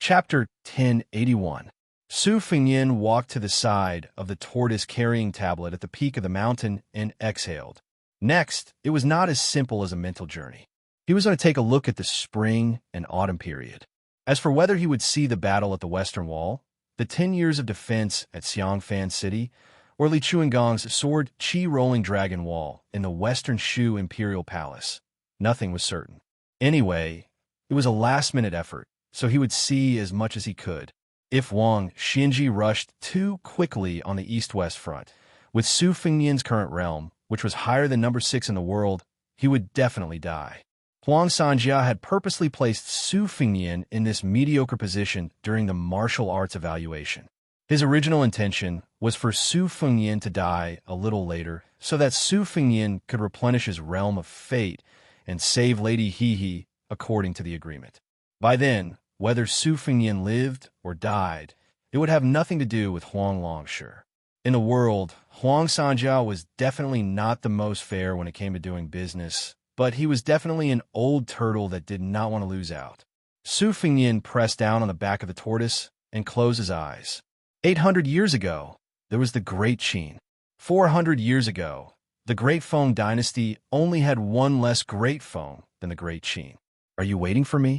Chapter 1081. Su Fengyin walked to the side of the tortoise-carrying tablet at the peak of the mountain and exhaled. Next, it was not as simple as a mental journey. He was going to take a look at the spring and autumn period. As for whether he would see the battle at the Western Wall, the 10 years of defense at Xianxia City, or Li Chuangong's sword Qi Rolling Dragon Wall in the Western Shu Imperial Palace, nothing was certain. Anyway, it was a last-minute effort, so he would see as much as he could. If Wang Xinji rushed too quickly on the east-west front, with Su Fengyin's current realm, which was higher than number 6 in the world, he would definitely die. Huang Sanjia had purposely placed Su Fengyin in this mediocre position during the martial arts evaluation. His original intention was for Su Fengyin to die a little later so that Su Fengyin could replenish his realm of fate and save Lady Hehe according to the agreement. By then, whether Su Fengyin lived or died, it would have nothing to do with Huang Longshu. In the world, Huang Sanjia was definitely not the most fair when it came to doing business, but he was definitely an old turtle that did not want to lose out. Su Fengyin pressed down on the back of the tortoise and closed his eyes. 800 years ago, there was the Great Qin. 400 years ago, the Great Feng dynasty only had one less Great Feng than the Great Qin. Are you waiting for me?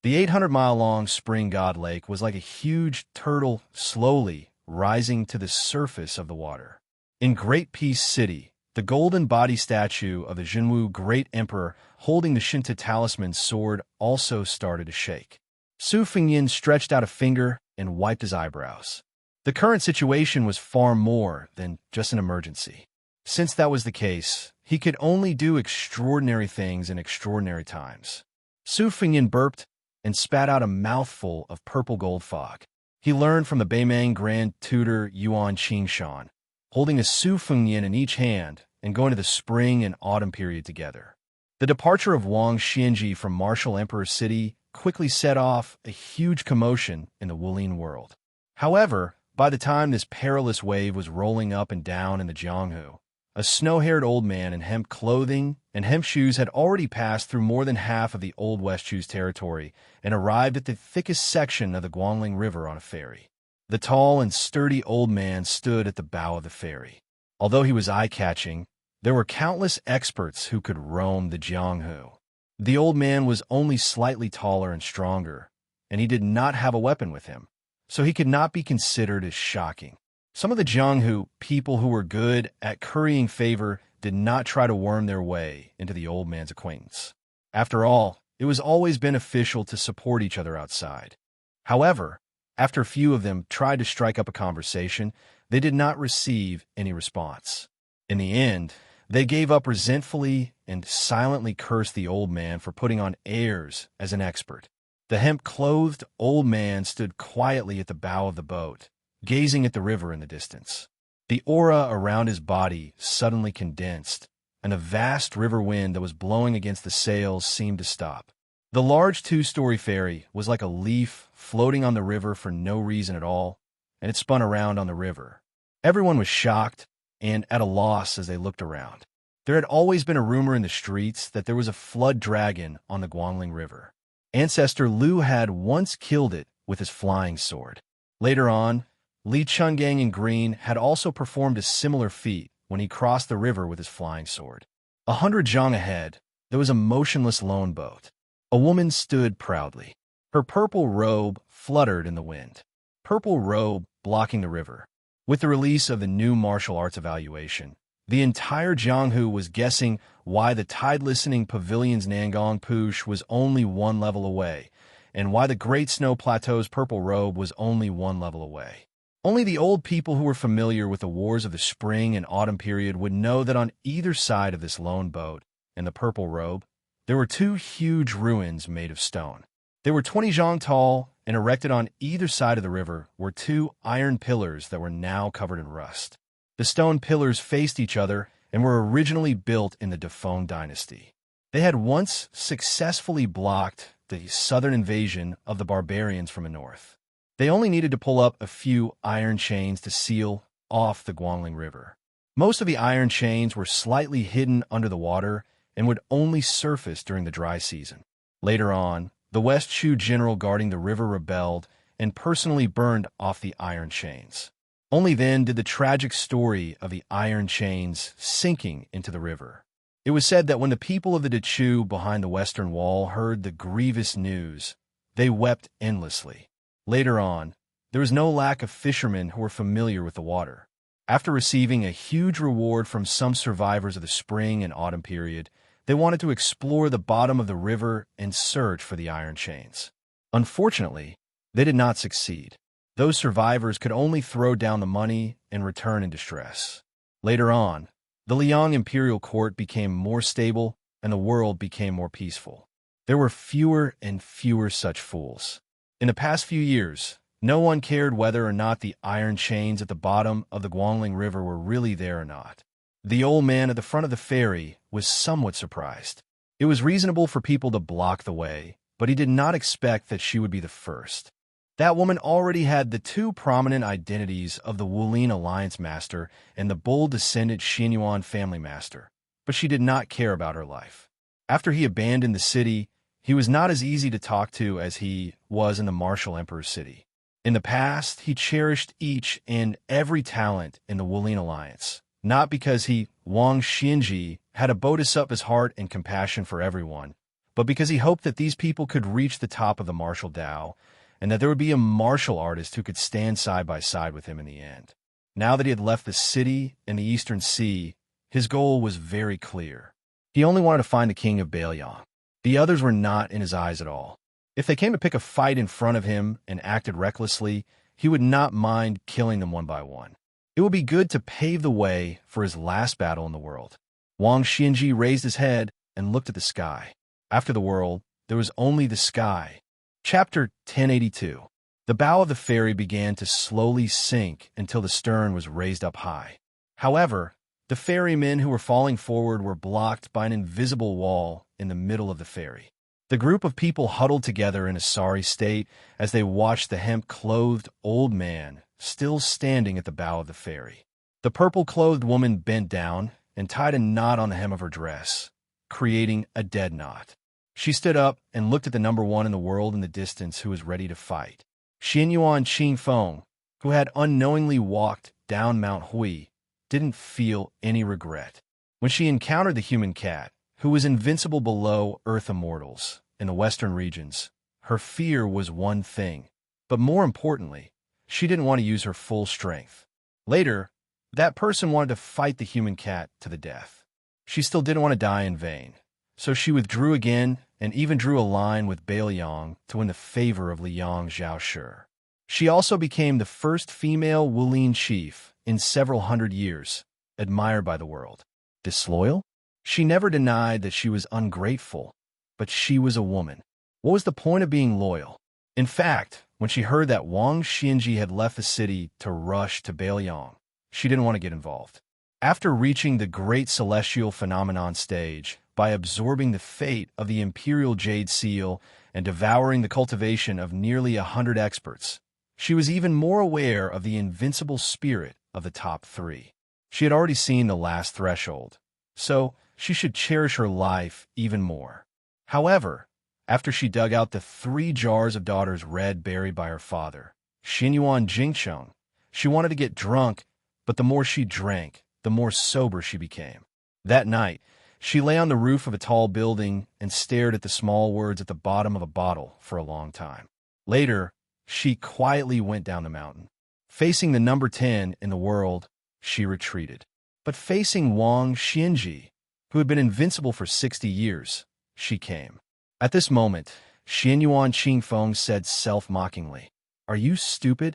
The 800-mile-long spring god lake was like a huge turtle slowly rising to the surface of the water. In Great Peace City, the golden body statue of the Jinwu Great Emperor holding the Shinta talisman sword also started to shake. Su Fengyin stretched out a finger and wiped his eyebrows. The current situation was far more than just an emergency. Since that was the case, he could only do extraordinary things in extraordinary times. Su Fengyin burped and spat out a mouthful of purple gold fog. He learned from the Beimang Grand Tutor Yuan Qingshan, holding a Su Fengyin in each hand and going to the spring and autumn period together. The departure of Wang Xinji from Martial Emperor City quickly set off a huge commotion in the Wulin world. However, by the time this perilous wave was rolling up and down in the Jianghu, a snow-haired old man in hemp clothing and hemp shoes had already passed through more than half of the Old West Chu's territory and arrived at the thickest section of the Guangling River on a ferry. The tall and sturdy old man stood at the bow of the ferry. Although he was eye-catching, there were countless experts who could roam the Jianghu. The old man was only slightly taller and stronger, and he did not have a weapon with him, so he could not be considered as shocking. Some of the Jianghu people who were good at currying favor did not try to worm their way into the old man's acquaintance. After all, it was always beneficial to support each other outside. However, after a few of them tried to strike up a conversation, they did not receive any response. In the end, they gave up resentfully and silently cursed the old man for putting on airs as an expert. The hemp-clothed old man stood quietly at the bow of the boat, gazing at the river in the distance. The aura around his body suddenly condensed, and a vast river wind that was blowing against the sails seemed to stop. The large 2-story ferry was like a leaf floating on the river for no reason at all, and it spun around on the river. Everyone was shocked and at a loss as they looked around. There had always been a rumor in the streets that there was a flood dragon on the Guangling River. Ancestor Liu had once killed it with his flying sword. Later on, Li Chungang in green had also performed a similar feat when he crossed the river with his flying sword. 100 zhang ahead, there was a motionless lone boat. A woman stood proudly. Her purple robe fluttered in the wind. Purple robe blocking the river. With the release of the new martial arts evaluation, the entire Jianghu was guessing why the tide-listening pavilion's Nangong Push was only 1 level away, and why the Great Snow Plateau's purple robe was only 1 level away. Only the old people who were familiar with the wars of the spring and autumn period would know that on either side of this lone boat and the purple robe, there were 2 huge ruins made of stone. They were 20 zhang tall, and erected on either side of the river were 2 iron pillars that were now covered in rust. The stone pillars faced each other and were originally built in the Defeng dynasty. They had once successfully blocked the southern invasion of the barbarians from the north. They only needed to pull up a few iron chains to seal off the Guangling River. Most of the iron chains were slightly hidden under the water and would only surface during the dry season. Later on, The West Chu general guarding the river rebelled and personally burned off the iron chains. Only then did the tragic story of the iron chains sinking into the river. It was said that when the people of the Dechu behind the western wall heard the grievous news, they wept endlessly. Later on, there was no lack of fishermen who were familiar with the water. After receiving a huge reward from some survivors of the spring and autumn period, they wanted to explore the bottom of the river and search for the iron chains. Unfortunately, they did not succeed. Those survivors could only throw down the money and return in distress. Later on, the Liang imperial court became more stable and the world became more peaceful. There were fewer and fewer such fools. In the past few years, no one cared whether or not the iron chains at the bottom of the Guangling River were really there or not. The old man at the front of the ferry was somewhat surprised. It was reasonable for people to block the way, but he did not expect that she would be the first. That woman already had the two prominent identities of the Wulin Alliance Master and the bold descendant Xianyuan family master, but she did not care about her life. After he abandoned the city, he was not as easy to talk to as he was in the martial emperor's city. In the past, he cherished each and every talent in the Wulin Alliance, not because he, Wang Xinji, had a bodhisattva's heart and compassion for everyone, but because he hoped that these people could reach the top of the martial Tao, and that there would be a martial artist who could stand side by side with him in the end. Now that he had left the city and the Eastern Sea, his goal was very clear. He only wanted to find the king of Baliang. The others were not in his eyes at all. If they came to pick a fight in front of him and acted recklessly, he would not mind killing them one by one. It would be good to pave the way for his last battle in the world. Wang Xinji raised his head and looked at the sky. After the world, there was only the sky. Chapter 1082. The bow of the ferry began to slowly sink until the stern was raised up high. However, the ferrymen who were falling forward were blocked by an invisible wall in the middle of the ferry. The group of people huddled together in a sorry state as they watched the hemp-clothed old man still standing at the bow of the ferry. The purple-clothed woman bent down and tied a knot on the hem of her dress, creating a dead knot. She stood up and looked at the number one in the world in the distance who was ready to fight. Xianyuan Qingfeng, who had unknowingly walked down Mount Hui, didn't feel any regret. When she encountered the human cat, who was invincible below Earth immortals in the western regions, her fear was one thing, but more importantly, she didn't want to use her full strength. Later, that person wanted to fight the human cat to the death. She still didn't want to die in vain, so she withdrew again and even drew a line with Baliang to win the favor of Liang Zhaoshi. She also became the first female Wulin chief in several hundred years, admired by the world. Disloyal? She never denied that she was ungrateful, but she was a woman. What was the point of being loyal? In fact, when she heard that Wang Xinji had left the city to rush to Baliang, she didn't want to get involved. After reaching the great celestial phenomenon stage, by absorbing the fate of the Imperial Jade Seal and devouring the cultivation of nearly 100 experts, she was even more aware of the invincible spirit of the top three. She had already seen the last threshold, so she should cherish her life even more. However, after she dug out the 3 jars of daughter's red buried by her father, Xianyuan Jingcheng, she wanted to get drunk, but the more she drank, the more sober she became. That night, she lay on the roof of a tall building and stared at the small words at the bottom of a bottle for a long time. Later, she quietly went down the mountain. Facing the number 10 in the world, she retreated. But facing Wang Xinji, who had been invincible for 60 years, she came. At this moment, Xianyuan Qingfeng said self-mockingly, "Are you stupid?"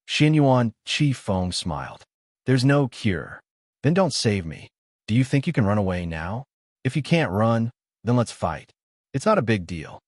Xianyuan Qingfeng smiled. "There's no cure. Then don't save me. Do you think you can run away now? If you can't run, then let's fight. It's not a big deal."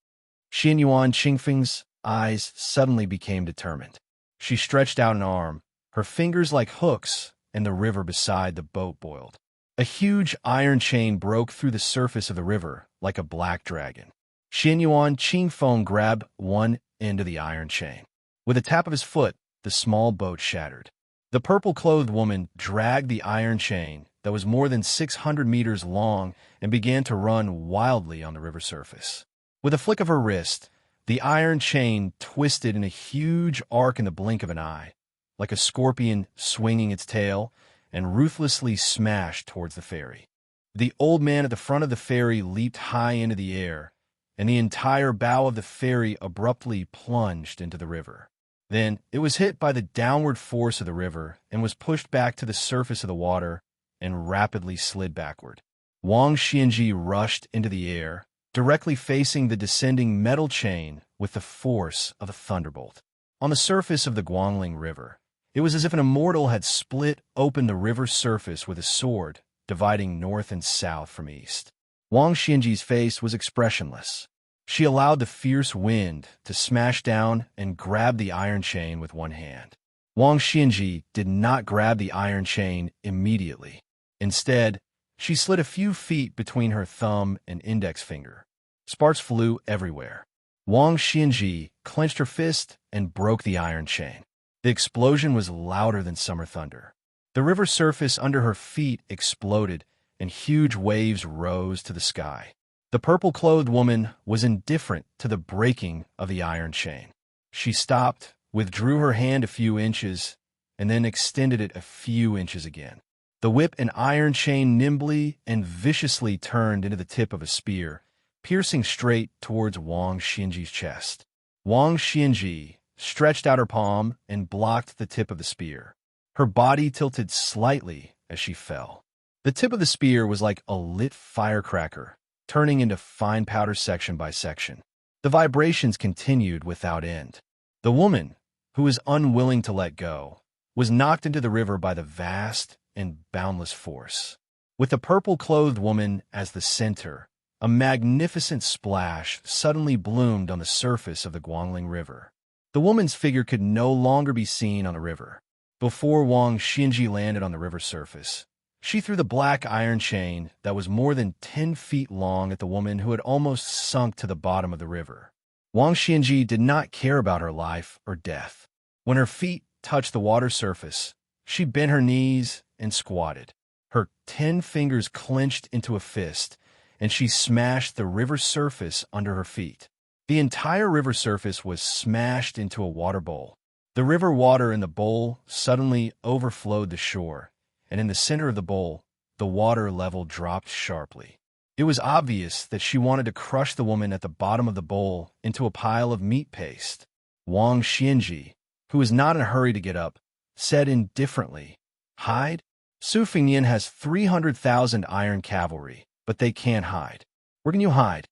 Xianyuan Qingfeng's eyes suddenly became determined. She stretched out an arm, her fingers like hooks, and the river beside the boat boiled. A huge iron chain broke through the surface of the river like a black dragon. Xianyuan Qingfeng grabbed one end of the iron chain. With a tap of his foot, the small boat shattered. The purple-clothed woman dragged the iron chain that was more than 600 meters long and began to run wildly on the river surface. With a flick of her wrist, The iron chain twisted in a huge arc in the blink of an eye, like a scorpion swinging its tail, and ruthlessly smashed towards the ferry. The old man at the front of the ferry leaped high into the air, and the entire bow of the ferry abruptly plunged into the river. Then it was hit by the downward force of the river and was pushed back to the surface of the water and rapidly slid backward. Wang Xianji rushed into the air, directly facing the descending metal chain with the force of a thunderbolt. On the surface of the Guangling River, it was as if an immortal had split open the river's surface with a sword, dividing north and south from east. Wang Xianji's face was expressionless. She allowed the fierce wind to smash down and grab the iron chain with one hand. Wang Xianji did not grab the iron chain immediately. Instead, she slid a few feet between her thumb and index finger. Sparks flew everywhere. Wang Xianji clenched her fist and broke the iron chain. The explosion was louder than summer thunder. The river surface under her feet exploded, and huge waves rose to the sky. The purple-clothed woman was indifferent to the breaking of the iron chain. She stopped, withdrew her hand a few inches, and then extended it a few inches again. The whip and iron chain nimbly and viciously turned into the tip of a spear, piercing straight towards Wang Xianji's chest. Wang Xianji stretched out her palm and blocked the tip of the spear. Her body tilted slightly as she fell. The tip of the spear was like a lit firecracker, turning into fine powder section by section. The vibrations continued without end. The woman, who was unwilling to let go, was knocked into the river by the vast and boundless force. With the purple-clothed woman as the center, a magnificent splash suddenly bloomed on the surface of the Guangling River. The woman's figure could no longer be seen on the river. Before Wang Xianji landed on the river surface, she threw the black iron chain that was more than 10 feet long at the woman who had almost sunk to the bottom of the river. Wang Xianji did not care about her life or death. When her feet touched the water surface, she bent her knees and squatted. Her 10 fingers clenched into a fist, and she smashed the river surface under her feet. The entire river surface was smashed into a water bowl. The river water in the bowl suddenly overflowed the shore, and in the center of the bowl, the water level dropped sharply. It was obvious that she wanted to crush the woman at the bottom of the bowl into a pile of meat paste. Wang Xianji, who was not in a hurry to get up, said indifferently, "Hide? Su Fingyan has 300,000 iron cavalry, but they can't hide. Where can you hide?"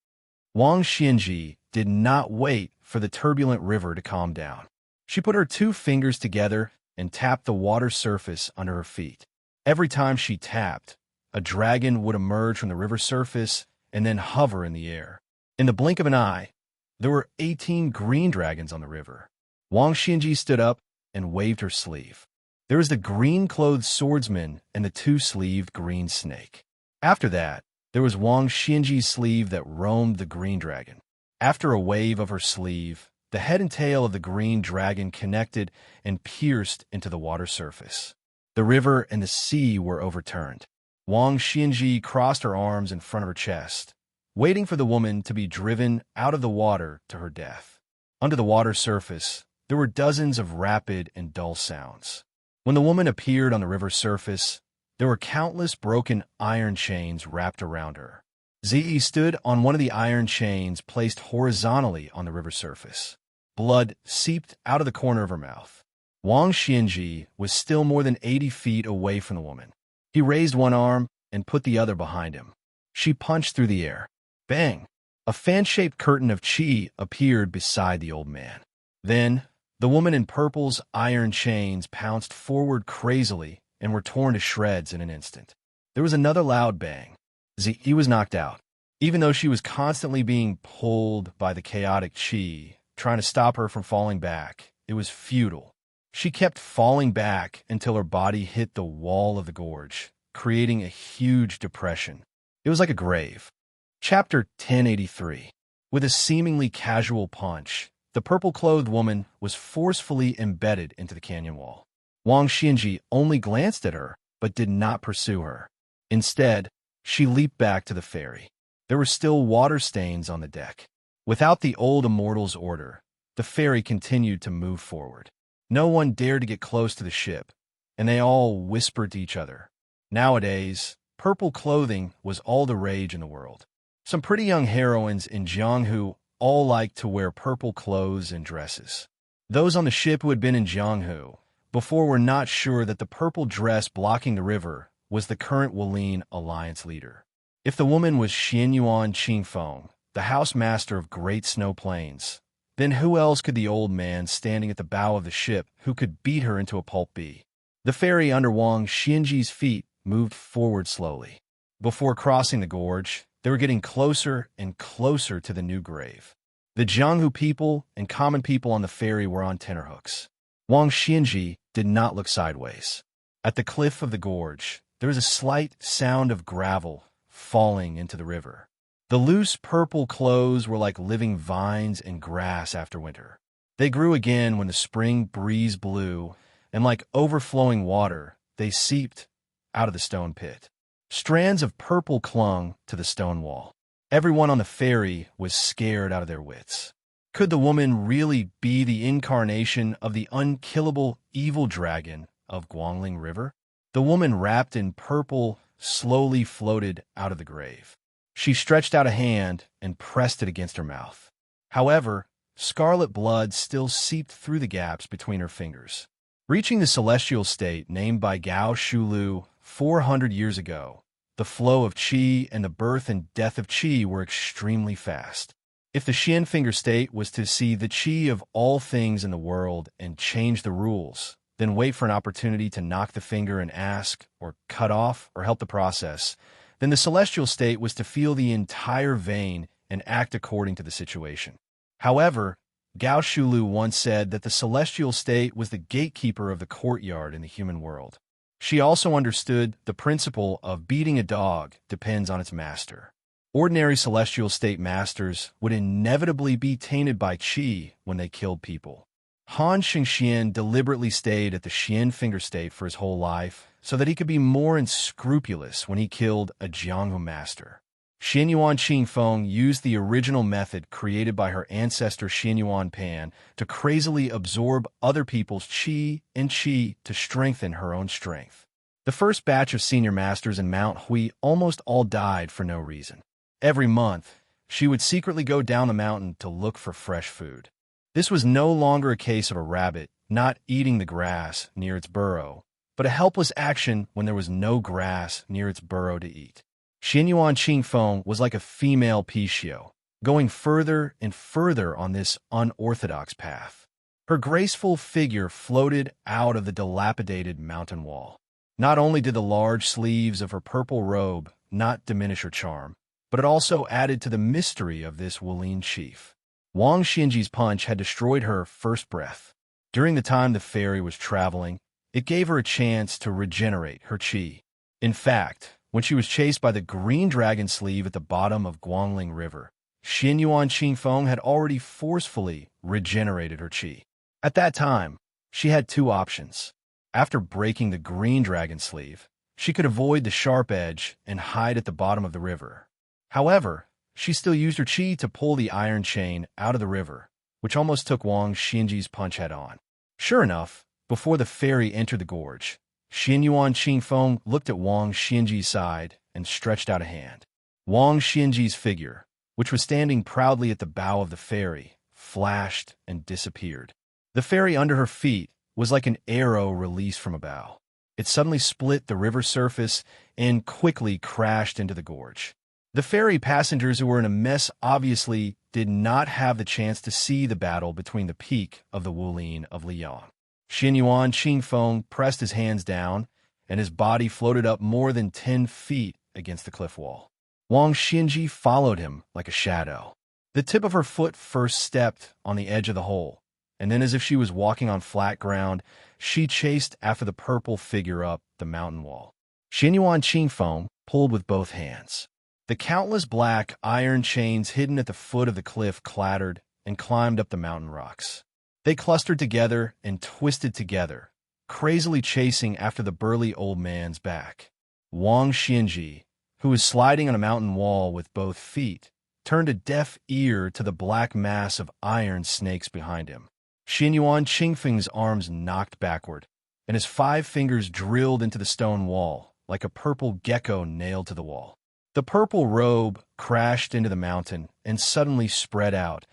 Wang Xianji did not wait for the turbulent river to calm down. She put her 2 fingers together and tapped the water surface under her feet. Every time she tapped, a dragon would emerge from the river surface and then hover in the air. In the blink of an eye, there were 18 green dragons on the river. Wang Xianji stood up and waved her sleeve. There was the green-clothed swordsman and the 2-sleeved green snake. After that, there was Wang Xianji's sleeve that roamed the green dragon. After a wave of her sleeve, the head and tail of the green dragon connected and pierced into the water surface. The river and the sea were overturned. Wang Xianji crossed her arms in front of her chest, waiting for the woman to be driven out of the water to her death. Under the water surface, there were dozens of rapid and dull sounds. When the woman appeared on the river surface, there were countless broken iron chains wrapped around her. Ziyi stood on one of the iron chains placed horizontally on the river surface. Blood seeped out of the corner of her mouth. Wang Xianji was still more than 80 feet away from the woman. He raised one arm and put the other behind him. She punched through the air. Bang! A fan-shaped curtain of qi appeared beside the old man. Then, the woman in purple's iron chains pounced forward crazily and were torn to shreds in an instant. There was another loud bang. Ziyi was knocked out. Even though she was constantly being pulled by the chaotic qi, trying to stop her from falling back, it was futile. She kept falling back until her body hit the wall of the gorge, creating a huge depression. It was like a grave. Chapter 1083. With a seemingly casual punch, the purple-clothed woman was forcefully embedded into the canyon wall. Wang Xianji only glanced at her, but did not pursue her. Instead, she leaped back to the ferry. There were still water stains on the deck. Without the old immortal's order, the ferry continued to move forward. No one dared to get close to the ship, and they all whispered to each other. Nowadays, purple clothing was all the rage in the world. Some pretty young heroines in Jianghu all liked to wear purple clothes and dresses. Those on the ship who had been in Jianghu before were not sure that the purple dress blocking the river was the current Wulin alliance leader. If the woman was Xianyuan Qingfeng, the house master of Great Snow Plains, then who else could the old man standing at the bow of the ship who could beat her into a pulp be? The ferry under Wang Xianji's feet moved forward slowly. Before crossing the gorge, they were getting closer and closer to the new grave. The Jianghu people and common people on the ferry were on tenterhooks. Wang Xianji did not look sideways. At the cliff of the gorge, there was a slight sound of gravel falling into the river. The loose purple clothes were like living vines and grass after winter. They grew again when the spring breeze blew, and like overflowing water, they seeped out of the stone pit. Strands of purple clung to the stone wall. Everyone on the ferry was scared out of their wits. Could the woman really be the incarnation of the unkillable evil dragon of Guangling River? The woman wrapped in purple slowly floated out of the grave. She stretched out a hand and pressed it against her mouth. However, scarlet blood still seeped through the gaps between her fingers. Reaching the celestial state named by Gao Shulu 400 years ago, the flow of qi and the birth and death of qi were extremely fast. If the Xian finger state was to see the qi of all things in the world and change the rules, then wait for an opportunity to knock the finger and ask, or cut off, or help the process, then the celestial state was to feel the entire vein and act according to the situation. However, Gao Shulu once said that the celestial state was the gatekeeper of the courtyard in the human world. She also understood the principle of beating a dog depends on its master. Ordinary celestial state masters would inevitably be tainted by qi when they killed people. Han Xingxian deliberately stayed at the Xian finger state for his whole life so that he could be more unscrupulous when he killed a Jianghu master. Xianyuan Qingfeng used the original method created by her ancestor Xianyuan Pan to crazily absorb other people's qi and qi to strengthen her own strength. The first batch of senior masters in Mount Hui almost all died for no reason. Every month, she would secretly go down the mountain to look for fresh food. This was no longer a case of a rabbit not eating the grass near its burrow, but a helpless action when there was no grass near its burrow to eat. Xianyuan Qingfeng was like a female Pishio, going further and further on this unorthodox path. Her graceful figure floated out of the dilapidated mountain wall. Not only did the large sleeves of her purple robe not diminish her charm, but it also added to the mystery of this Wulin chief. Wang Xianji's punch had destroyed her first breath. During the time the ferry was traveling, it gave her a chance to regenerate her qi. In fact, when she was chased by the green dragon sleeve at the bottom of Guangling River, Xianyuan Qingfeng had already forcefully regenerated her qi. At that time, she had two options. After breaking the green dragon sleeve, she could avoid the sharp edge and hide at the bottom of the river. However, she still used her qi to pull the iron chain out of the river, which almost took Wang Xianji's punch head-on. Sure enough, before the ferry entered the gorge, Xianyuan Qingfeng looked at Wang Xianji's side and stretched out a hand. Wang Xianji's figure, which was standing proudly at the bow of the ferry, flashed and disappeared. The ferry under her feet was like an arrow released from a bow. It suddenly split the river surface and quickly crashed into the gorge. The ferry passengers who were in a mess obviously did not have the chance to see the battle between the peak of the Wulin of Liyang. Xianyuan Qingfeng pressed his hands down, and his body floated up more than 10 feet against the cliff wall. Wang Xianji followed him like a shadow. The tip of her foot first stepped on the edge of the hole, and then as if she was walking on flat ground, she chased after the purple figure up the mountain wall. Xianyuan Qingfeng pulled with both hands. The countless black iron chains hidden at the foot of the cliff clattered and climbed up the mountain rocks. They clustered together and twisted together, crazily chasing after the burly old man's back. Wang Xianji, who was sliding on a mountain wall with both feet, turned a deaf ear to the black mass of iron snakes behind him. Xianyuan Qingfeng's arms knocked backward, and his 5 fingers drilled into the stone wall like a purple gecko nailed to the wall. The purple robe crashed into the mountain and suddenly spread out,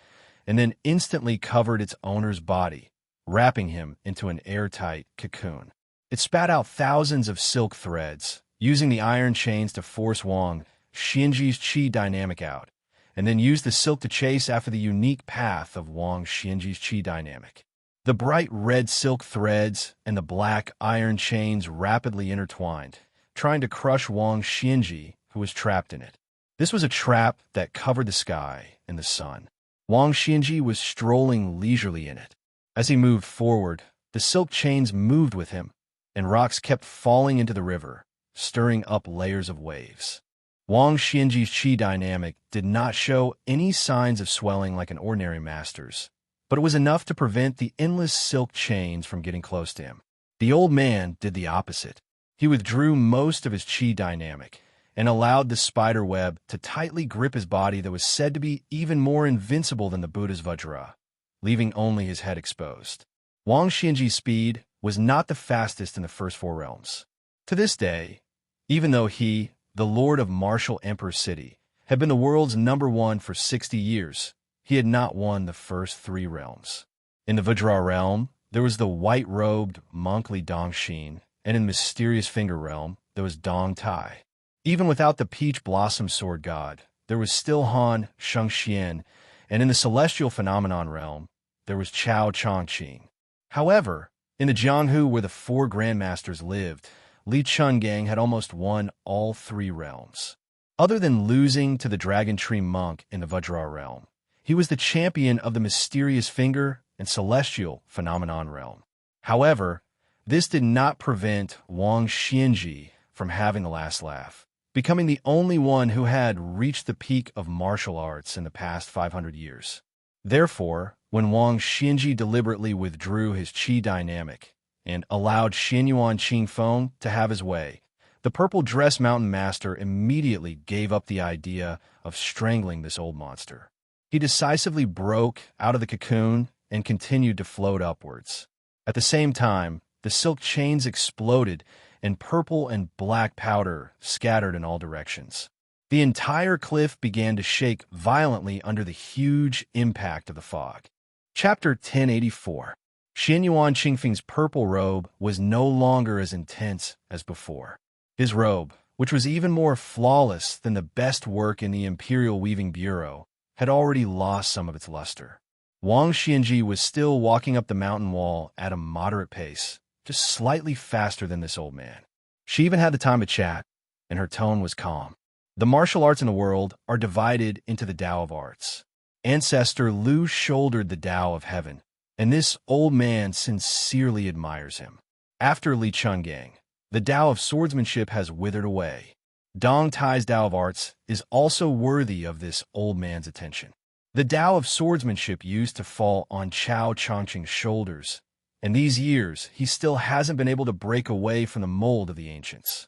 and then instantly covered its owner's body, wrapping him into an airtight cocoon. It spat out thousands of silk threads, using the iron chains to force Wang Xianji's qi dynamic out, and then used the silk to chase after the unique path of Wang Xianji's qi dynamic. The bright red silk threads and the black iron chains rapidly intertwined, trying to crush Wang Xianji, who was trapped in it. This was a trap that covered the sky and the sun. Wang Xianji was strolling leisurely in it. As he moved forward, the silk chains moved with him, and rocks kept falling into the river, stirring up layers of waves. Wang Xianji's qi dynamic did not show any signs of swelling like an ordinary master's, but it was enough to prevent the endless silk chains from getting close to him. The old man did the opposite. He withdrew most of his qi dynamic and allowed the spider web to tightly grip his body that was said to be even more invincible than the Buddha's Vajra, leaving only his head exposed. Wang Xianji's speed was not the fastest in the first 4 realms. To this day, even though he, the Lord of Martial Emperor City, had been the world's #1 for 60 years, he had not won the first 3 realms. In the Vajra realm, there was the white-robed monk Li Dongxin, and in the mysterious finger realm, there was Dong Tai. Even without the peach blossom sword god, there was still Han Shengxian, and in the celestial phenomenon realm, there was Chao Chongqing. However, in the Jianghu where the 4 grandmasters lived, Li Chungang had almost won all 3 realms. Other than losing to the Dragon Tree Monk in the Vajra realm, he was the champion of the mysterious finger and celestial phenomenon realm. However, this did not prevent Wang Xianji from having the last laugh, becoming the only one who had reached the peak of martial arts in the past 500 years. Therefore, when Wang Xianji deliberately withdrew his qi dynamic and allowed Xianyuan Qingfeng to have his way, the Purple Dress Mountain Master immediately gave up the idea of strangling this old monster. He decisively broke out of the cocoon and continued to float upwards. At the same time, the silk chains exploded and purple and black powder scattered in all directions. The entire cliff began to shake violently under the huge impact of the fog. Chapter 1084. Xianyuan Qingfeng's purple robe was no longer as intense as before. His robe, which was even more flawless than the best work in the Imperial Weaving Bureau, had already lost some of its luster. Wang Xianji was still walking up the mountain wall at a moderate pace, just slightly faster than this old man. She even had the time to chat, and her tone was calm. The martial arts in the world are divided into the Tao of Arts. Ancestor Lu shouldered the Tao of Heaven, and this old man sincerely admires him. After Li Chungang, the Tao of Swordsmanship has withered away. Dong Tai's Tao of Arts is also worthy of this old man's attention. The Tao of Swordsmanship used to fall on Chao Chongqing's shoulders, and these years he still hasn't been able to break away from the mold of the ancients.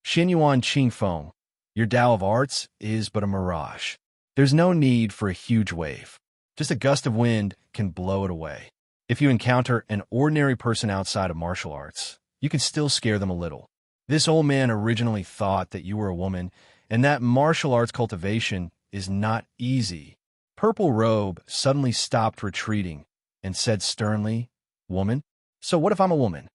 Xianyuan Qingfeng, your Tao of Arts is but a mirage. There's no need for a huge wave. Just a gust of wind can blow it away. If you encounter an ordinary person outside of martial arts, you can still scare them a little. This old man originally thought that you were a woman, and that martial arts cultivation is not easy. Purple Robe suddenly stopped retreating and said sternly, "Woman? So what if I'm a woman?"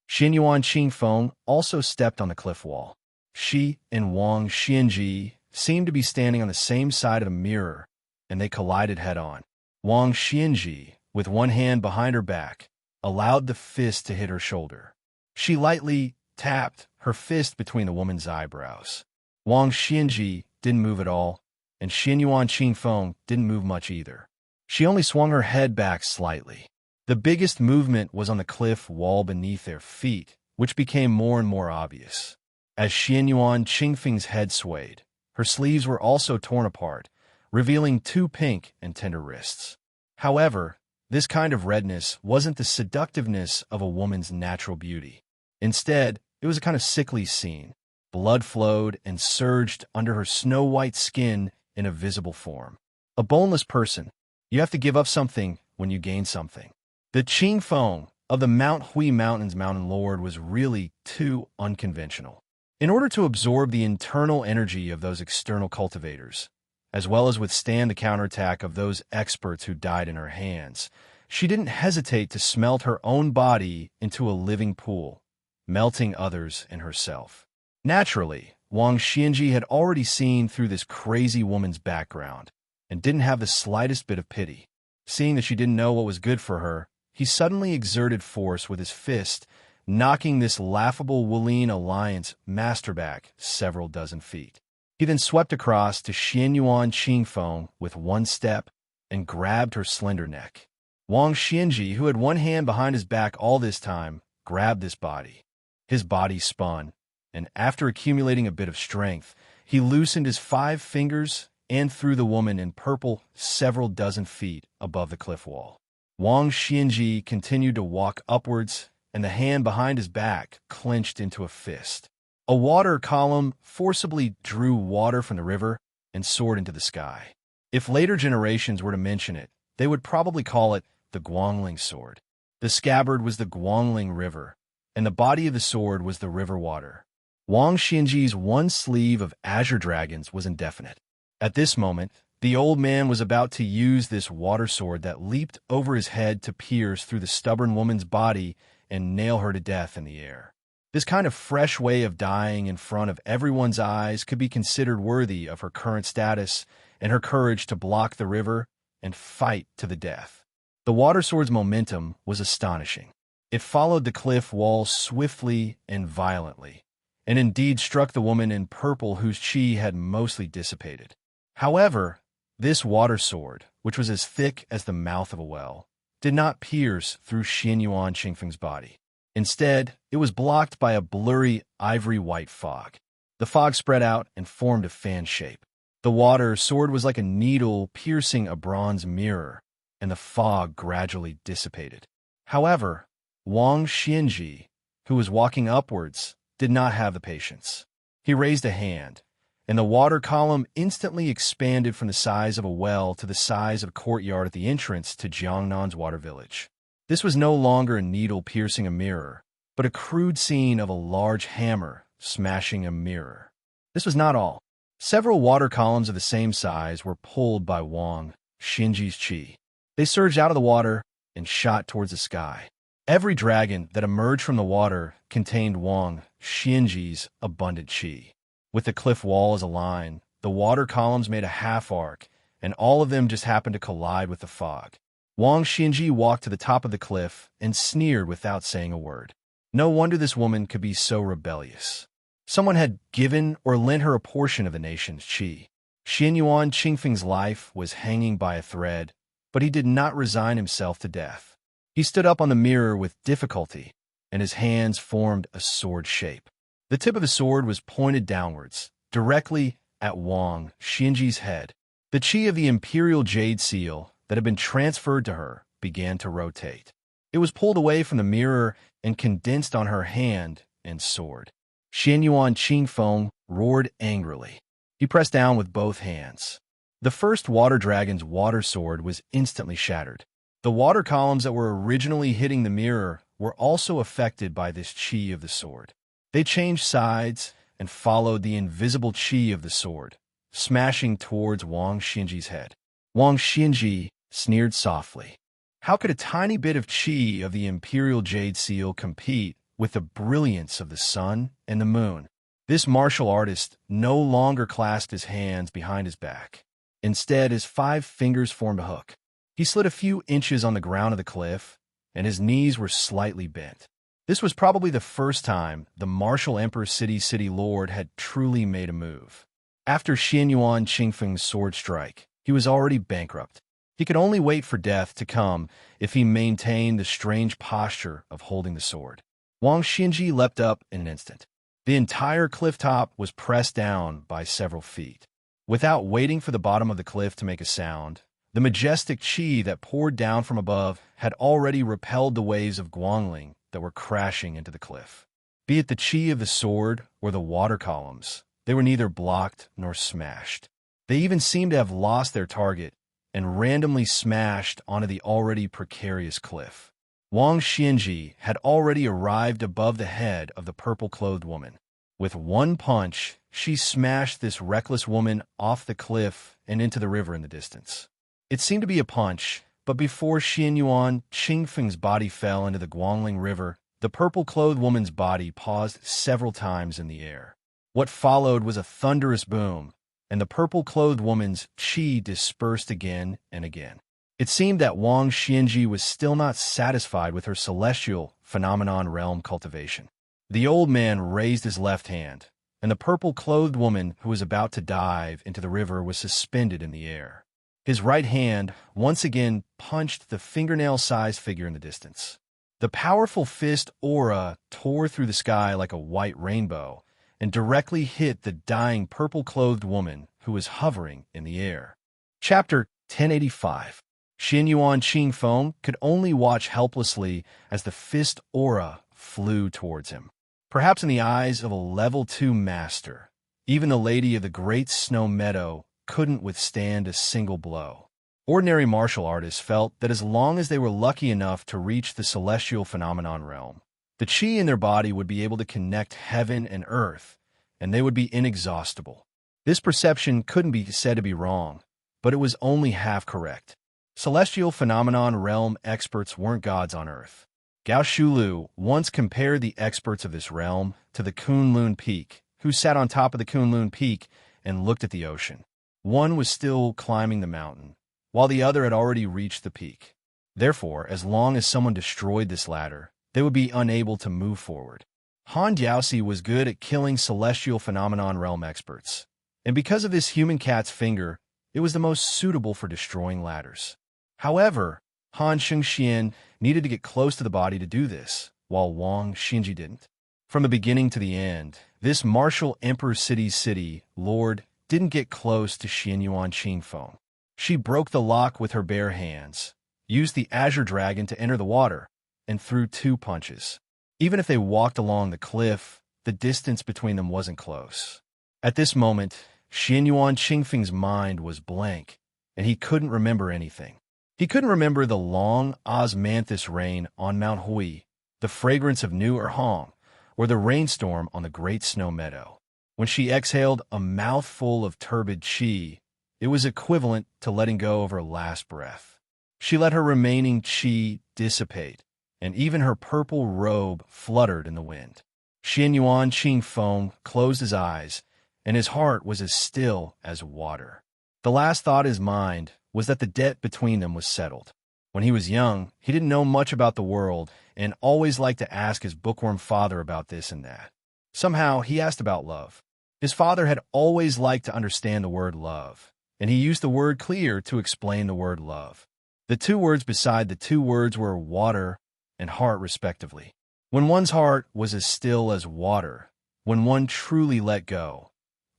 Xianyuan Qingfeng also stepped on the cliff wall. She and Wang Xianji seemed to be standing on the same side of the mirror, and they collided head-on. Wang Xianji, with one hand behind her back, allowed the fist to hit her shoulder. She lightly tapped her fist between the woman's eyebrows. Wang Xianji didn't move at all, and Xianyuan Qingfeng didn't move much either. She only swung her head back slightly. The biggest movement was on the cliff wall beneath their feet, which became more and more obvious. As Xianyuan Qingfeng's head swayed, her sleeves were also torn apart, revealing 2 pink and tender wrists. However, this kind of redness wasn't the seductiveness of a woman's natural beauty. Instead, it was a kind of sickly scene. Blood flowed and surged under her snow-white skin in a visible form. A boneless person. You have to give up something when you gain something. The Qing Feng of the Mount Hui Mountains Mountain Lord was really too unconventional. In order to absorb the internal energy of those external cultivators, as well as withstand the counterattack of those experts who died in her hands, she didn't hesitate to smelt her own body into a living pool, melting others and herself. Naturally, Wang Xianji had already seen through this crazy woman's background and didn't have the slightest bit of pity. Seeing that she didn't know what was good for her, he suddenly exerted force with his fist, knocking this laughable Wulian alliance master back several dozen feet. He then swept across to Xianyuan Qingfeng with one step and grabbed her slender neck. Wang Xianji, who had one hand behind his back all this time, grabbed this body. His body spun, and after accumulating a bit of strength, he loosened his 5 fingers and threw the woman in purple several dozen feet above the cliff wall. Wang Xianji continued to walk upwards, and the hand behind his back clenched into a fist. A water column forcibly drew water from the river and soared into the sky. If later generations were to mention it, they would probably call it the Guangling Sword. The scabbard was the Guangling River, and the body of the sword was the river water. Wang Xianji's one sleeve of azure dragons was indefinite. At this moment, the old man was about to use this water sword that leaped over his head to pierce through the stubborn woman's body and nail her to death in the air. This kind of fresh way of dying in front of everyone's eyes could be considered worthy of her current status and her courage to block the river and fight to the death. The water sword's momentum was astonishing. It followed the cliff wall swiftly and violently, and indeed struck the woman in purple whose qi had mostly dissipated. However, this water sword, which was as thick as the mouth of a well, did not pierce through Xianyuan Qingfeng's body. Instead, it was blocked by a blurry ivory-white fog. The fog spread out and formed a fan shape. The water sword was like a needle piercing a bronze mirror, and the fog gradually dissipated. However, Wang Xianji, who was walking upwards, did not have the patience. He raised a hand, and the water column instantly expanded from the size of a well to the size of a courtyard at the entrance to Jiangnan's water village. This was no longer a needle piercing a mirror, but a crude scene of a large hammer smashing a mirror. This was not all. Several water columns of the same size were pulled by Wang Xianji's qi. They surged out of the water and shot towards the sky. Every dragon that emerged from the water contained Wang Xianji's abundant qi. With the cliff wall as a line, the water columns made a half-arc, and all of them just happened to collide with the fog. Wang Xianji walked to the top of the cliff and sneered without saying a word. No wonder this woman could be so rebellious. Someone had given or lent her a portion of the nation's qi. Xianyuan Qingfeng's life was hanging by a thread, but he did not resign himself to death. He stood up on the mirror with difficulty, and his hands formed a sword shape. The tip of the sword was pointed downwards, directly at Wang Xianji's head. The qi of the imperial jade seal that had been transferred to her began to rotate. It was pulled away from the mirror and condensed on her hand and sword. Xianyuan Qingfeng roared angrily. He pressed down with both hands. The first water dragon's water sword was instantly shattered. The water columns that were originally hitting the mirror were also affected by this qi of the sword. They changed sides and followed the invisible qi of the sword, smashing towards Wang Xianji's head. Wang Xianji sneered softly. How could a tiny bit of qi of the imperial jade seal compete with the brilliance of the sun and the moon? This martial artist no longer clasped his hands behind his back. Instead, his 5 fingers formed a hook. He slid a few inches on the ground of the cliff, and his knees were slightly bent. This was probably the first time the martial Emperor City Lord had truly made a move. After Xianyuan Qingfeng's sword strike, he was already bankrupt. He could only wait for death to come if he maintained the strange posture of holding the sword. Wang Xianji leapt up in an instant. The entire cliff top was pressed down by several feet. Without waiting for the bottom of the cliff to make a sound, the majestic qi that poured down from above had already repelled the waves of Guangling that were crashing into the cliff. Be it the qi of the sword or the water columns, they were neither blocked nor smashed. They even seemed to have lost their target and randomly smashed onto the already precarious cliff. Wang Xianji had already arrived above the head of the purple-clothed woman. With one punch, she smashed this reckless woman off the cliff and into the river in the distance. It seemed to be a punch, but before Xianyuan Qingfeng's body fell into the Guangling River, the purple-clothed woman's body paused several times in the air. What followed was a thunderous boom, and the purple-clothed woman's qi dispersed again and again. It seemed that Wang Xianji was still not satisfied with her celestial phenomenon realm cultivation. The old man raised his left hand, and the purple-clothed woman who was about to dive into the river was suspended in the air. His right hand once again punched the fingernail-sized figure in the distance. The powerful fist aura tore through the sky like a white rainbow and directly hit the dying purple-clothed woman who was hovering in the air. Chapter 1085. Xianyuan Qingfeng could only watch helplessly as the fist aura flew towards him. Perhaps in the eyes of a level 2 master, even the lady of the great snow meadow couldn't withstand a single blow. Ordinary martial artists felt that as long as they were lucky enough to reach the celestial phenomenon realm, the qi in their body would be able to connect heaven and earth, and they would be inexhaustible. This perception couldn't be said to be wrong, but it was only half correct. Celestial phenomenon realm experts weren't gods on earth. Gao Shulu once compared the experts of this realm to the Kunlun Peak, who sat on top of the Kunlun Peak and looked at the ocean. One was still climbing the mountain, while the other had already reached the peak. Therefore, as long as someone destroyed this ladder, they would be unable to move forward. Han Diaosi was good at killing celestial phenomenon realm experts, and because of this human cat's finger, it was the most suitable for destroying ladders. However, Han Shengxian needed to get close to the body to do this, while Wang Xinji didn't. From the beginning to the end, this martial Emperor City's city lord didn't get close to Xianyuan Qingfeng. She broke the lock with her bare hands, used the azure dragon to enter the water, and threw 2 punches. Even if they walked along the cliff, the distance between them wasn't close. At this moment, Xianyuan Qingfeng's mind was blank, and he couldn't remember anything. He couldn't remember the long osmanthus rain on Mount Hui, the fragrance of new Erhong, or the rainstorm on the great snow meadow. When she exhaled a mouthful of turbid qi, it was equivalent to letting go of her last breath. She let her remaining qi dissipate, and even her purple robe fluttered in the wind. Xianyuan Qingfeng closed his eyes, and his heart was as still as water. The last thought in his mind was that the debt between them was settled. When he was young, he didn't know much about the world and always liked to ask his bookworm father about this and that. Somehow, he asked about love. His father had always liked to understand the word love, and he used the word clear to explain the word love. The 2 words beside the 2 words were water and heart, respectively. When one's heart was as still as water, when one truly let go,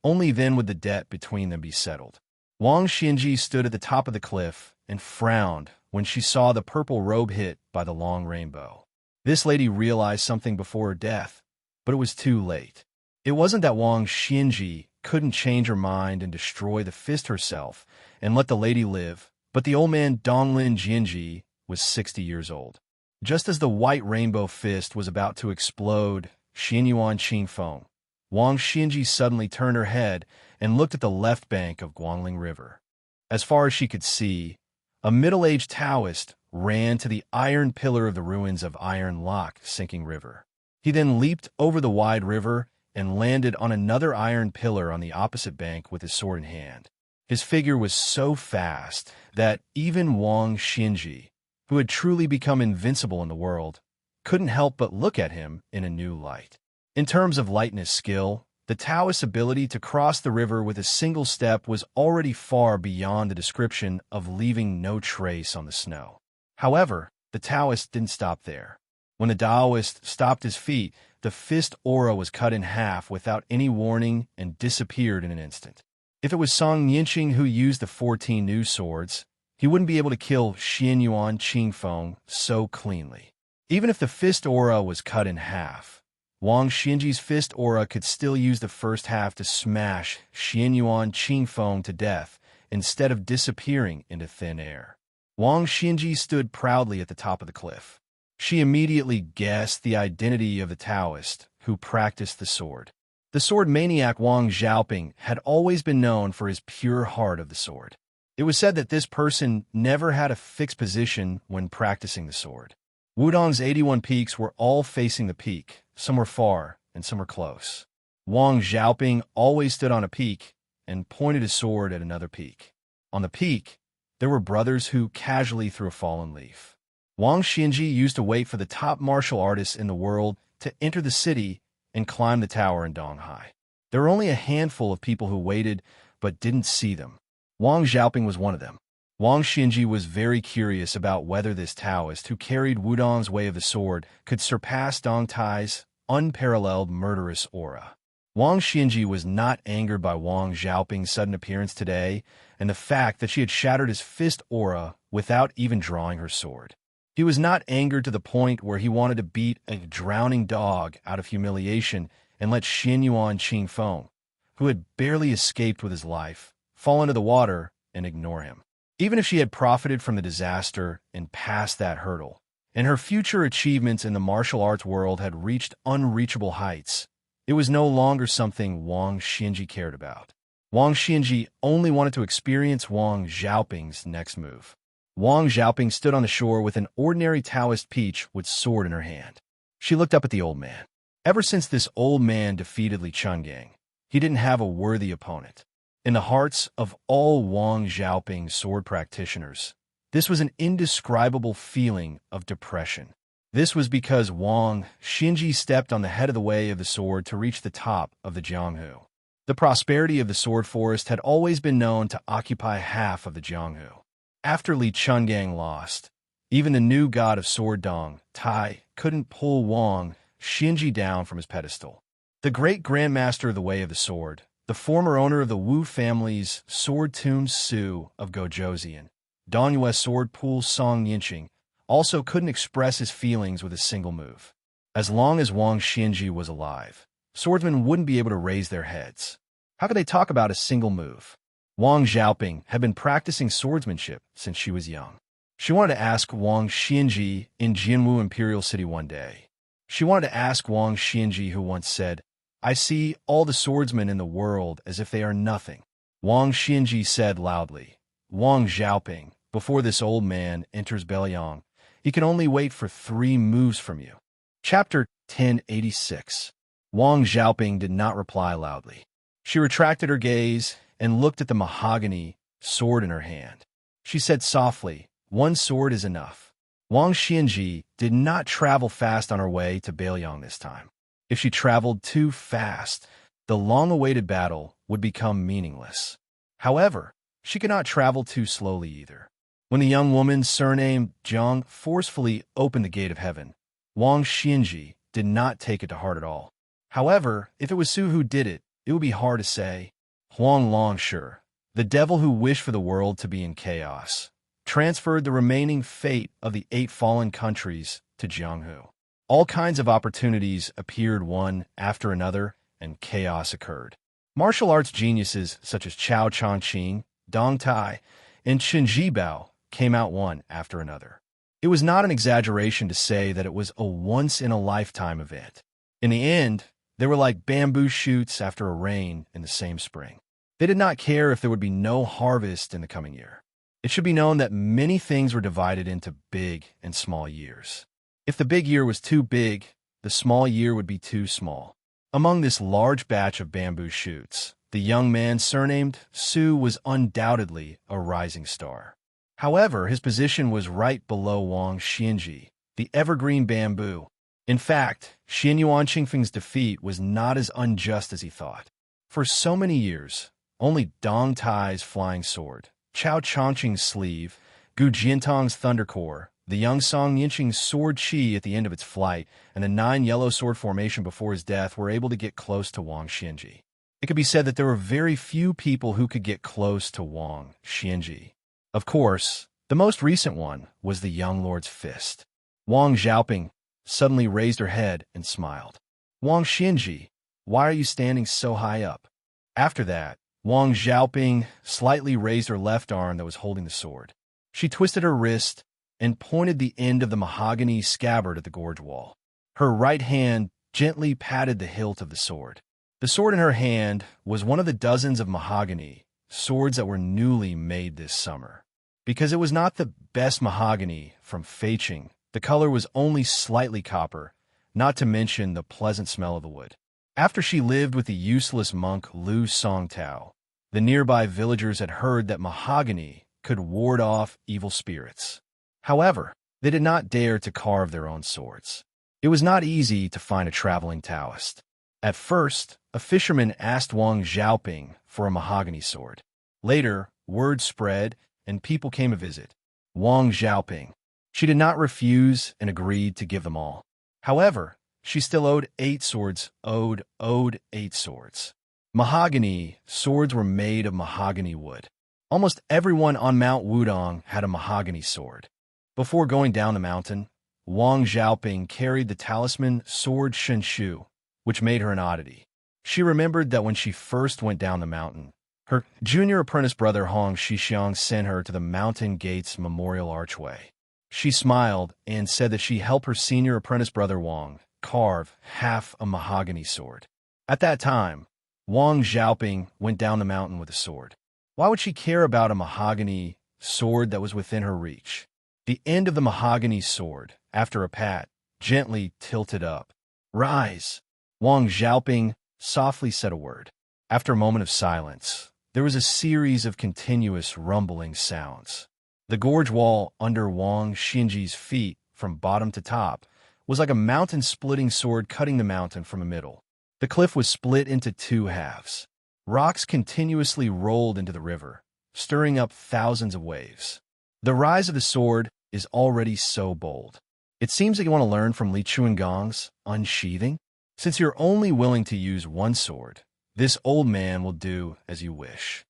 only then would the debt between them be settled. Wang Xianji stood at the top of the cliff and frowned when she saw the purple robe hit by the long rainbow. This lady realized something before her death, but it was too late. It wasn't that Wang Xianji couldn't change her mind and destroy the fist herself and let the lady live, but the old man Donglin Jianji was 60 years old. Just as the white rainbow fist was about to explode Xianyuan Qingfeng, Wang Xianji suddenly turned her head and looked at the left bank of Guangling River. As far as she could see, a middle-aged Taoist ran to the iron pillar of the ruins of Iron Lock Sinking River. He then leaped over the wide river and landed on another iron pillar on the opposite bank with his sword in hand. His figure was so fast that even Wang Xianji, who had truly become invincible in the world, couldn't help but look at him in a new light. In terms of lightness skill, the Taoist's ability to cross the river with a single step was already far beyond the description of leaving no trace on the snow. However, the Taoist didn't stop there. When the Taoist stopped his feet, the fist aura was cut in half without any warning and disappeared in an instant. If it was Song Yinqing who used the 14 new swords, he wouldn't be able to kill Xianyuan Qingfeng so cleanly. Even if the fist aura was cut in half, Wang Xinji's fist aura could still use the first half to smash Xianyuan Qingfeng to death instead of disappearing into thin air. Wang Xinji stood proudly at the top of the cliff. She immediately guessed the identity of the Taoist who practiced the sword. The sword maniac Wang Xiaoping had always been known for his pure heart of the sword. It was said that this person never had a fixed position when practicing the sword. Wudong's 81 peaks were all facing the peak. Some were far and some were close. Wang Xiaoping always stood on a peak and pointed his sword at another peak. On the peak, there were brothers who casually threw a fallen leaf. Wang Xinji used to wait for the top martial artists in the world to enter the city and climb the tower in Donghai. There were only a handful of people who waited but didn't see them. Wang Xiaoping was one of them. Wang Xinji was very curious about whether this Taoist who carried Wudong's way of the sword could surpass Dong Tai's unparalleled murderous aura. Wang Xinji was not angered by Wang Xiaoping's sudden appearance today and the fact that she had shattered his fist aura without even drawing her sword. He was not angered to the point where he wanted to beat a drowning dog out of humiliation and let Xianyuan Qingfeng, who had barely escaped with his life, fall into the water and ignore him. Even if she had profited from the disaster and passed that hurdle, and her future achievements in the martial arts world had reached unreachable heights, it was no longer something Wang Xinji cared about. Wang Xinji only wanted to experience Wang Xiaoping's next move. Wang Xiaoping stood on the shore with an ordinary Taoist peach with sword in her hand. She looked up at the old man. Ever since this old man defeated Li Chungang, he didn't have a worthy opponent. In the hearts of all Wang Xiaoping sword practitioners, this was an indescribable feeling of depression. This was because Wang Xinji stepped on the head of the way of the sword to reach the top of the Jianghu. The prosperity of the sword forest had always been known to occupy half of the Jianghu. After Li Chungang lost, even the new god of sword Dong Tai couldn't pull Wang Xinji down from his pedestal. The great grandmaster of the way of the sword, the former owner of the Wu family's sword tomb Su of Gojoseon, Dongyue's sword pool Song Yinqing, also couldn't express his feelings with a single move. As long as Wang Xinji was alive, swordsmen wouldn't be able to raise their heads. How could they talk about a single move? Wang Xiaoping had been practicing swordsmanship since she was young. She wanted to ask Wang Xinji in Jinwu Imperial City one day. She wanted to ask Wang Xinji, who once said, "I see all the swordsmen in the world as if they are nothing." Wang Xinji said loudly, "Wang Xiaoping, before this old man enters Beiliang, he can only wait for 3 moves from you." Chapter 1086. Wang Xiaoping did not reply loudly. She retracted her gaze and looked at the mahogany sword in her hand. She said softly, "One sword is enough." Wang Xinji did not travel fast on her way to Beiliang this time. If she traveled too fast, the long-awaited battle would become meaningless. However, she could not travel too slowly either. When the young woman surnamed Zhang forcefully opened the gate of heaven, Wang Xinji did not take it to heart at all. However, if it was Su who did it, it would be hard to say. Huang Longshi, the devil who wished for the world to be in chaos, transferred the remaining fate of the 8 fallen countries to Jianghu. All kinds of opportunities appeared one after another, and chaos occurred. Martial arts geniuses such as Chao Chongqing, Dong Tai, and Chen Zhibao came out one after another. It was not an exaggeration to say that it was a once-in-a-lifetime event. In the end, they were like bamboo shoots after a rain in the same spring. They did not care if there would be no harvest in the coming year. It should be known that many things were divided into big and small years. If the big year was too big, the small year would be too small. Among this large batch of bamboo shoots, the young man surnamed Su was undoubtedly a rising star. However, his position was right below Wang Xinji, the evergreen bamboo. In fact, Xianyuan Qingfeng's defeat was not as unjust as he thought. For so many years, only Dong Tai's flying sword, Chao Chongqing's sleeve, Gu Jiantong's thundercore, the young Song Yinqing's sword chi at the end of its flight, and the 9 yellow sword formation before his death were able to get close to Wang Xinji. It could be said that there were very few people who could get close to Wang Xinji. Of course, the most recent one was the young lord's fist. Wang Xiaoping suddenly raised her head and smiled. Wang Xinji, why are you standing so high up? After that, Wang Xiaoping slightly raised her left arm that was holding the sword. She twisted her wrist and pointed the end of the mahogany scabbard at the gorge wall. Her right hand gently patted the hilt of the sword. The sword in her hand was one of the dozens of mahogany swords that were newly made this summer. Because it was not the best mahogany from Feiqing, the color was only slightly copper, not to mention the pleasant smell of the wood. After she lived with the useless monk Lu Songtao, the nearby villagers had heard that mahogany could ward off evil spirits. However, they did not dare to carve their own swords. It was not easy to find a traveling Taoist. At first, a fisherman asked Wang Xiaoping for a mahogany sword. Later, word spread, and people came to visit Wang Xiaoping. She did not refuse and agreed to give them all. However, she still owed 8 swords. Owed 8 swords. Mahogany swords were made of mahogany wood. Almost everyone on Mount Wudong had a mahogany sword. Before going down the mountain, Wang Xiaoping carried the talisman sword Xianxia, which made her an oddity. She remembered that when she first went down the mountain, her junior apprentice brother Hong Shixiang sent her to the Mountain Gates Memorial Archway. She smiled and said that she helped her senior apprentice brother Wang carve half a mahogany sword. At that time, Wang Xiaoping went down the mountain with a sword. Why would she care about a mahogany sword that was within her reach? The end of the mahogany sword, after a pat, gently tilted up. "Rise!" Wang Xiaoping softly said a word. After a moment of silence, there was a series of continuous rumbling sounds. The gorge wall under Wang Xinji's feet, from bottom to top, was like a mountain-splitting sword cutting the mountain from the middle. The cliff was split into 2 halves. Rocks continuously rolled into the river, stirring up thousands of waves. The rise of the sword is already so bold. It seems that you want to learn from Li Chuangong's unsheathing. Since you're only willing to use one sword, this old man will do as you wish.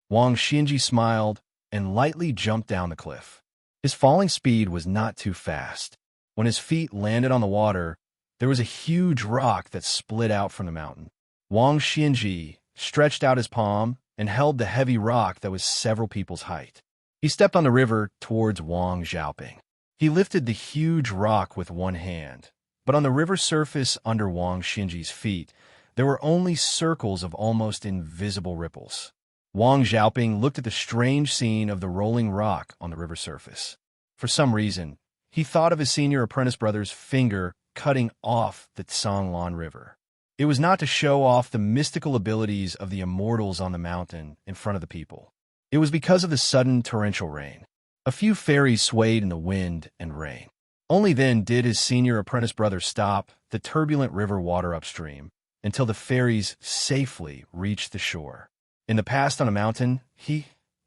Wang Xinji smiled and lightly jumped down the cliff. His falling speed was not too fast. When his feet landed on the water, there was a huge rock that split out from the mountain. Wang Xinji stretched out his palm and held the heavy rock that was several people's height. He stepped on the river towards Wang Xiaoping. He lifted the huge rock with one hand, but on the river surface under Wang Xinji's feet, there were only circles of almost invisible ripples. Wang Xiaoping looked at the strange scene of the rolling rock on the river surface. For some reason, he thought of his senior apprentice brother's finger cutting off the Tsanglan River. It was not to show off the mystical abilities of the immortals on the mountain in front of the people. It was because of the sudden torrential rain. A few fairies swayed in the wind and rain. Only then did his senior apprentice brother stop the turbulent river water upstream until the fairies safely reached the shore. In the past on a mountain,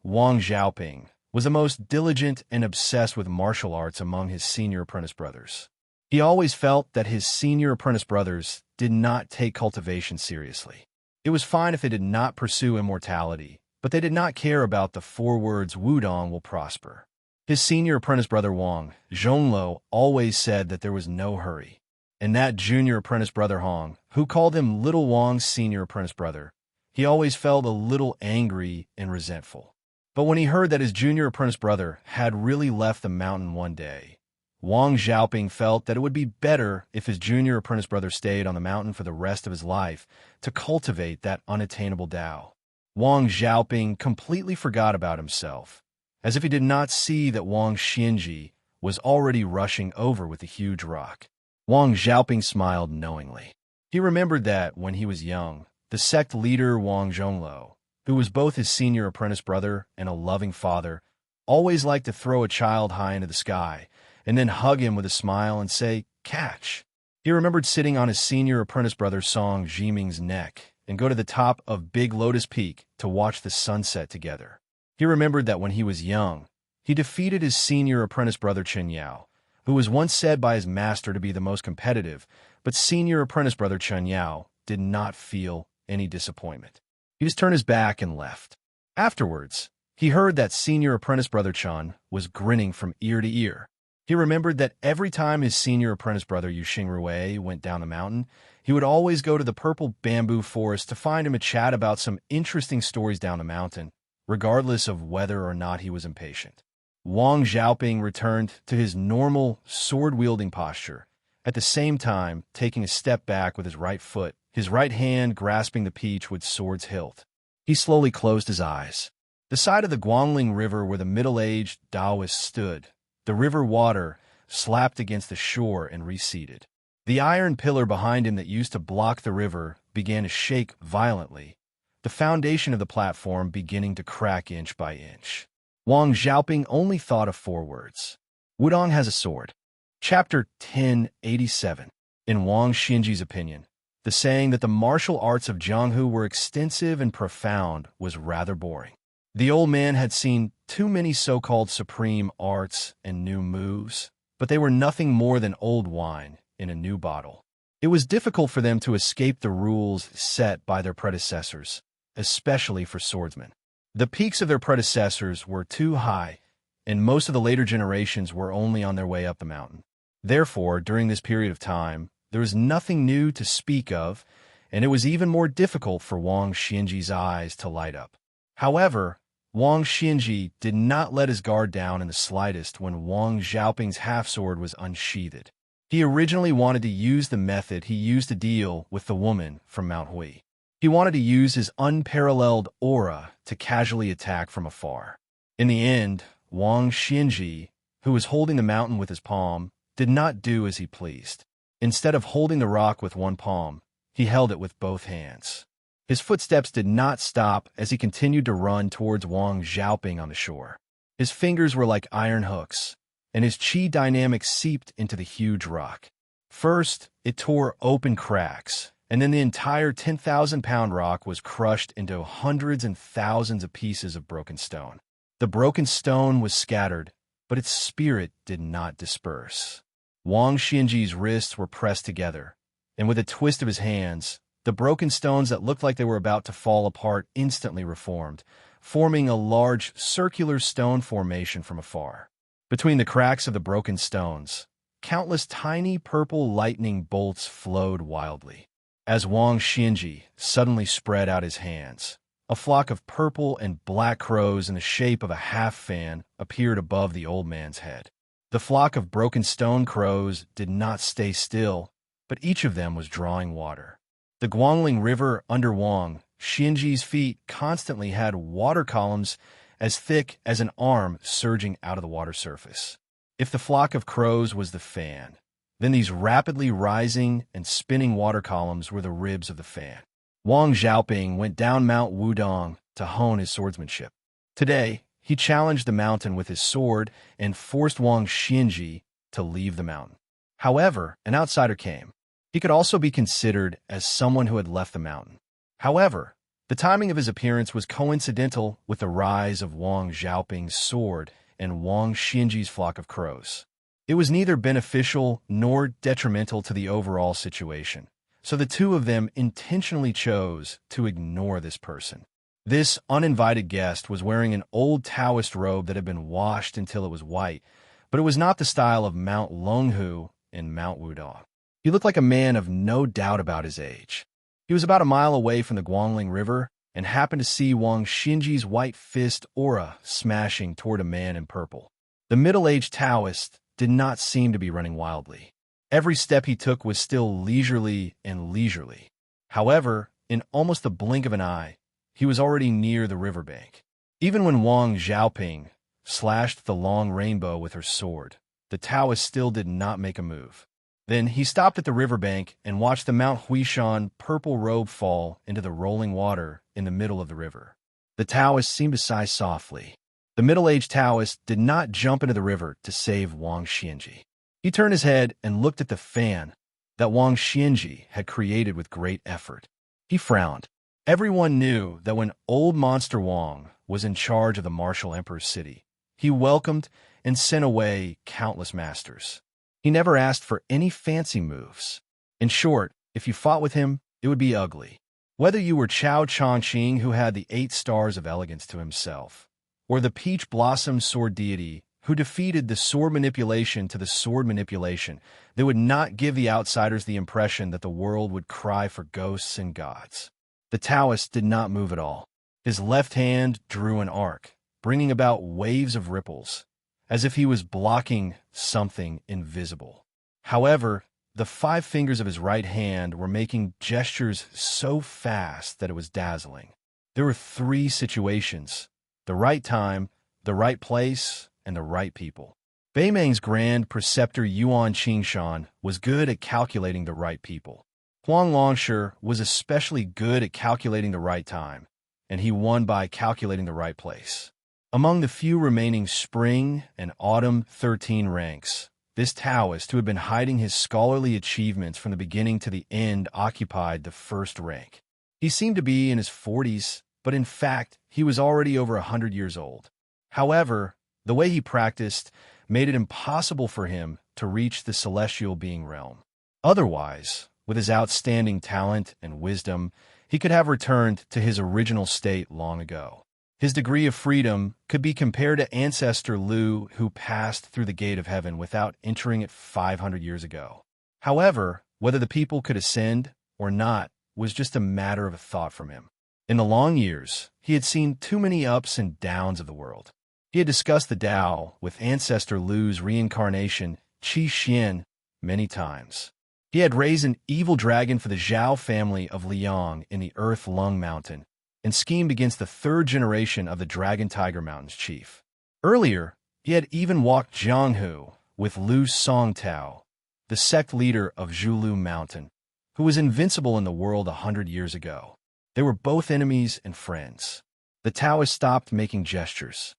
Wang Xiaoping, was the most diligent and obsessed with martial arts among his senior apprentice brothers. He always felt that his senior apprentice brothers did not take cultivation seriously. It was fine if they did not pursue immortality, but they did not care about the 4 words Wudong will prosper. His senior apprentice brother Wang Zhonglo always said that there was no hurry, and that junior apprentice brother Hong, who called him Little Wang's senior apprentice brother, he always felt a little angry and resentful. But when he heard that his junior apprentice brother had really left the mountain one day, Wang Xiaoping felt that it would be better if his junior apprentice brother stayed on the mountain for the rest of his life to cultivate that unattainable Tao. Wang Xiaoping completely forgot about himself, as if he did not see that Wang Xinji was already rushing over with the huge rock. Wang Xiaoping smiled knowingly. He remembered that, when he was young, the sect leader Wang Zhonglo, who was both his senior apprentice brother and a loving father, always liked to throw a child high into the sky and then hug him with a smile and say, "Catch." He remembered sitting on his senior apprentice brother Song Jiming's neck and go to the top of Big Lotus Peak to watch the sunset together. He remembered that when he was young, he defeated his senior apprentice brother Chen Yao, who was once said by his master to be the most competitive, but senior apprentice brother Chen Yao did not feel any disappointment. He just turned his back and left. Afterwards, he heard that senior apprentice brother Chen was grinning from ear to ear. He remembered that every time his senior apprentice brother Yuxing Rui went down the mountain, he would always go to the purple bamboo forest to find him a chat about some interesting stories down the mountain, regardless of whether or not he was impatient. Wang Xiaoping returned to his normal sword-wielding posture, at the same time taking a step back with his right foot, his right hand grasping the peach with sword's hilt. He slowly closed his eyes. The side of the Guangling River where the middle-aged Taoist stood, the river water slapped against the shore and receded. The iron pillar behind him that used to block the river began to shake violently, the foundation of the platform beginning to crack inch by inch. Wang Xiaoping only thought of 4 words. Wudong has a sword. Chapter 1087. In Wang Xinji's opinion, the saying that the martial arts of Jianghu were extensive and profound was rather boring. The old man had seen too many so-called supreme arts and new moves, but they were nothing more than old wine in a new bottle. It was difficult for them to escape the rules set by their predecessors, especially for swordsmen. The peaks of their predecessors were too high, and most of the later generations were only on their way up the mountain. Therefore, during this period of time, there was nothing new to speak of, and it was even more difficult for Wang Xinji's eyes to light up. However, Wang Xinji did not let his guard down in the slightest when Wang Xiaoping's half-sword was unsheathed. He originally wanted to use the method he used to deal with the woman from Mount Hui. He wanted to use his unparalleled aura to casually attack from afar. In the end, Wang Xinji, who was holding the mountain with his palm, did not do as he pleased. Instead of holding the rock with one palm, he held it with both hands. His footsteps did not stop as he continued to run towards Wang Xiaoping on the shore. His fingers were like iron hooks, and his chi dynamics seeped into the huge rock. First, it tore open cracks, and then the entire 10,000-pound rock was crushed into hundreds and thousands of pieces of broken stone. The broken stone was scattered, but its spirit did not disperse. Wang Xinji's wrists were pressed together, and with a twist of his hands, the broken stones that looked like they were about to fall apart instantly reformed, forming a large circular stone formation from afar. Between the cracks of the broken stones, countless tiny purple lightning bolts flowed wildly. As Wang Xinji suddenly spread out his hands, a flock of purple and black crows in the shape of a half-fan appeared above the old man's head. The flock of broken stone crows did not stay still, but each of them was drawing water. The Guangling River under Wang Xinji's feet constantly had water columns as thick as an arm surging out of the water surface. If the flock of crows was the fan, then these rapidly rising and spinning water columns were the ribs of the fan. Wang Xiaoping went down Mount Wudong to hone his swordsmanship. Today, he challenged the mountain with his sword and forced Wang Xinji to leave the mountain. However, an outsider came. He could also be considered as someone who had left the mountain. However, the timing of his appearance was coincidental with the rise of Wang Xiaoping's sword and Wang Xinji's flock of crows. It was neither beneficial nor detrimental to the overall situation, so the two of them intentionally chose to ignore this person. This uninvited guest was wearing an old Taoist robe that had been washed until it was white, but it was not the style of Mount Longhu and Mount Wudong. He looked like a man of no doubt about his age. He was about a mile away from the Guangling River and happened to see Wang Xinji's white fist aura smashing toward a man in purple. The middle-aged Taoist did not seem to be running wildly. Every step he took was still leisurely and leisurely. However, in almost the blink of an eye, he was already near the riverbank. Even when Wang Xiaoping slashed the long rainbow with her sword, the Taoist still did not make a move. Then he stopped at the riverbank and watched the Mount Huishan purple robe fall into the rolling water in the middle of the river. The Taoist seemed to sigh softly. The middle-aged Taoist did not jump into the river to save Wang Xinji. He turned his head and looked at the fan that Wang Xinji had created with great effort. He frowned. Everyone knew that when old Monster Wang was in charge of the martial emperor's city, he welcomed and sent away countless masters. He never asked for any fancy moves. In short, if you fought with him, it would be ugly. Whether you were Chao Chongqing, who had the 8 stars of elegance to himself, or the peach blossom sword deity who defeated the sword manipulation to the sword manipulation that would not give the outsiders the impression that the world would cry for ghosts and gods. The Taoist did not move at all. His left hand drew an arc, bringing about waves of ripples, as if he was blocking something invisible. However, the 5 fingers of his right hand were making gestures so fast that it was dazzling. There were 3 situations: the right time, the right place, and the right people. Beimang's Grand Preceptor Yuan Qingshan was good at calculating the right people. Huang Longshi was especially good at calculating the right time, and he won by calculating the right place. Among the few remaining Spring and Autumn 13 ranks, this Taoist, who had been hiding his scholarly achievements from the beginning to the end, occupied the first rank. He seemed to be in his 40s, but in fact, he was already over 100 years old. However, the way he practiced made it impossible for him to reach the celestial being realm. Otherwise, with his outstanding talent and wisdom, he could have returned to his original state long ago. His degree of freedom could be compared to Ancestor Lu, who passed through the gate of heaven without entering it 500 years ago. However, whether the people could ascend or not was just a matter of a thought from him. In the long years, he had seen too many ups and downs of the world. He had discussed the Tao with Ancestor Lu's reincarnation, Qi Xian, many times. He had raised an evil dragon for the Zhao family of Liang in the Earth Lung Mountain, and schemed against the 3rd generation of the Dragon Tiger Mountains chief. Earlier, he had even walked Jianghu with Lu Songtao, the sect leader of Zhulu Mountain, who was invincible in the world 100 years ago. They were both enemies and friends. The Taoist stopped making gestures.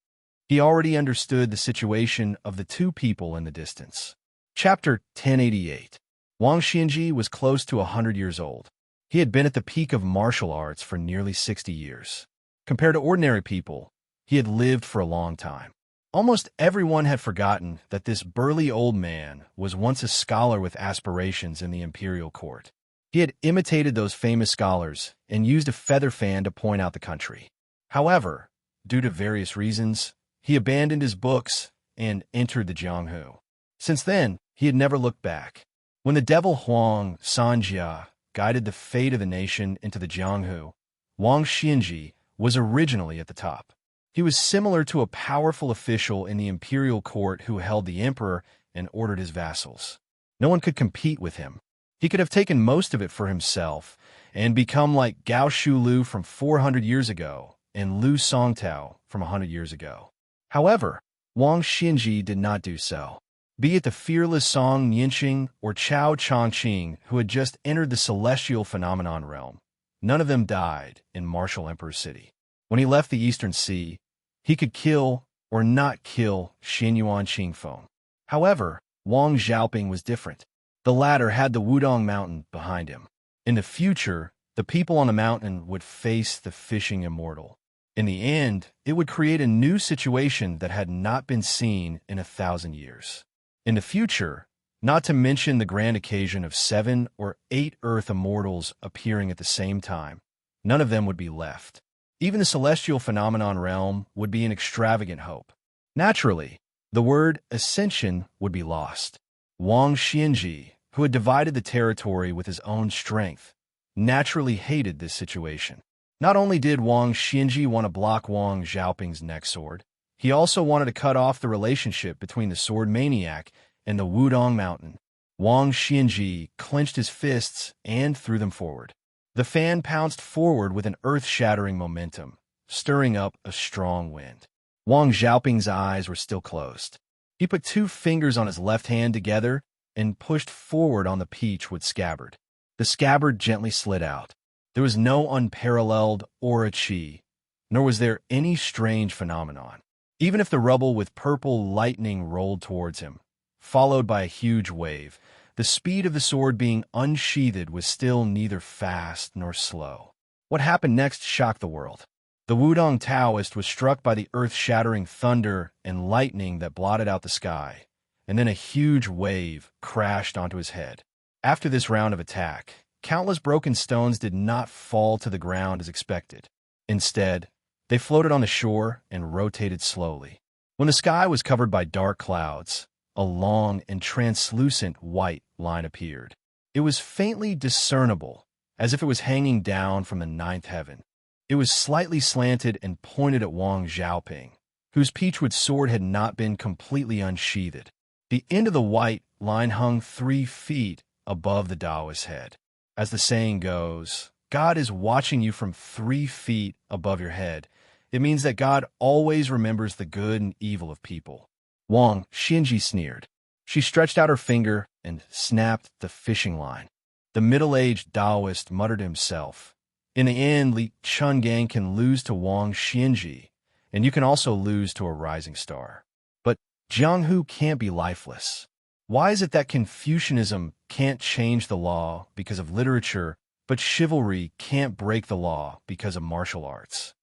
He already understood the situation of the 2 people in the distance. Chapter 1088. Wang Xianji was close to 100 years old. He had been at the peak of martial arts for nearly 60 years. Compared to ordinary people, he had lived for a long time. Almost everyone had forgotten that this burly old man was once a scholar with aspirations in the imperial court. He had imitated those famous scholars and used a feather fan to point out the country. However, due to various reasons, he abandoned his books and entered the Jianghu. Since then, he had never looked back. When the devil Huang Xianxia guided the fate of the nation into the Jianghu, Wang Xianji was originally at the top. He was similar to a powerful official in the imperial court who held the emperor and ordered his vassals. No one could compete with him. He could have taken most of it for himself and become like Gao Shulu from 400 years ago and Lu Songtao from 100 years ago. However, Wang Xianji did not do so. Be it the fearless Song Nianqing or Chao Chongqing, who had just entered the celestial phenomenon realm, none of them died in Martial Emperor City. When he left the Eastern Sea, he could kill or not kill Xinyuan Qingfeng. However, Wang Xiaoping was different. The latter had the Wudong Mountain behind him. In the future, the people on the mountain would face the fishing immortal. In the end, it would create a new situation that had not been seen in 1,000 years. In the future, not to mention the grand occasion of 7 or 8 Earth immortals appearing at the same time, none of them would be left. Even the celestial phenomenon realm would be an extravagant hope. Naturally, the word ascension would be lost. Wang Xianji, who had divided the territory with his own strength, naturally hated this situation. Not only did Wang Xianji want to block Wang Xiaoping's next sword, he also wanted to cut off the relationship between the sword maniac and the Wudong Mountain. Wang Xianji clenched his fists and threw them forward. The fan pounced forward with an earth-shattering momentum, stirring up a strong wind. Wang Xiaoping's eyes were still closed. He put 2 fingers on his left hand together and pushed forward on the peachwood scabbard. The scabbard gently slid out. There was no unparalleled aura qi, nor was there any strange phenomenon. Even if the rubble with purple lightning rolled towards him, followed by a huge wave, the speed of the sword being unsheathed was still neither fast nor slow. What happened next shocked the world. The Wudong Taoist was struck by the earth-shattering thunder and lightning that blotted out the sky, and then a huge wave crashed onto his head. After this round of attack, countless broken stones did not fall to the ground as expected. Instead, they floated on the shore and rotated slowly. When the sky was covered by dark clouds, a long and translucent white line appeared. It was faintly discernible, as if it was hanging down from the ninth heaven. It was slightly slanted and pointed at Wang Xiaoping, whose peachwood sword had not been completely unsheathed. The end of the white line hung 3 feet above the Taoist's head. As the saying goes, God is watching you from 3 feet above your head. It means that God always remembers the good and evil of people. Wang Xinji sneered. She stretched out her finger and snapped the fishing line. The middle-aged Taoist muttered to himself, "In the end, Li Chungang can lose to Wang Xinji, and you can also lose to a rising star. But Jianghu can't be lifeless. Why is it that Confucianism can't change the law because of literature, but chivalry can't break the law because of martial arts?"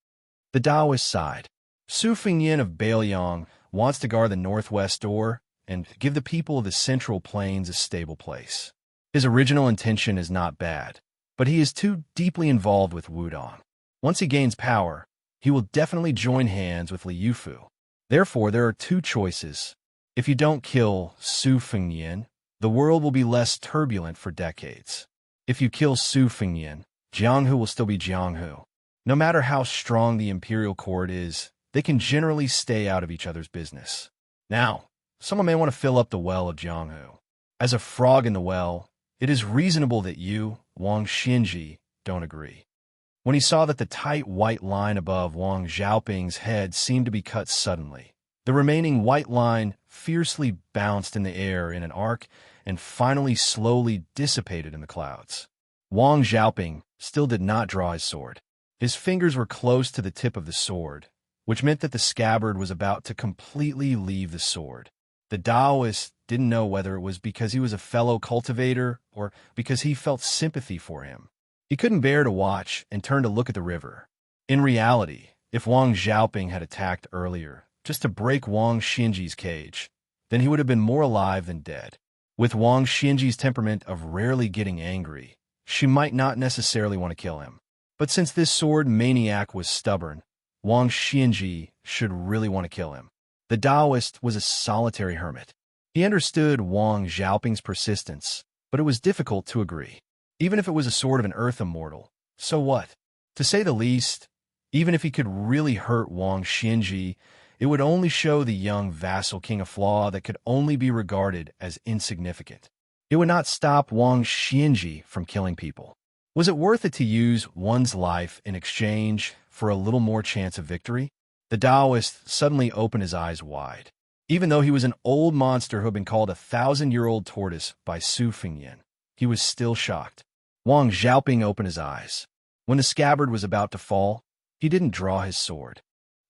The Taoist sighed. Su Fingyin of Bailiang wants to guard the northwest door and give the people of the Central Plains a stable place. His original intention is not bad, but he is too deeply involved with Wudong. Once he gains power, he will definitely join hands with Li Yufu. Therefore, there are 2 choices. If you don't kill Su Fingyin, the world will be less turbulent for decades. If you kill Su Fingyin, Jianghu will still be Jianghu. No matter how strong the imperial court is, they can generally stay out of each other's business. Now, someone may want to fill up the well of Jianghu. As a frog in the well, it is reasonable that you, Wang Xinji, don't agree. When he saw that the tight white line above Wang Xiaoping's head seemed to be cut suddenly, the remaining white line fiercely bounced in the air in an arc and finally slowly dissipated in the clouds. Wang Xiaoping still did not draw his sword. His fingers were close to the tip of the sword, which meant that the scabbard was about to completely leave the sword. The Taoist didn't know whether it was because he was a fellow cultivator or because he felt sympathy for him. He couldn't bear to watch and turned to look at the river. In reality, if Wang Xiaoping had attacked earlier, just to break Wang Xinji's cage, then he would have been more alive than dead. With Wang Xinji's temperament of rarely getting angry, she might not necessarily want to kill him. But since this sword maniac was stubborn, Wang Xinji should really want to kill him. The Taoist was a solitary hermit. He understood Wang Xiaoping's persistence, but it was difficult to agree. Even if it was a sword of an earth immortal, so what? To say the least, even if he could really hurt Wang Xinji, it would only show the young vassal king a flaw that could only be regarded as insignificant. It would not stop Wang Xinji from killing people. Was it worth it to use one's life in exchange for a little more chance of victory? The Taoist suddenly opened his eyes wide. Even though he was an old monster who had been called a 1,000-year-old tortoise by Su Fingyin, he was still shocked. Wang Xiaoping opened his eyes. When the scabbard was about to fall, he didn't draw his sword.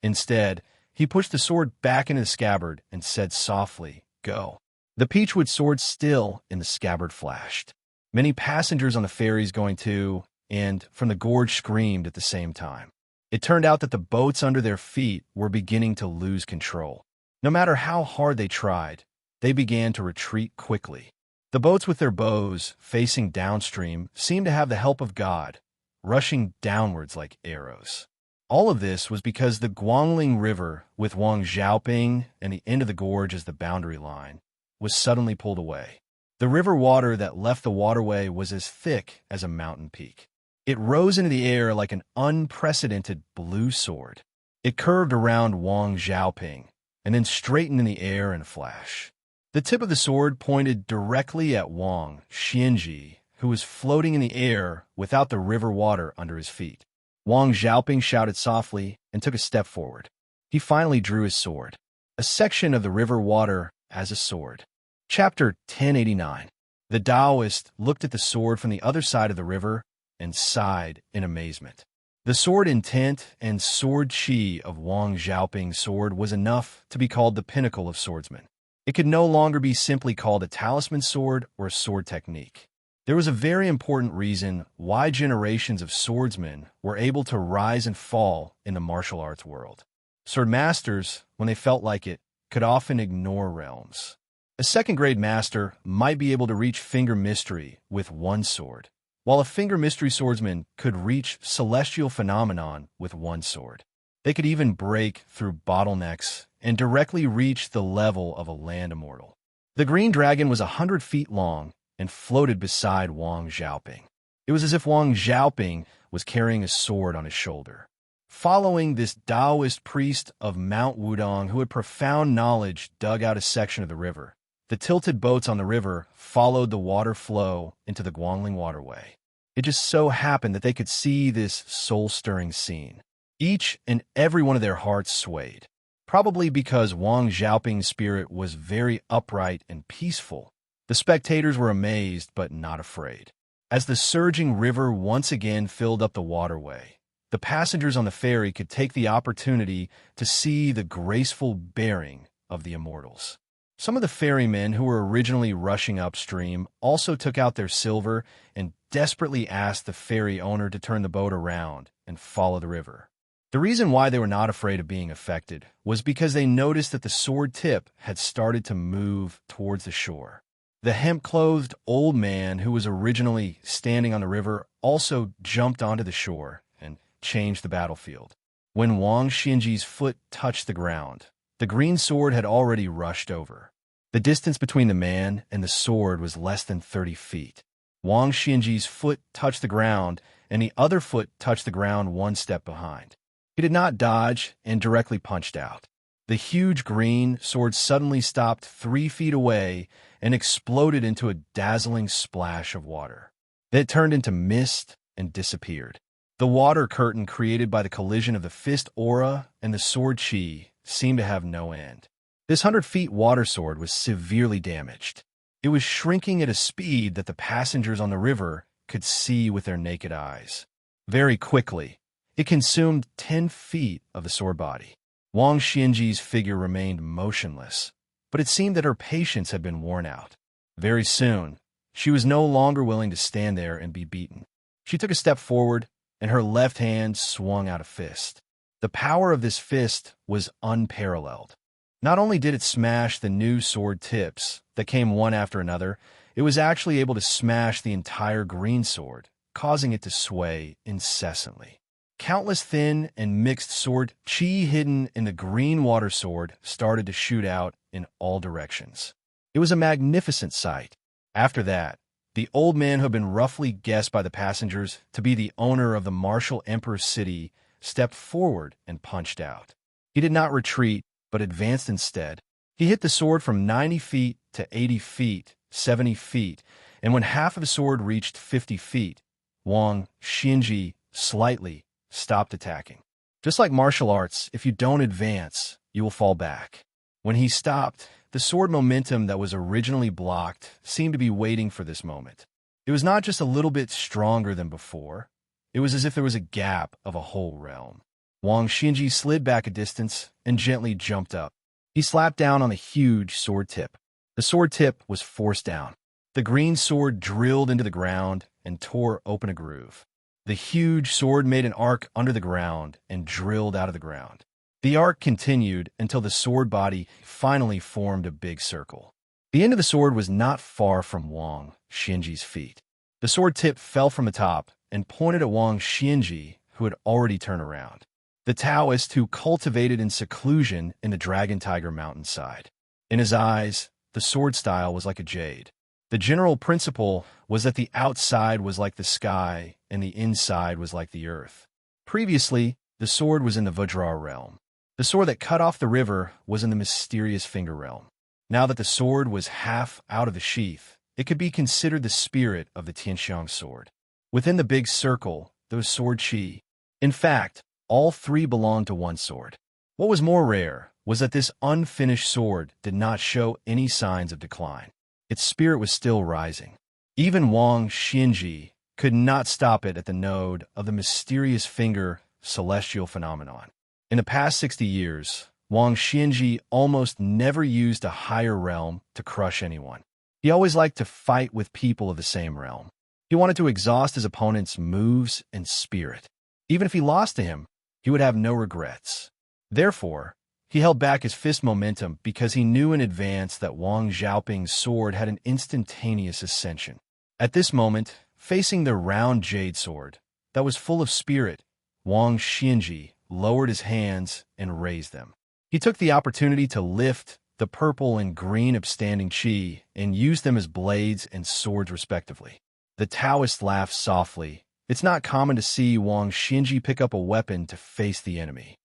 Instead, he pushed the sword back into the scabbard and said softly, "Go." The peachwood sword still in the scabbard flashed. Many passengers on the ferries going to and from the gorge screamed at the same time. It turned out that the boats under their feet were beginning to lose control. No matter how hard they tried, they began to retreat quickly. The boats with their bows facing downstream seemed to have the help of God, rushing downwards like arrows. All of this was because the Guangling River, with Wang Xiaoping and the end of the gorge as the boundary line, was suddenly pulled away. The river water that left the waterway was as thick as a mountain peak. It rose into the air like an unprecedented blue sword. It curved around Wang Xiaoping and then straightened in the air in a flash. The tip of the sword pointed directly at Wang Xinji, who was floating in the air without the river water under his feet. Wang Xiaoping shouted softly and took a step forward. He finally drew his sword. A section of the river water as a sword. Chapter 1089. The Taoist looked at the sword from the other side of the river and sighed in amazement. The sword intent and sword chi of Wang Xiaoping's sword was enough to be called the pinnacle of swordsmen. It could no longer be simply called a talisman sword or a sword technique. There was a very important reason why generations of swordsmen were able to rise and fall in the martial arts world. Sword masters, when they felt like it, could often ignore realms. A second-grade master might be able to reach finger mystery with one sword, while a finger mystery swordsman could reach celestial phenomenon with one sword. They could even break through bottlenecks and directly reach the level of a land immortal. The green dragon was 100 feet long and floated beside Wang Xiaoping. It was as if Wang Xiaoping was carrying a sword on his shoulder. Following this Taoist priest of Mount Wudong who had profound knowledge dug out a section of the river, the tilted boats on the river followed the water flow into the Guangling waterway. It just so happened that they could see this soul-stirring scene. Each and every one of their hearts swayed, probably because Wang Xiaoping's spirit was very upright and peaceful. The spectators were amazed but not afraid. As the surging river once again filled up the waterway, the passengers on the ferry could take the opportunity to see the graceful bearing of the immortals. Some of the ferrymen who were originally rushing upstream also took out their silver and desperately asked the ferry owner to turn the boat around and follow the river. The reason why they were not afraid of being affected was because they noticed that the sword tip had started to move towards the shore. The hemp-clothed old man who was originally standing on the river also jumped onto the shore and changed the battlefield. When Wang Xinji's foot touched the ground, the green sword had already rushed over. The distance between the man and the sword was less than 30 feet. Wang Xinji's foot touched the ground, and the other foot touched the ground one step behind. He did not dodge and directly punched out. The huge green sword suddenly stopped 3 feet away and exploded into a dazzling splash of water. Then it turned into mist and disappeared. The water curtain created by the collision of the fist aura and the sword chi seemed to have no end. This 100-feet water sword was severely damaged. It was shrinking at a speed that the passengers on the river could see with their naked eyes. Very quickly, it consumed 10 feet of the sword body. Wang Xinji's figure remained motionless, but it seemed that her patience had been worn out. Very soon, she was no longer willing to stand there and be beaten. She took a step forward, and her left hand swung out a fist. The power of this fist was unparalleled. Not only did it smash the new sword tips that came one after another, it was actually able to smash the entire green sword, causing it to sway incessantly. Countless thin and mixed sword chi hidden in the green water sword started to shoot out in all directions. It was a magnificent sight. After that, the old man who had been roughly guessed by the passengers to be the owner of the martial emperor's city stepped forward and punched out. He did not retreat, but advanced instead. He hit the sword from 90 feet to 80 feet, 70 feet, and when half of the sword reached 50 feet, Wang Xinji slightly stopped attacking. Just like martial arts, if you don't advance, you will fall back. When he stopped, the sword momentum that was originally blocked seemed to be waiting for this moment. It was not just a little bit stronger than before. It was as if there was a gap of a whole realm. Wang Xinji slid back a distance and gently jumped up. He slapped down on the huge sword tip. The sword tip was forced down. The green sword drilled into the ground and tore open a groove. The huge sword made an arc under the ground and drilled out of the ground. The arc continued until the sword body finally formed a big circle. The end of the sword was not far from Wang Xinji's feet. The sword tip fell from the top and pointed at Wang Xinji, who had already turned around. The Taoist who cultivated in seclusion in the Dragon Tiger mountainside. In his eyes, the sword style was like a jade. The general principle was that the outside was like the sky and the inside was like the earth. Previously, the sword was in the Vajra realm. The sword that cut off the river was in the mysterious finger realm. Now that the sword was half out of the sheath, it could be considered the spirit of the Tianxiang sword. Within the big circle, there was sword chi. In fact, all three belonged to one sword. What was more rare was that this unfinished sword did not show any signs of decline. Its spirit was still rising. Even Wang Xinji could not stop it at the node of the mysterious finger celestial phenomenon. In the past 60 years, Wang Xinji almost never used a higher realm to crush anyone. He always liked to fight with people of the same realm. He wanted to exhaust his opponent's moves and spirit. Even if he lost to him, he would have no regrets. Therefore, he held back his fist momentum because he knew in advance that Wang Xiaoping's sword had an instantaneous ascension. At this moment, facing the round jade sword that was full of spirit, Wang Xinji lowered his hands and raised them. He took the opportunity to lift the purple and green upstanding chi and used them as blades and swords respectively. The Taoist laughed softly. It's not common to see Wang Xinji pick up a weapon to face the enemy.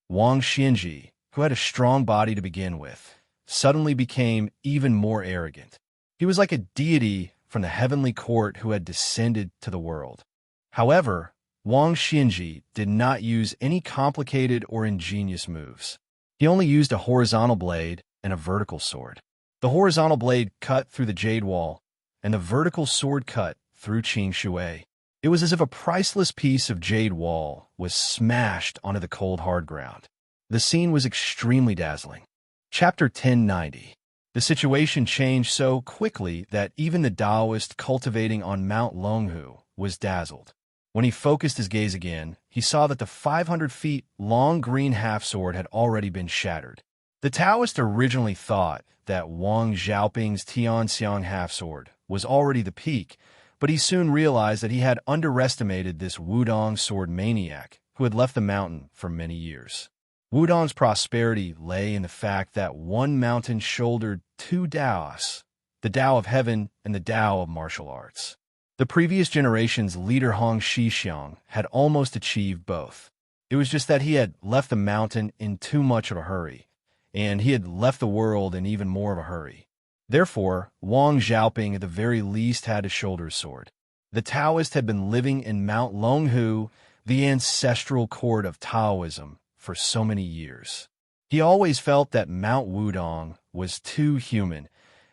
Wang Xinji, who had a strong body to begin with, suddenly became even more arrogant. He was like a deity from the heavenly court who had descended to the world. However, Wang Xinji did not use any complicated or ingenious moves. He only used a horizontal blade and a vertical sword. The horizontal blade cut through the jade wall, and the vertical sword cut through Qing Shui. It was as if a priceless piece of jade wall was smashed onto the cold hard ground. The scene was extremely dazzling. Chapter 1090. The situation changed so quickly that even the Taoist cultivating on Mount Longhu was dazzled. When he focused his gaze again, he saw that the 500 feet long green half-sword had already been shattered. The Taoist originally thought that Wang Xiaoping's Tianxiang half-sword was already the peak, but he soon realized that he had underestimated this Wudong sword maniac who had left the mountain for many years. Wudong's prosperity lay in the fact that one mountain shouldered two Taos, the Tao of Heaven and the Tao of martial arts. The previous generation's leader Hong Xixiang had almost achieved both. It was just that he had left the mountain in too much of a hurry, and he had left the world in even more of a hurry. Therefore, Wang Xiaoping at the very least had to shoulder a sword. The Taoist had been living in Mount Longhu, the ancestral court of Taoism, for so many years. He always felt that Mount Wudong was too human,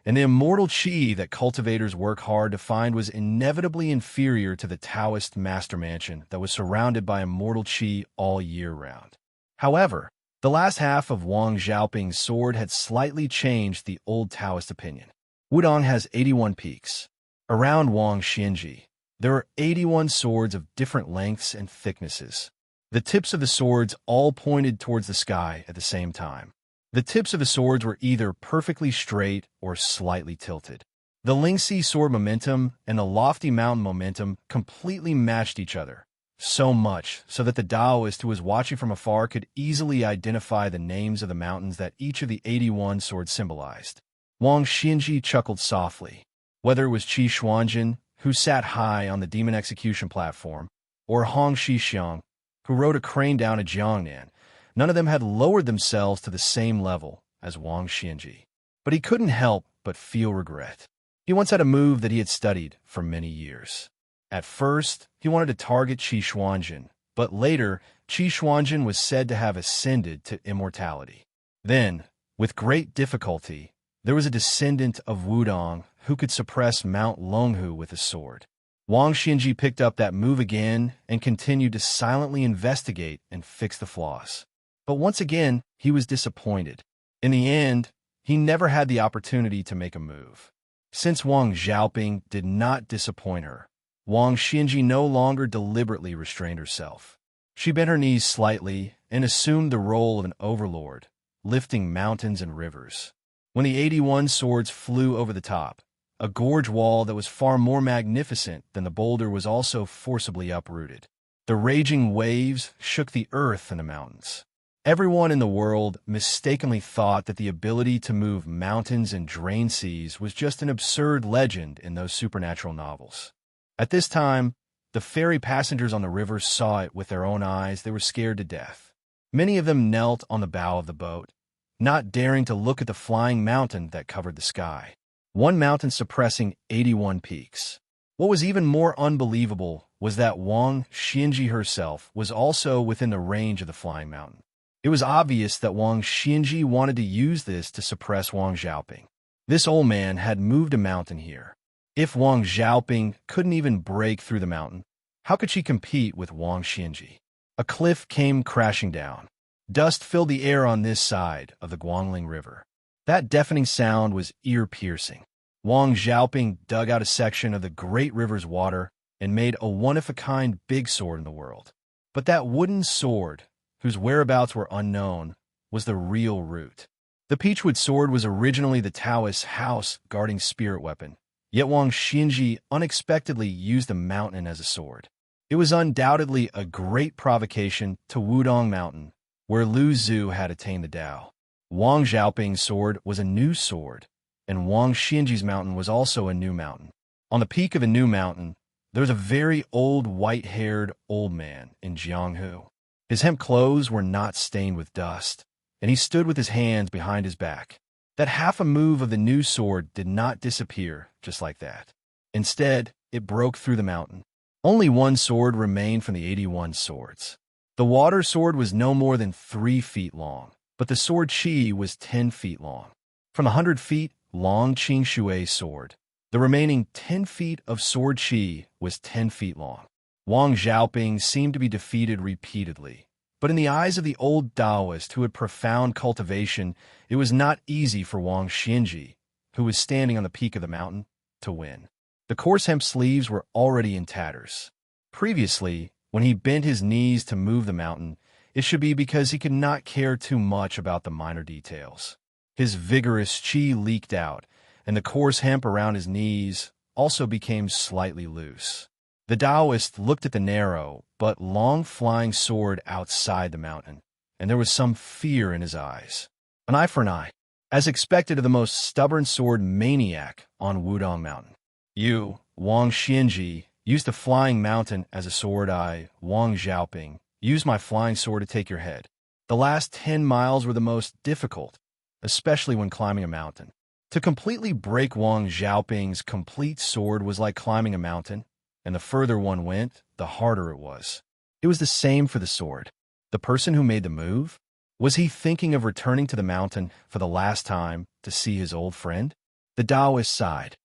and the immortal chi that cultivators work hard to find was inevitably inferior to the Taoist master mansion that was surrounded by immortal chi all year round. However, the last half of Wang Xiaoping's sword had slightly changed the old Taoist opinion. Wudong has 81 peaks. Around Wang Xinji, there are 81 swords of different lengths and thicknesses. The tips of the swords all pointed towards the sky at the same time. The tips of the swords were either perfectly straight or slightly tilted. The Lingxi sword momentum and the lofty mountain momentum completely matched each other, so much so that the Taoist who was watching from afar could easily identify the names of the mountains that each of the 81 swords symbolized. Wang Xinji chuckled softly. Whether it was Qi Xuanjin, who sat high on the demon execution platform, or Hong Xixiang, who rode a crane down to Jiangnan, none of them had lowered themselves to the same level as Wang Xinji. But he couldn't help but feel regret. He once had a move that he had studied for many years. At first, he wanted to target Qi Xuanjin, but later, Qi Xuanjin was said to have ascended to immortality. Then, with great difficulty, there was a descendant of Wudong who could suppress Mount Longhu with a sword. Wang Xinji picked up that move again and continued to silently investigate and fix the flaws. But once again, he was disappointed. In the end, he never had the opportunity to make a move. Since Wang Xiaoping did not disappoint her, Wang Xinji no longer deliberately restrained herself. She bent her knees slightly and assumed the role of an overlord, lifting mountains and rivers. When the 81 swords flew over the top, a gorge wall that was far more magnificent than the boulder was also forcibly uprooted. The raging waves shook the earth and the mountains. Everyone in the world mistakenly thought that the ability to move mountains and drain seas was just an absurd legend in those supernatural novels. At this time, the ferry passengers on the river saw it with their own eyes. They were scared to death. Many of them knelt on the bow of the boat, not daring to look at the flying mountain that covered the sky. One mountain suppressing 81 peaks. What was even more unbelievable was that Wang Xinji herself was also within the range of the flying mountain. It was obvious that Wang Xinji wanted to use this to suppress Wang Xiaoping. This old man had moved a mountain here. If Wang Xiaoping couldn't even break through the mountain, how could she compete with Wang Xinji? A cliff came crashing down. Dust filled the air on this side of the Guangling River. That deafening sound was ear-piercing. Wang Xiaoping dug out a section of the great river's water and made a one-of-a-kind big sword in the world. But that wooden sword, whose whereabouts were unknown, was the real root. The peachwood sword was originally the Taoist house-guarding spirit weapon, yet Wang Xinji unexpectedly used the mountain as a sword. It was undoubtedly a great provocation to Wudong Mountain, where Lu Zhu had attained the Tao. Wang Xiaoping's sword was a new sword, and Wang Xinji's mountain was also a new mountain. On the peak of a new mountain, there was a very old white-haired old man in Jianghu. His hemp clothes were not stained with dust, and he stood with his hands behind his back. That half a move of the new sword did not disappear just like that. Instead, it broke through the mountain. Only one sword remained from the 81 swords. The water sword was no more than 3 feet long, but the sword Qi was 10 feet long. From the 100 feet long Qing Shui sword, the remaining 10 feet of sword Qi was 10 feet long. Wang Xiaoping seemed to be defeated repeatedly, but in the eyes of the old Taoist who had profound cultivation, it was not easy for Wang Xinji, who was standing on the peak of the mountain, to win. The coarse hemp sleeves were already in tatters. Previously, when he bent his knees to move the mountain, it should be because he could not care too much about the minor details. His vigorous qi leaked out, and the coarse hemp around his knees also became slightly loose. The Taoist looked at the narrow but long flying sword outside the mountain, and there was some fear in his eyes. An eye for an eye, as expected of the most stubborn sword maniac on Wudong Mountain. You, Wang Xinji, used the flying mountain as a sword. I, Wang Xiaoping, used my flying sword to take your head. The last 10 miles were the most difficult, especially when climbing a mountain. To completely break Wang Xiaoping's complete sword was like climbing a mountain, and the further one went, the harder it was. It was the same for the sword. The person who made the move, was he thinking of returning to the mountain for the last time to see his old friend? The Taoist sighed.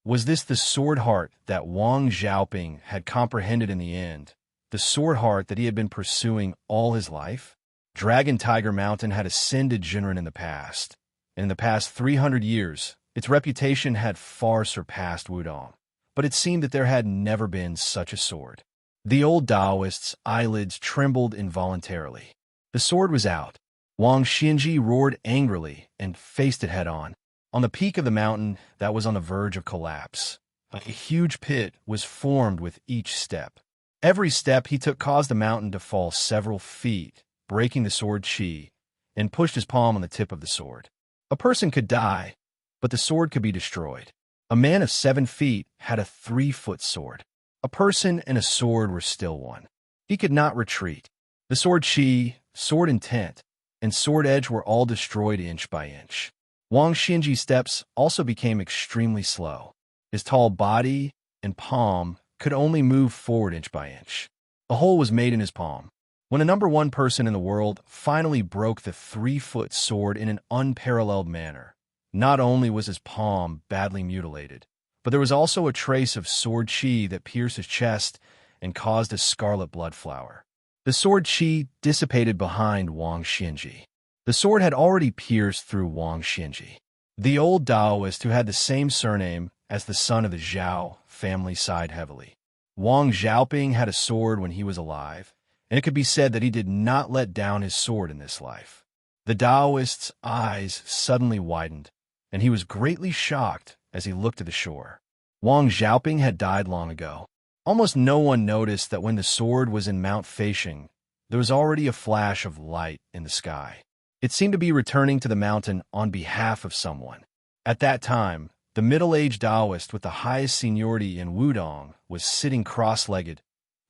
Was this the sword heart that Wang Xiaoping had comprehended in the end, the sword heart that he had been pursuing all his life? Dragon Tiger Mountain had ascended Jinren in the past, and in the past 300 years, its reputation had far surpassed Wudong. But it seemed that there had never been such a sword. The old Taoist's eyelids trembled involuntarily. The sword was out. Wang Xinji roared angrily and faced it head-on. On the peak of the mountain that was on the verge of collapse, a huge pit was formed with each step. Every step he took caused the mountain to fall several feet, breaking the sword Qi, and pushed his palm on the tip of the sword. A person could die, but the sword could be destroyed. A man of 7 feet had a 3-foot sword. A person and a sword were still one. He could not retreat. The sword Qi, sword intent, and sword edge were all destroyed inch by inch. Wang Xinji's steps also became extremely slow. His tall body and palm could only move forward inch by inch. A hole was made in his palm. When a number 1 person in the world finally broke the 3-foot sword in an unparalleled manner, not only was his palm badly mutilated, but there was also a trace of sword Qi that pierced his chest and caused a scarlet blood flower. The sword Qi dissipated behind Wang Xinji. The sword had already pierced through Wang Xinji. The old Taoist who had the same surname as the son of the Zhao family sighed heavily. Wang Xiaoping had a sword when he was alive, and it could be said that he did not let down his sword in this life. The Taoist's eyes suddenly widened, and he was greatly shocked as he looked at the shore. Wang Xiaoping had died long ago. Almost no one noticed that when the sword was in Mount Feishing, there was already a flash of light in the sky. It seemed to be returning to the mountain on behalf of someone. At that time, the middle-aged Taoist with the highest seniority in Wudong was sitting cross-legged,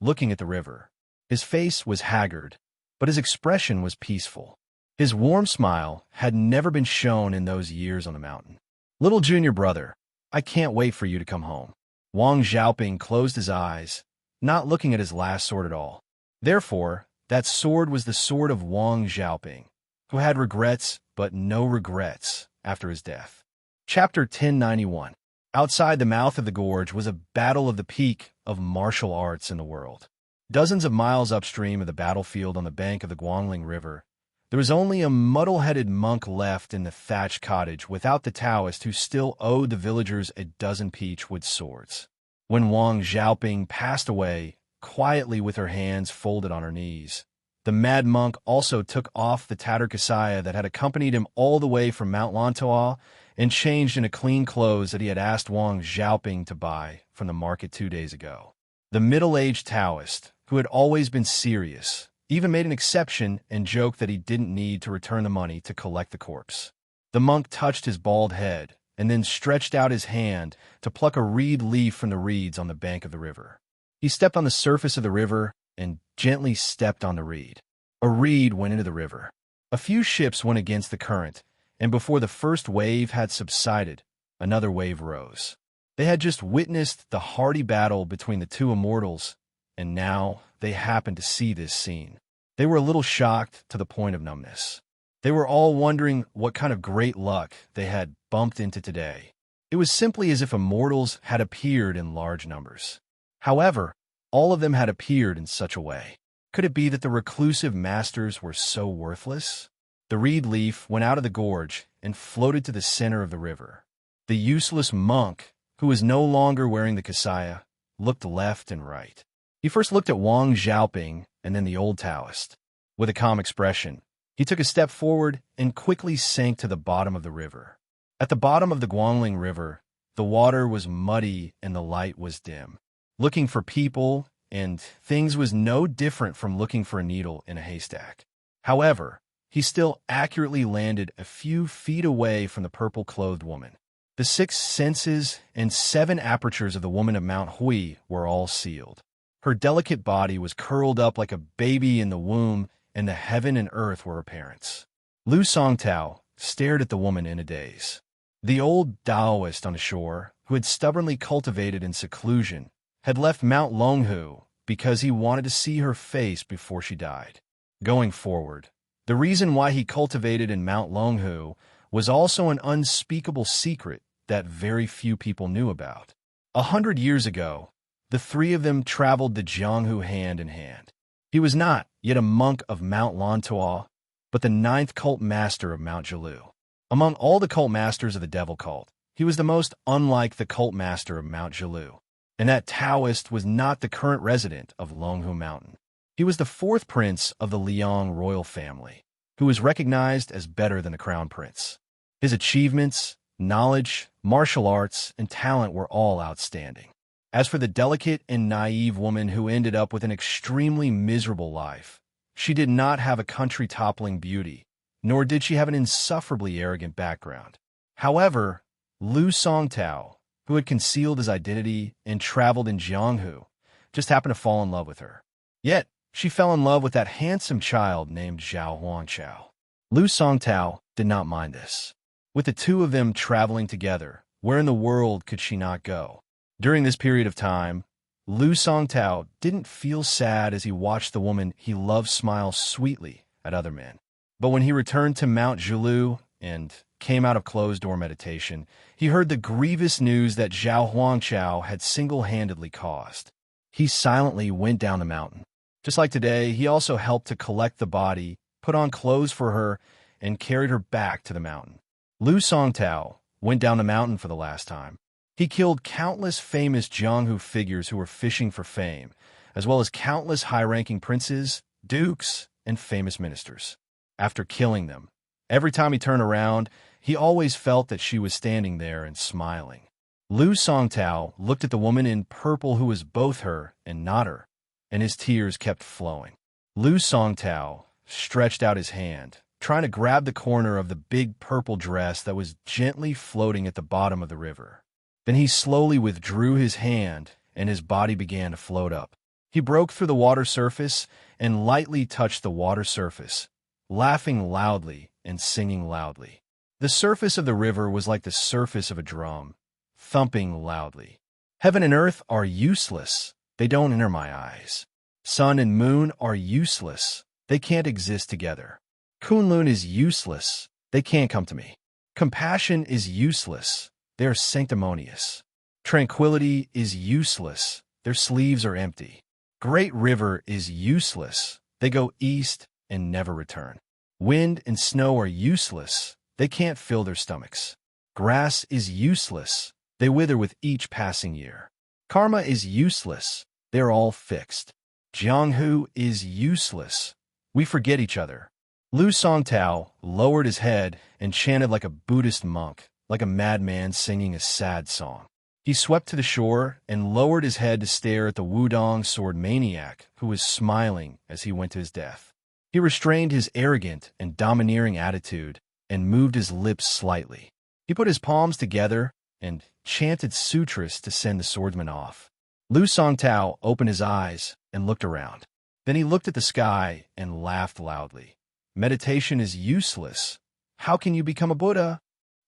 looking at the river. His face was haggard, but his expression was peaceful. His warm smile had never been shown in those years on the mountain. Little junior brother, I can't wait for you to come home. Wang Xiaoping closed his eyes, not looking at his last sword at all. Therefore, that sword was the sword of Wang Xiaoping, who had regrets but no regrets after his death. Chapter 1091. Outside the mouth of the gorge was a battle of the peak of martial arts in the world. Dozens of miles upstream of the battlefield on the bank of the Guangling River, there was only a muddle-headed monk left in the thatched cottage without the Taoist who still owed the villagers a dozen peach-wood swords. When Wang Xiaoping passed away, quietly with her hands folded on her knees, the mad monk also took off the tattered kasaya that had accompanied him all the way from Mount Lantoa and changed into clean clothes that he had asked Wang Xiaoping to buy from the market 2 days ago. The middle-aged Taoist, who had always been serious, even made an exception and joked that he didn't need to return the money to collect the corpse. The monk touched his bald head and then stretched out his hand to pluck a reed leaf from the reeds on the bank of the river. He stepped on the surface of the river and gently stepped on the reed. A reed went into the river. A few ships went against the current, and before the first wave had subsided, another wave rose. They had just witnessed the hardy battle between the two immortals, and now they happened to see this scene. They were a little shocked to the point of numbness. They were all wondering what kind of great luck they had bumped into today. It was simply as if immortals had appeared in large numbers. However, all of them had appeared in such a way. Could it be that the reclusive masters were so worthless? The reed leaf went out of the gorge and floated to the center of the river. The useless monk, who was no longer wearing the kasaya, looked left and right. He first looked at Wang Xiaoping and then the old Taoist. With a calm expression, he took a step forward and quickly sank to the bottom of the river. At the bottom of the Guangling River, the water was muddy and the light was dim. Looking for people and things was no different from looking for a needle in a haystack. However, he still accurately landed a few feet away from the purple-clothed woman. The 6 senses and 7 apertures of the woman of Mount Hui were all sealed. Her delicate body was curled up like a baby in the womb, and the heaven and earth were her parents. Lu Songtao stared at the woman in a daze. The old Taoist on the shore, who had stubbornly cultivated in seclusion, had left Mount Longhu because he wanted to see her face before she died. Going forward, the reason why he cultivated in Mount Longhu was also an unspeakable secret that very few people knew about. 100 years ago, the 3 of them traveled the Jianghu hand in hand. He was not yet a monk of Mount Lantua, but the 9th cult master of Mount Jilu. Among all the cult masters of the devil cult, he was the most unlike the cult master of Mount Jilu. And that Taoist was not the current resident of Longhu Mountain. He was the 4th prince of the Liang royal family, who was recognized as better than the crown prince. His achievements, knowledge, martial arts, and talent were all outstanding. As for the delicate and naive woman who ended up with an extremely miserable life, she did not have a country-toppling beauty, nor did she have an insufferably arrogant background. However, Lu Songtao, who had concealed his identity and traveled in Jianghu, just happened to fall in love with her. Yet, she fell in love with that handsome child named Zhao Huangchao. Lu Songtao did not mind this. With the 2 of them traveling together, where in the world could she not go? During this period of time, Lu Songtao didn't feel sad as he watched the woman he loved smile sweetly at other men. But when he returned to Mount Jilu and came out of closed-door meditation, he heard the grievous news that Zhao Huangchao had single-handedly caused. He silently went down the mountain. Just like today, he also helped to collect the body, put on clothes for her, and carried her back to the mountain. Lu Songtao went down the mountain for the last time. He killed countless famous Jianghu figures who were fishing for fame, as well as countless high-ranking princes, dukes, and famous ministers. After killing them, every time he turned around, he always felt that she was standing there and smiling. Lu Songtao looked at the woman in purple who was both her and not her, and his tears kept flowing. Lu Songtao stretched out his hand, trying to grab the corner of the big purple dress that was gently floating at the bottom of the river. Then he slowly withdrew his hand, and his body began to float up. He broke through the water surface and lightly touched the water surface, laughing loudly and singing loudly. The surface of the river was like the surface of a drum, thumping loudly. Heaven and earth are useless. They don't enter my eyes. Sun and moon are useless. They can't exist together. Kunlun is useless. They can't come to me. Compassion is useless. They are sanctimonious. Tranquility is useless. Their sleeves are empty. Great river is useless. They go east and never return. Wind and snow are useless. They can't fill their stomachs. Grass is useless. They wither with each passing year. Karma is useless. They are all fixed. Jianghu is useless. We forget each other. Lu Songtao lowered his head and chanted like a Buddhist monk, like a madman singing a sad song. He swept to the shore and lowered his head to stare at the Wudong sword maniac who was smiling as he went to his death. He restrained his arrogant and domineering attitude and moved his lips slightly. He put his palms together and chanted sutras to send the swordsman off. Lu Songtao opened his eyes and looked around. Then he looked at the sky and laughed loudly. Meditation is useless. How can you become a Buddha?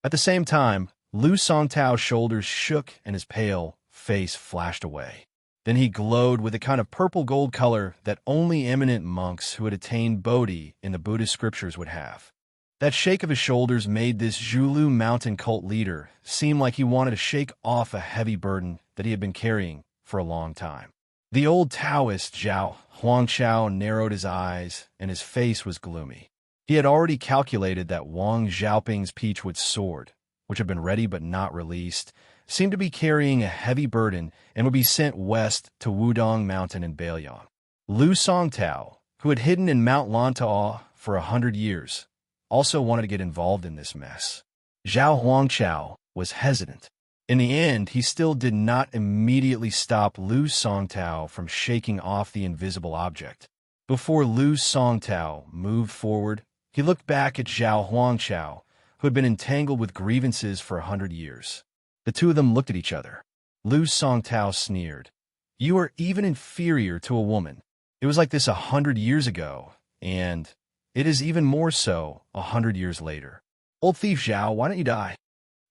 At the same time, Lu Songtao's shoulders shook and his pale face flashed away. Then he glowed with a kind of purple-gold color that only eminent monks who had attained Bodhi in the Buddhist scriptures would have. That shake of his shoulders made this Zhulu mountain cult leader seem like he wanted to shake off a heavy burden that he had been carrying for a long time. The old Taoist Zhao Huangqiao narrowed his eyes and his face was gloomy. He had already calculated that Wang Xiaoping's Peachwood sword, which had been ready but not released, seemed to be carrying a heavy burden and would be sent west to Wudong Mountain in Beiliang. Lu Songtao, who had hidden in Mount Lantau for 100 years, also wanted to get involved in this mess. Zhao Huangqiao was hesitant. In the end, he still did not immediately stop Lu Songtao from shaking off the invisible object. Before Lu Songtao moved forward, he looked back at Zhao Huangqiao, who had been entangled with grievances for 100 years. The two of them looked at each other. Lu Songtao sneered. You are even inferior to a woman. It was like this 100 years ago, and it is even more so 100 years later. Old thief Zhao, why don't you die?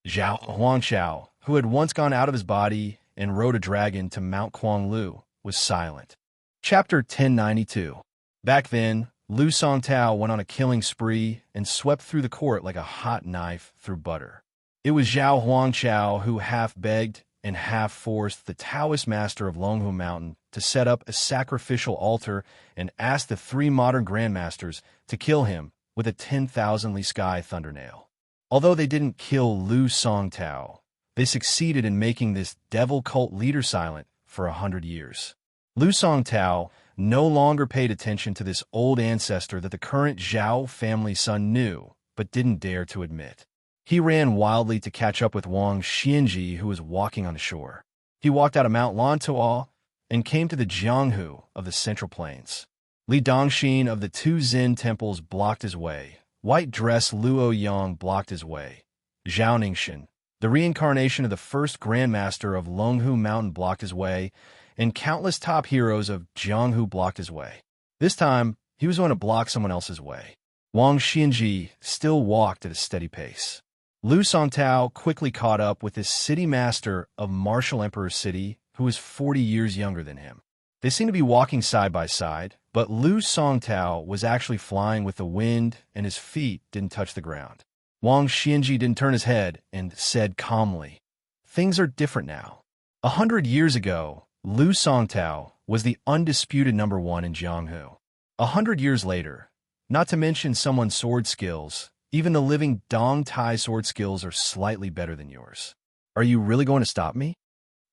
Zhao Huangqiao, who had once gone out of his body and rode a dragon to Mount Kuanglu, was silent. Chapter 1092. Back then, Lu Songtao went on a killing spree and swept through the court like a hot knife through butter. It was Zhao Huangqiao who half begged and half forced the Taoist master of Longhu Mountain to set up a sacrificial altar and asked the three modern grandmasters to kill him with a 10,000-li sky thundernail. Although they didn't kill Lu Songtao, they succeeded in making this devil cult leader silent for 100 years. Lu Songtao no longer paid attention to this old ancestor that the current Zhao family son knew, but didn't dare to admit. He ran wildly to catch up with Wang Xianji, who was walking on the shore. He walked out of Mount Lantau and came to the Jianghu of the Central Plains. Li Dongxin of the two Zen temples blocked his way. White dress Luo Yang blocked his way. Zhao Ningxin, the reincarnation of the first grandmaster of Longhu Mountain, blocked his way, and countless top heroes of Jianghu blocked his way. This time, he was going to block someone else's way. Wang Xianji still walked at a steady pace. Lu Songtao quickly caught up with this city master of Martial Emperor City, who was 40 years younger than him. They seemed to be walking side by side, but Lu Songtao was actually flying with the wind and his feet didn't touch the ground. Wang Xianji didn't turn his head and said calmly, "Things are different now." 100 years ago, Lu Songtao was the undisputed #1 in Jianghu. 100 years later, not to mention someone's sword skills, even the living Dong Tai sword skills are slightly better than yours. Are you really going to stop me?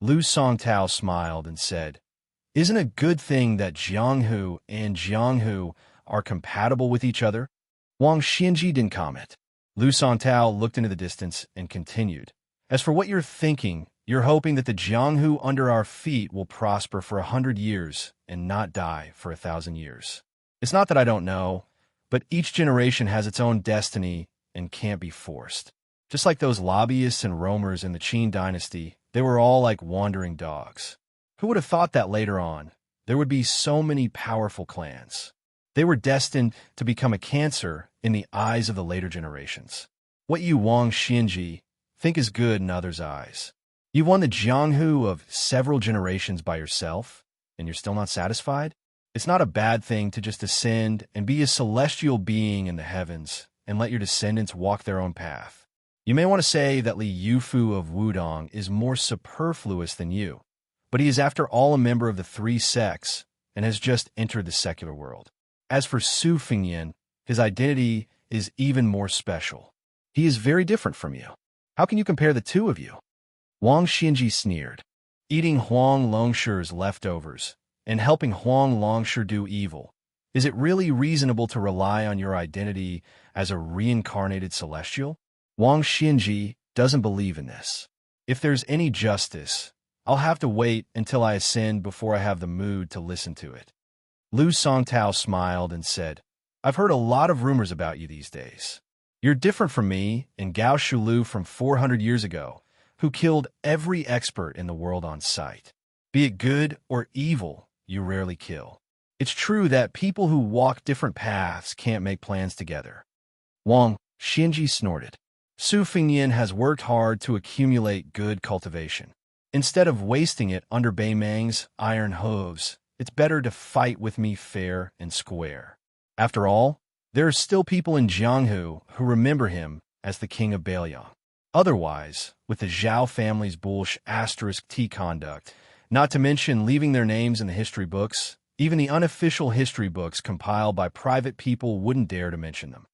Lu Songtao smiled and said, "Isn't it a good thing that Jianghu and Jianghu are compatible with each other?" Wang Xianji didn't comment. Lu Songtao looked into the distance and continued, "As for what you're thinking, you're hoping that the Jianghu under our feet will prosper for 100 years and not die for 1,000 years. It's not that I don't know, but each generation has its own destiny and can't be forced. Just like those lobbyists and roamers in the Qin dynasty, they were all like wandering dogs. Who would have thought that later on, there would be so many powerful clans? They were destined to become a cancer in the eyes of the later generations. What you, Wang Xianji, think is good in others' eyes. You've won the Jianghu of several generations by yourself, and you're still not satisfied? It's not a bad thing to just ascend and be a celestial being in the heavens and let your descendants walk their own path. You may want to say that Li Yufu of Wudong is more superfluous than you, but he is after all a member of the three sects and has just entered the secular world. As for Su Fingyan, his identity is even more special. He is very different from you. How can you compare the two of you?" Wang Xianji sneered. "Eating Huang Longshi's leftovers and helping Huang Longshi do evil. Is it really reasonable to rely on your identity as a reincarnated celestial?" Wang Xianji doesn't believe in this. If there's any justice, I'll have to wait until I ascend before I have the mood to listen to it. Lu Songtao smiled and said, I've heard a lot of rumors about you these days. You're different from me and Gao Shulu from 400 years ago, who killed every expert in the world on sight. Be it good or evil, you rarely kill. It's true that people who walk different paths can't make plans together. Wang Xianxia snorted. Su Fingyan has worked hard to accumulate good cultivation. Instead of wasting it under Bei Mang's iron hooves, it's better to fight with me fair and square. After all, there are still people in Jianghu who remember him as the king of Baliang. Otherwise, with the Zhao family's bullish *T conduct, not to mention leaving their names in the history books, even the unofficial history books compiled by private people wouldn't dare to mention them.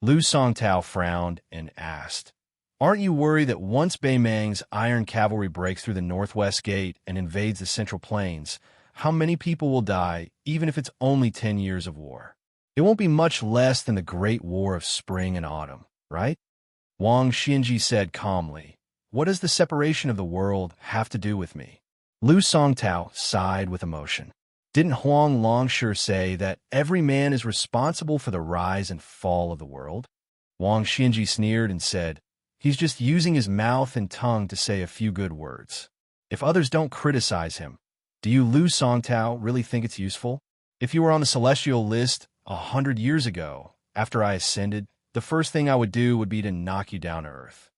Lu Songtao frowned and asked, Aren't you worried that once Bei Mang's iron cavalry breaks through the northwest gate and invades the central plains, how many people will die, even if it's only 10 years of war? It won't be much less than the Great War of Spring and Autumn, right? Wang Xianxia said calmly, What does the separation of the world have to do with me? Lu Songtao sighed with emotion. Didn't Huang Longshu say that every man is responsible for the rise and fall of the world? Wang Xianxia sneered and said, He's just using his mouth and tongue to say a few good words. If others don't criticize him, do you, Lu Songtao, really think it's useful? If you were on the celestial list 100 years ago, after I ascended, the first thing I would do would be to knock you down to earth.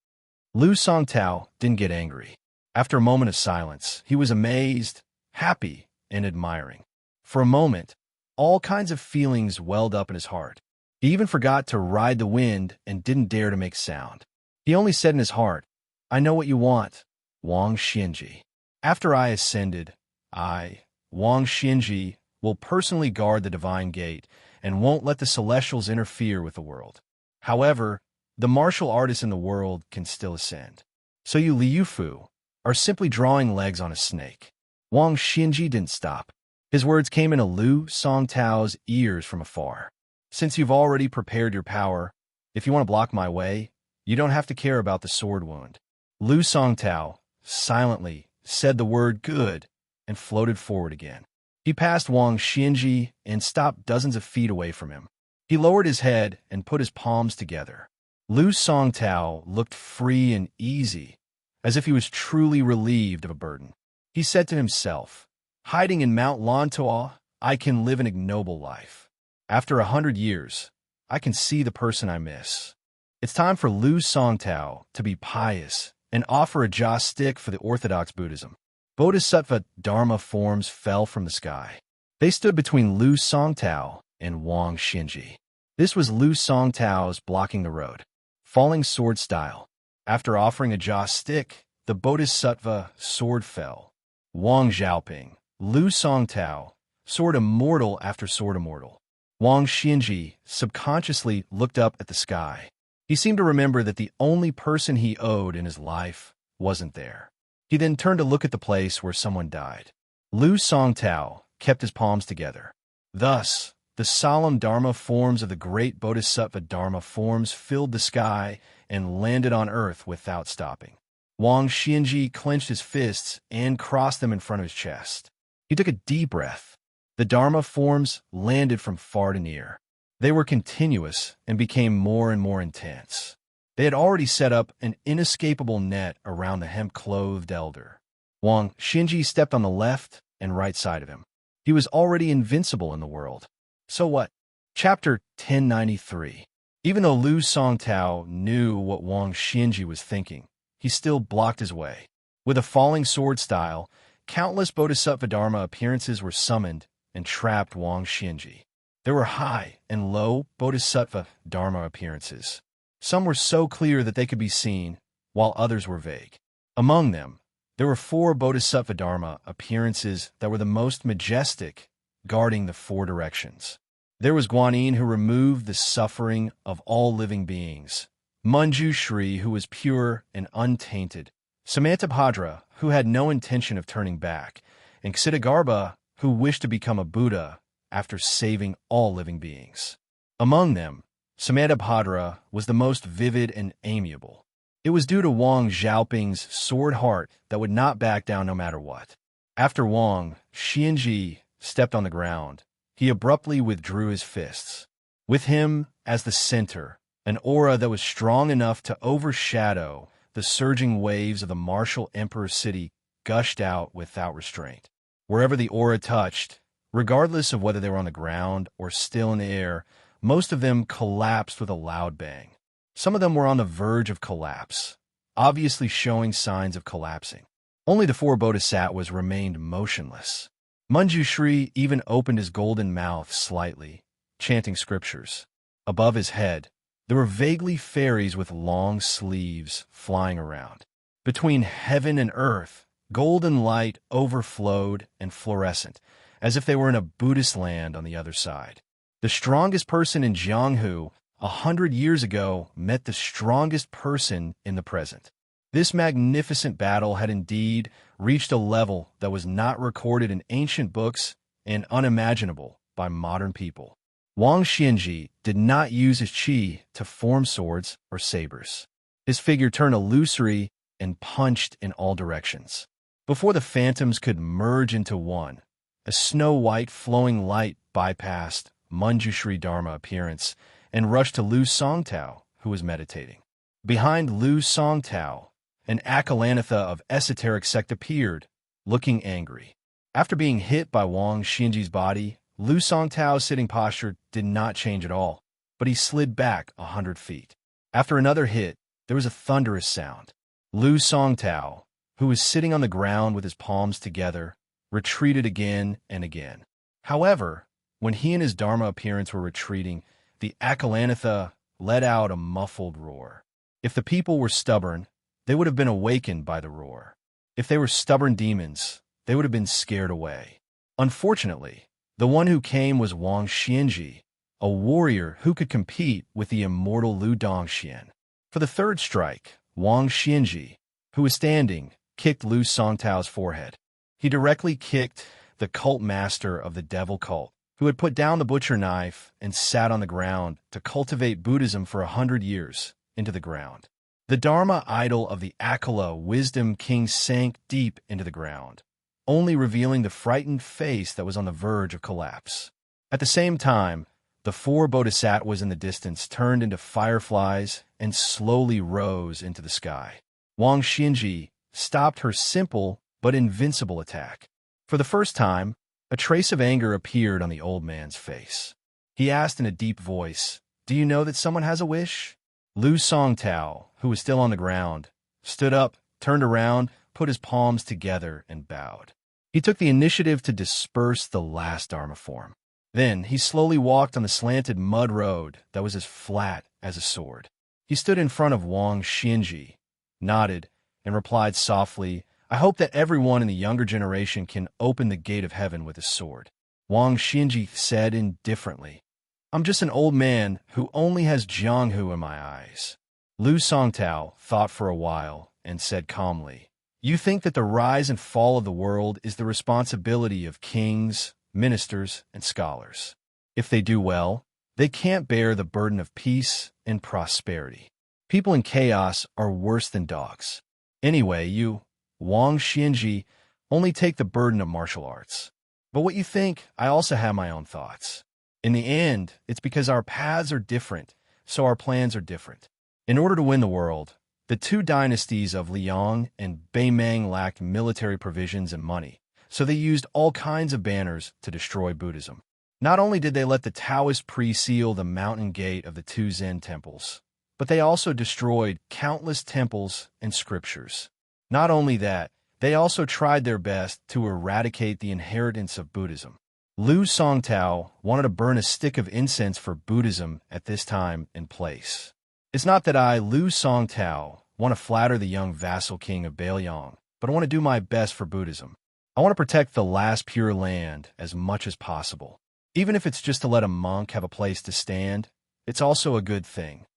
Lu Songtao didn't get angry. After a moment of silence, he was amazed, happy, and admiring. For a moment, all kinds of feelings welled up in his heart. He even forgot to ride the wind and didn't dare to make sound. He only said in his heart, I know what you want, Wang Xianxia. After I ascended, I, Wang Xianxia, will personally guard the divine gate and won't let the celestials interfere with the world. However, the martial artists in the world can still ascend. So you Liu Fu are simply drawing legs on a snake. Wang Xianxia didn't stop. His words came into Lu Songtao's ears from afar. Since you've already prepared your power, if you want to block my way, you don't have to care about the sword wound. Lu Songtao silently said the word good and floated forward again. He passed Wang Xianxia and stopped dozens of feet away from him. He lowered his head and put his palms together. Lu Songtao looked free and easy, as if he was truly relieved of a burden. He said to himself, Hiding in Mount Lantua, I can live an ignoble life. After 100 years, I can see the person I miss. It's time for Lu Songtao to be pious and offer a joss stick for the Orthodox Buddhism. Bodhisattva Dharma forms fell from the sky. They stood between Lu Songtao and Wang Xianxia. This was Lu Songtao's blocking the road, falling sword style. After offering a joss stick, the Bodhisattva sword fell. Wang Xiaoping, Lu Songtao, sword immortal after sword immortal. Wang Xianxia subconsciously looked up at the sky. He seemed to remember that the only person he owed in his life wasn't there. He then turned to look at the place where someone died. Lu Songtao kept his palms together. Thus, the solemn Dharma forms of the great Bodhisattva Dharma forms filled the sky and landed on earth without stopping. Wang Xianxia clenched his fists and crossed them in front of his chest. He took a deep breath. The Dharma forms landed from far to near. They were continuous and became more and more intense. They had already set up an inescapable net around the hemp-clothed elder. Wang Xianxia stepped on the left and right side of him. He was already invincible in the world. So what? Chapter 1093. Even though Lu Songtao knew what Wang Xianxia was thinking, he still blocked his way. With a falling sword style, countless Bodhisattva Dharma appearances were summoned and trapped Wang Xianxia. There were high and low Bodhisattva Dharma appearances. Some were so clear that they could be seen, while others were vague. Among them, there were 4 Bodhisattva Dharma appearances that were the most majestic, guarding the 4 directions. There was Guanyin, who removed the suffering of all living beings, Manjushri, who was pure and untainted, Samantabhadra, who had no intention of turning back, and Ksitigarbha, who wished to become a Buddha after saving all living beings. Among them, Samantabhadra was the most vivid and amiable. It was due to Wang Xiaoping's sword heart that would not back down no matter what. After Wang Xianji stepped on the ground, he abruptly withdrew his fists. With him as the center, an aura that was strong enough to overshadow the surging waves of the martial Emperor city gushed out without restraint. Wherever the aura touched, regardless of whether they were on the ground or still in the air, most of them collapsed with a loud bang. Some of them were on the verge of collapse, obviously showing signs of collapsing. Only the four bodhisattvas remained motionless. Manjushri even opened his golden mouth slightly, chanting scriptures. Above his head, there were vaguely fairies with long sleeves flying around. Between heaven and earth, golden light overflowed and fluorescent, as if they were in a Buddhist land on the other side. The strongest person in Jianghu 100 years ago met the strongest person in the present. This magnificent battle had indeed reached a level that was not recorded in ancient books and unimaginable by modern people. Wang Xianji did not use his qi to form swords or sabers. His figure turned illusory and punched in all directions. Before the phantoms could merge into one, a snow-white flowing light bypassed Manjushri Dharma appearance and rushed to Lu Songtao, who was meditating. Behind Lu Songtao, an Akalanatha of esoteric sect appeared, looking angry. After being hit by Wang Xianji's body, Lu Songtao's sitting posture did not change at all, but he slid back 100 feet. After another hit, there was a thunderous sound. Lu Songtao, who was sitting on the ground with his palms together, retreated again and again. However, when he and his Dharma appearance were retreating, the Akalanatha let out a muffled roar. If the people were stubborn, they would have been awakened by the roar. If they were stubborn demons, they would have been scared away. Unfortunately, the one who came was Wang Xianji, a warrior who could compete with the immortal Lu Dongxian. For the third strike, Wang Xianji, who was standing, kicked Lu Songtao's forehead. He directly kicked the cult master of the devil cult, who had put down the butcher knife and sat on the ground to cultivate Buddhism for 100 years, into the ground. The Dharma idol of the Akala wisdom king sank deep into the ground, only revealing the frightened face that was on the verge of collapse. At the same time, the four bodhisattvas in the distance turned into fireflies and slowly rose into the sky. Wang Xianji stopped her simple but invincible attack. For the first time, a trace of anger appeared on the old man's face. He asked in a deep voice, "Do you know that someone has a wish?" Lu Songtao, who was still on the ground, stood up, turned around, put his palms together, and bowed. He took the initiative to disperse the last Dharma form. Then he slowly walked on the slanted mud road that was as flat as a sword. He stood in front of Wang Xianji, nodded, and replied softly, "I hope that everyone in the younger generation can open the gate of heaven with his sword." Wang Xianji said indifferently, "I'm just an old man who only has Jianghu in my eyes." Lu Songtao thought for a while and said calmly, "You think that the rise and fall of the world is the responsibility of kings, ministers, and scholars. If they do well, they can't bear the burden of peace and prosperity. People in chaos are worse than dogs. Anyway, you, Wang Xianji, only take the burden of martial arts. But what you think, I also have my own thoughts. In the end, it's because our paths are different, so our plans are different. In order to win the world, the two dynasties of Liang and Beimang lacked military provisions and money, so they used all kinds of banners to destroy Buddhism. Not only did they let the Taoists pre-seal the mountain gate of the two Zen temples, but they also destroyed countless temples and scriptures. Not only that, they also tried their best to eradicate the inheritance of Buddhism. Lu Songtao wanted to burn a stick of incense for Buddhism at this time and place. It's not that I, Lu Songtao, want to flatter the young vassal king of Beiliang, but I want to do my best for Buddhism. I want to protect the last pure land as much as possible. Even if it's just to let a monk have a place to stand, it's also a good thing."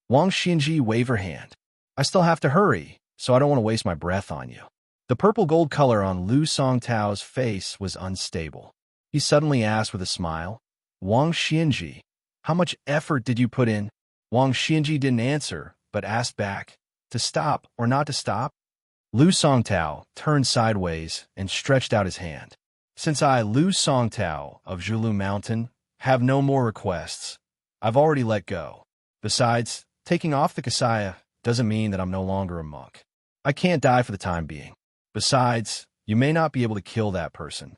Wang Xianji waved her hand. "I still have to hurry, so I don't want to waste my breath on you." The purple-gold color on Lu Songtao's face was unstable. He suddenly asked with a smile, "Wang Xianji, how much effort did you put in?" Wang Xianji didn't answer, but asked back, To stop or not to stop? Lu Songtao turned sideways and stretched out his hand. Since I, Lu Songtao of Zhulu Mountain, have no more requests, I've already let go. Besides, taking off the Xianxia doesn't mean that I'm no longer a monk. I can't die for the time being. Besides, you may not be able to kill that person.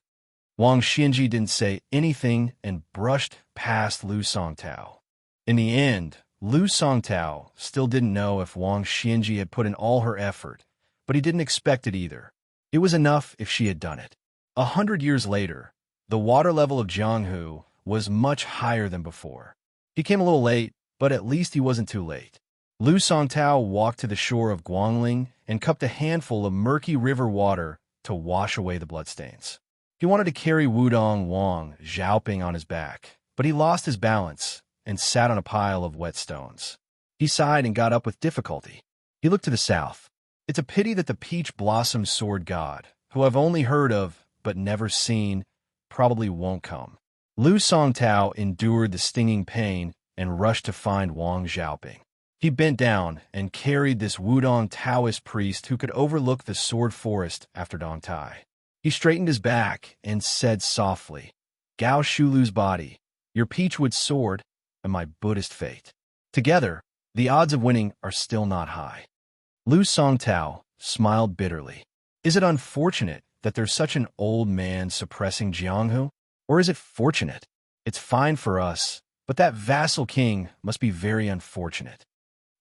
Wang Xinji didn't say anything and brushed past Lu Songtao. In the end, Lu Songtao still didn't know if Wang Xinji had put in all her effort, but he didn't expect it either. It was enough if she had done it. 100 years later, the water level of Jianghu was much higher than before. He came a little late, but at least he wasn't too late. Lu Songtao walked to the shore of Guangling and cupped a handful of murky river water to wash away the bloodstains. He wanted to carry Wudong Wang Xiaoping on his back, but he lost his balance and sat on a pile of wet stones. He sighed and got up with difficulty. He looked to the south. It's a pity that the peach blossom sword god, who I've only heard of but never seen, probably won't come. Lu Songtao endured the stinging pain and rushed to find Wang Xiaoping. He bent down and carried this Wudong Taoist priest who could overlook the sword forest after Dongtai. He straightened his back and said softly, Gao Shulu's body, your peachwood sword, and my Buddhist fate. Together, the odds of winning are still not high. Lu Songtao smiled bitterly. Is it unfortunate that there's such an old man suppressing Jianghu? Or is it fortunate? It's fine for us, but that vassal king must be very unfortunate.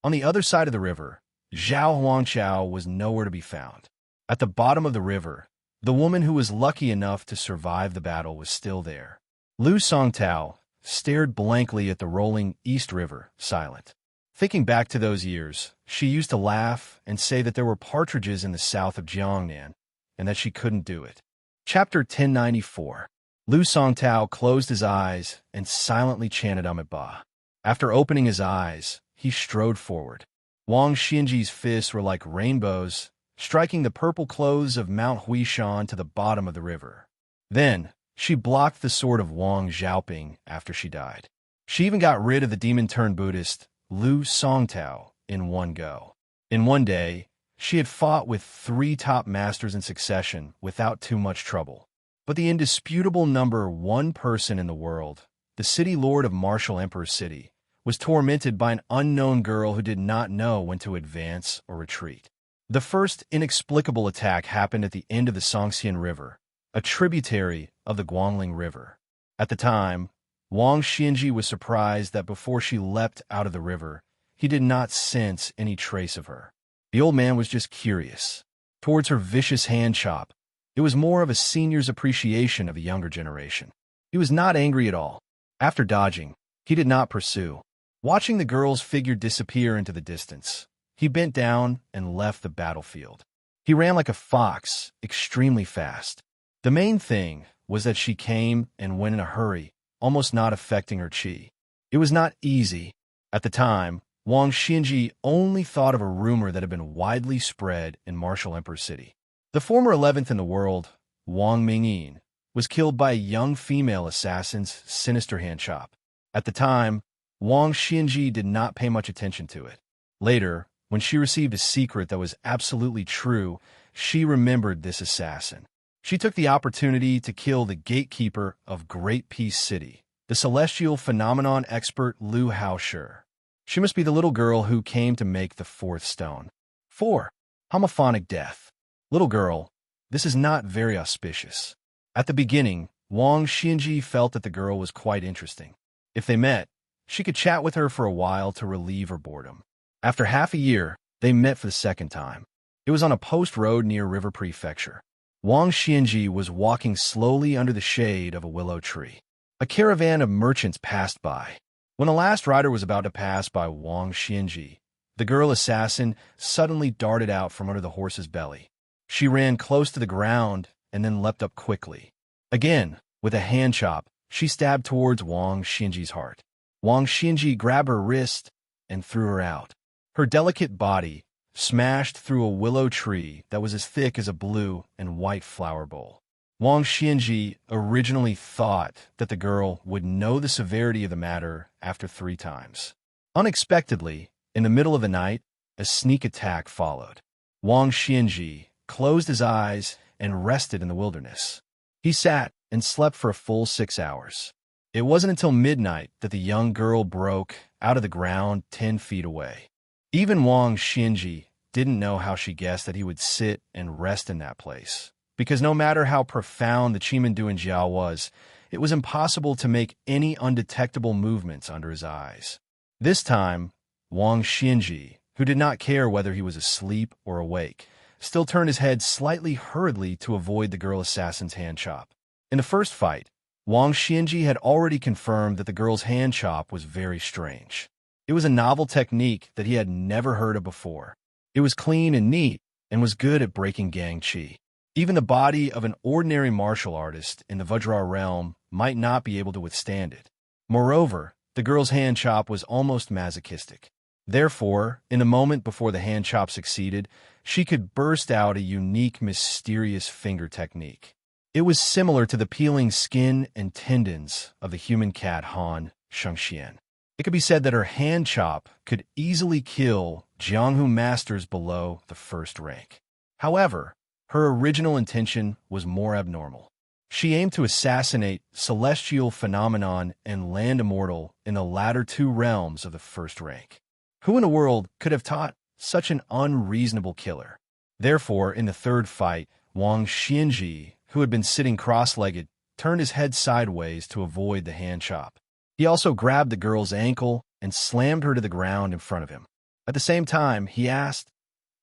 On the other side of the river, Zhao Huangqiao was nowhere to be found. At the bottom of the river, the woman who was lucky enough to survive the battle was still there. Lu Songtao stared blankly at the rolling East River, silent. Thinking back to those years, she used to laugh and say that there were partridges in the south of Jiangnan, and that she couldn't do it. Chapter 1094. Lu Songtao closed his eyes and silently chanted Amitabha. After opening his eyes, he strode forward. Wang Xinji's fists were like rainbows, striking the purple clothes of Mount Huishan to the bottom of the river. Then, she blocked the sword of Wang Xiaoping after she died. She even got rid of the demon-turned Buddhist, Lu Songtao, in one go. In one day, she had fought with 3 top masters in succession without too much trouble. But the indisputable number 1 person in the world, the city lord of Martial Emperor's City, was tormented by an unknown girl who did not know when to advance or retreat. The first inexplicable attack happened at the end of the Xianxia River, a tributary of the Guangling River. At the time, Wang Xinji was surprised that before she leapt out of the river, he did not sense any trace of her. The old man was just curious. Towards her vicious hand chop, it was more of a senior's appreciation of a younger generation. He was not angry at all. After dodging, he did not pursue. Watching the girl's figure disappear into the distance, he bent down and left the battlefield. He ran like a fox, extremely fast. The main thing was that she came and went in a hurry, almost not affecting her chi. It was not easy. At the time, Wang Xinji only thought of a rumor that had been widely spread in Martial Emperor's City. The former 11th in the world, Wang Mingyin, was killed by a young female assassin's sinister hand chop. At the time, Wang Xinji did not pay much attention to it. Later, when she received a secret that was absolutely true, she remembered this assassin. She took the opportunity to kill the gatekeeper of Great Peace City, the celestial phenomenon expert Lu Haoshi. She must be the little girl who came to make the 4th stone. 4. Homophonic death. Little girl, this is not very auspicious. At the beginning, Wang Xinji felt that the girl was quite interesting. If they met, she could chat with her for a while to relieve her boredom. After half a year, they met for the second time. It was on a post road near River Prefecture. Wang Xinji was walking slowly under the shade of a willow tree. A caravan of merchants passed by. When the last rider was about to pass by Wang Xinji, the girl assassin suddenly darted out from under the horse's belly. She ran close to the ground and then leapt up quickly. Again, with a hand chop, she stabbed towards Wang Xinji's heart. Wang Xinji grabbed her wrist and threw her out. Her delicate body smashed through a willow tree that was as thick as a blue and white flower bowl. Wang Xinji originally thought that the girl would know the severity of the matter after 3 times. Unexpectedly, in the middle of the night, a sneak attack followed. Wang Xianji closed his eyes and rested in the wilderness. He sat and slept for a full 6 hours. It wasn't until midnight that the young girl broke out of the ground 10 feet away. Even Wang Xianji didn't know how she guessed that he would sit and rest in that place, because no matter how profound the Chimandu and Jiao was, it was impossible to make any undetectable movements under his eyes. This time, Wang Xianji, who did not care whether he was asleep or awake, still turned his head slightly hurriedly to avoid the girl assassin's hand chop. In the first fight, Wang Xianji had already confirmed that the girl's hand chop was very strange. It was a novel technique that he had never heard of before. It was clean and neat, and was good at breaking gang chi. Even the body of an ordinary martial artist in the Vajra realm might not be able to withstand it. Moreover, the girl's hand chop was almost masochistic. Therefore, in the moment before the hand chop succeeded, she could burst out a unique, mysterious finger technique. It was similar to the peeling skin and tendons of the human cat Han Xianxia. It could be said that her hand chop could easily kill Jianghu masters below the first rank. However, her original intention was more abnormal. She aimed to assassinate celestial phenomenon and land immortal in the latter two realms of the first rank. Who in the world could have taught such an unreasonable killer? Therefore, in the third fight, Wang Xianji, who had been sitting cross-legged, turned his head sideways to avoid the hand chop. He also grabbed the girl's ankle and slammed her to the ground in front of him. At the same time, he asked,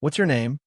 "What's your name?"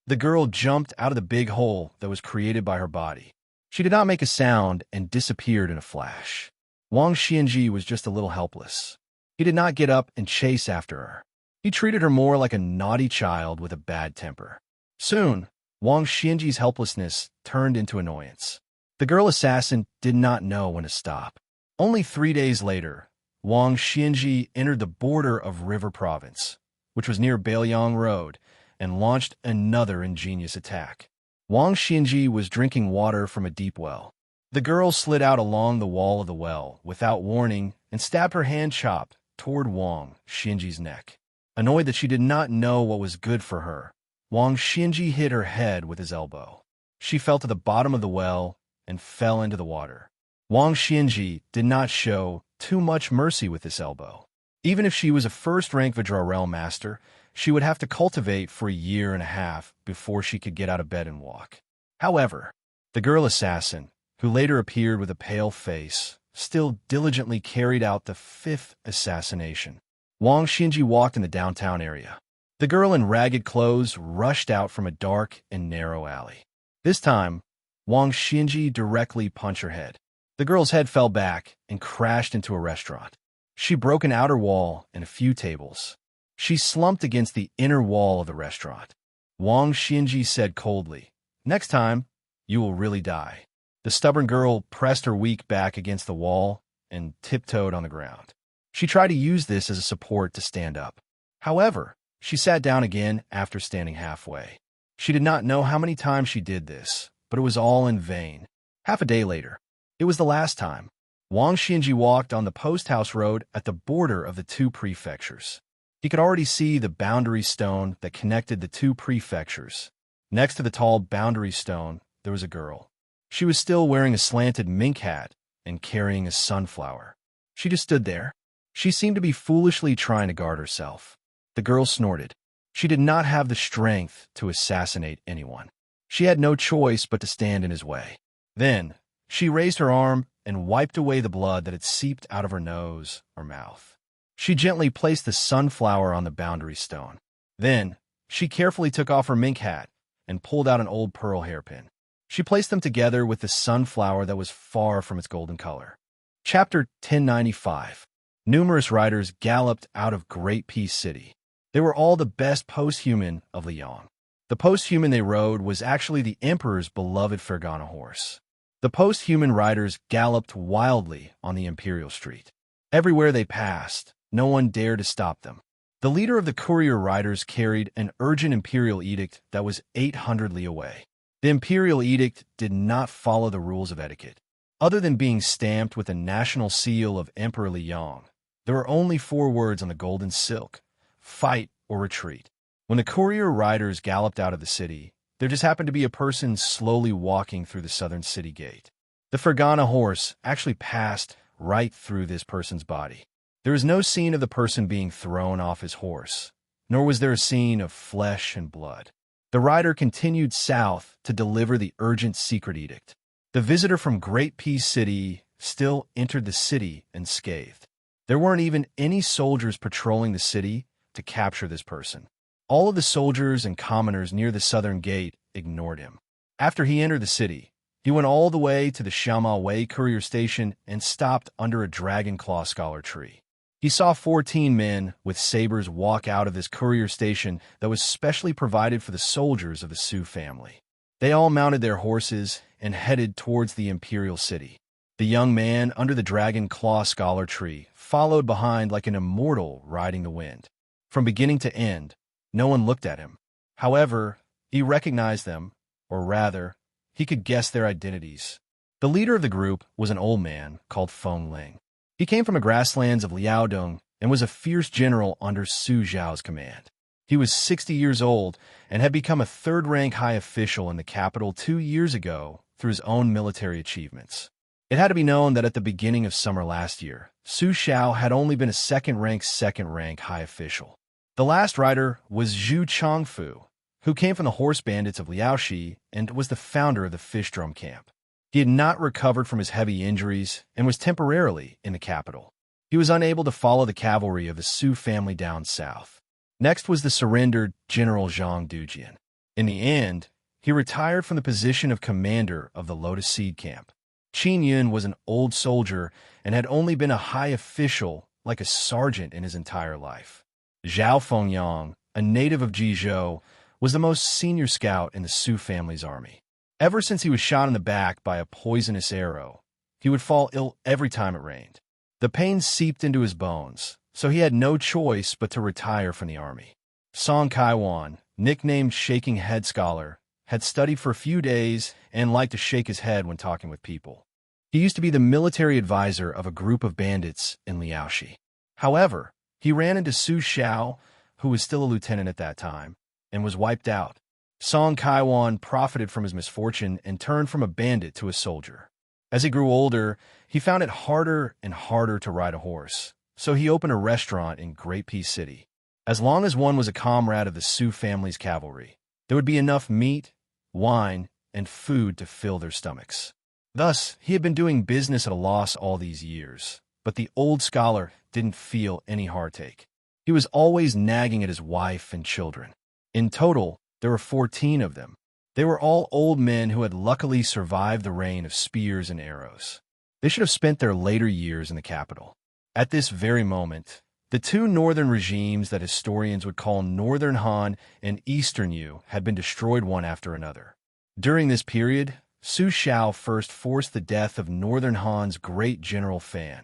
The girl jumped out of the big hole that was created by her body. She did not make a sound and disappeared in a flash. Wang Xianji was just a little helpless. He did not get up and chase after her. He treated her more like a naughty child with a bad temper. Soon, Wang Xianji's helplessness turned into annoyance. The girl assassin did not know when to stop. Only 3 days later, Wang Xianji entered the border of River Province, which was near Bailiang Road, and launched another ingenious attack. Wang Xianji was drinking water from a deep well. The girl slid out along the wall of the well without warning and stabbed her hand chop toward Wang Xianji's neck. Annoyed that she did not know what was good for her, Wang Xianji hit her head with his elbow. She fell to the bottom of the well and fell into the water. Wang Xianji did not show too much mercy with this elbow. Even if she was a first-rank Vajra realm master, she would have to cultivate for a year and a half before she could get out of bed and walk. However, the girl assassin, who later appeared with a pale face, still diligently carried out the fifth assassination. Wang Xianji walked in the downtown area. The girl in ragged clothes rushed out from a dark and narrow alley. This time, Wang Xianji directly punched her head. The girl's head fell back and crashed into a restaurant. She broke an outer wall and a few tables. She slumped against the inner wall of the restaurant. Wang Xianji said coldly, "Next time, you will really die." The stubborn girl pressed her weak back against the wall and tiptoed on the ground. She tried to use this as a support to stand up. However, she sat down again after standing halfway. She did not know how many times she did this, but it was all in vain. Half a day later, it was the last time. Wang Xianji walked on the post house road at the border of the two prefectures. He could already see the boundary stone that connected the two prefectures. Next to the tall boundary stone, there was a girl. She was still wearing a slanted mink hat and carrying a sunflower. She just stood there. She seemed to be foolishly trying to guard herself. The girl snorted. She did not have the strength to assassinate anyone. She had no choice but to stand in his way. Then, she raised her arm and wiped away the blood that had seeped out of her nose or mouth. She gently placed the sunflower on the boundary stone. Then, she carefully took off her mink hat and pulled out an old pearl hairpin. She placed them together with the sunflower that was far from its golden color. Chapter 1095. Numerous riders galloped out of Great Peace City. They were all the best post-human of Liang. The post-human they rode was actually the emperor's beloved Fergana horse. The post-human riders galloped wildly on the imperial street. Everywhere they passed, no one dared to stop them. The leader of the courier riders carried an urgent imperial edict that was 800 li away. The imperial edict did not follow the rules of etiquette. Other than being stamped with the national seal of Emperor Liang, there were only 4 words on the golden silk: fight or retreat. When the courier riders galloped out of the city, there just happened to be a person slowly walking through the southern city gate. The Fergana horse actually passed right through this person's body. There was no scene of the person being thrown off his horse, nor was there a scene of flesh and blood. The rider continued south to deliver the urgent secret edict. The visitor from Great Peace City still entered the city unscathed. There weren't even any soldiers patrolling the city to capture this person. All of the soldiers and commoners near the southern gate ignored him. After he entered the city, he went all the way to the Xiaoma Wei courier station and stopped under a dragon claw scholar tree. He saw 14 men with sabers walk out of this courier station that was specially provided for the soldiers of the Su family. They all mounted their horses and headed towards the imperial city. The young man under the dragon claw scholar tree followed behind like an immortal riding the wind. From beginning to end, no one looked at him. However, he recognized them, or rather, he could guess their identities. The leader of the group was an old man called Feng Ling. He came from the grasslands of Liaodong and was a fierce general under Su Zhao's command. He was 60 years old and had become a third-rank high official in the capital 2 years ago through his own military achievements. It had to be known that at the beginning of summer last year, Su Zhao had only been a second-rank high official. The last rider was Zhu Changfu, who came from the horse bandits of Liaoxi and was the founder of the fish drum camp. He had not recovered from his heavy injuries and was temporarily in the capital. He was unable to follow the cavalry of the Su family down south. Next was the surrendered General Zhang Dujian. In the end, he retired from the position of commander of the Lotus Seed Camp. Qin Yun was an old soldier and had only been a high official, like a sergeant, in his entire life. Zhao Fengyang, a native of Jizhou, was the most senior scout in the Su family's army. Ever since he was shot in the back by a poisonous arrow, he would fall ill every time it rained. The pain seeped into his bones, so he had no choice but to retire from the army. Song Kaiwan, nicknamed Shaking Head Scholar, had studied for a few days and liked to shake his head when talking with people. He used to be the military advisor of a group of bandits in Liaoxi. However, he ran into Su Xiao, who was still a lieutenant at that time, and was wiped out. Song Kaiwan profited from his misfortune and turned from a bandit to a soldier. As he grew older, he found it harder and harder to ride a horse, so he opened a restaurant in Great Peace City. As long as one was a comrade of the Su family's cavalry, there would be enough meat, wine, and food to fill their stomachs. Thus, he had been doing business at a loss all these years, but the old scholar didn't feel any heartache. He was always nagging at his wife and children. In total, there were 14 of them. They were all old men who had luckily survived the rain of spears and arrows. They should have spent their later years in the capital. At this very moment, the two northern regimes that historians would call Northern Han and Eastern Yu had been destroyed one after another. During this period, Su Xiao first forced the death of Northern Han's great General Fan,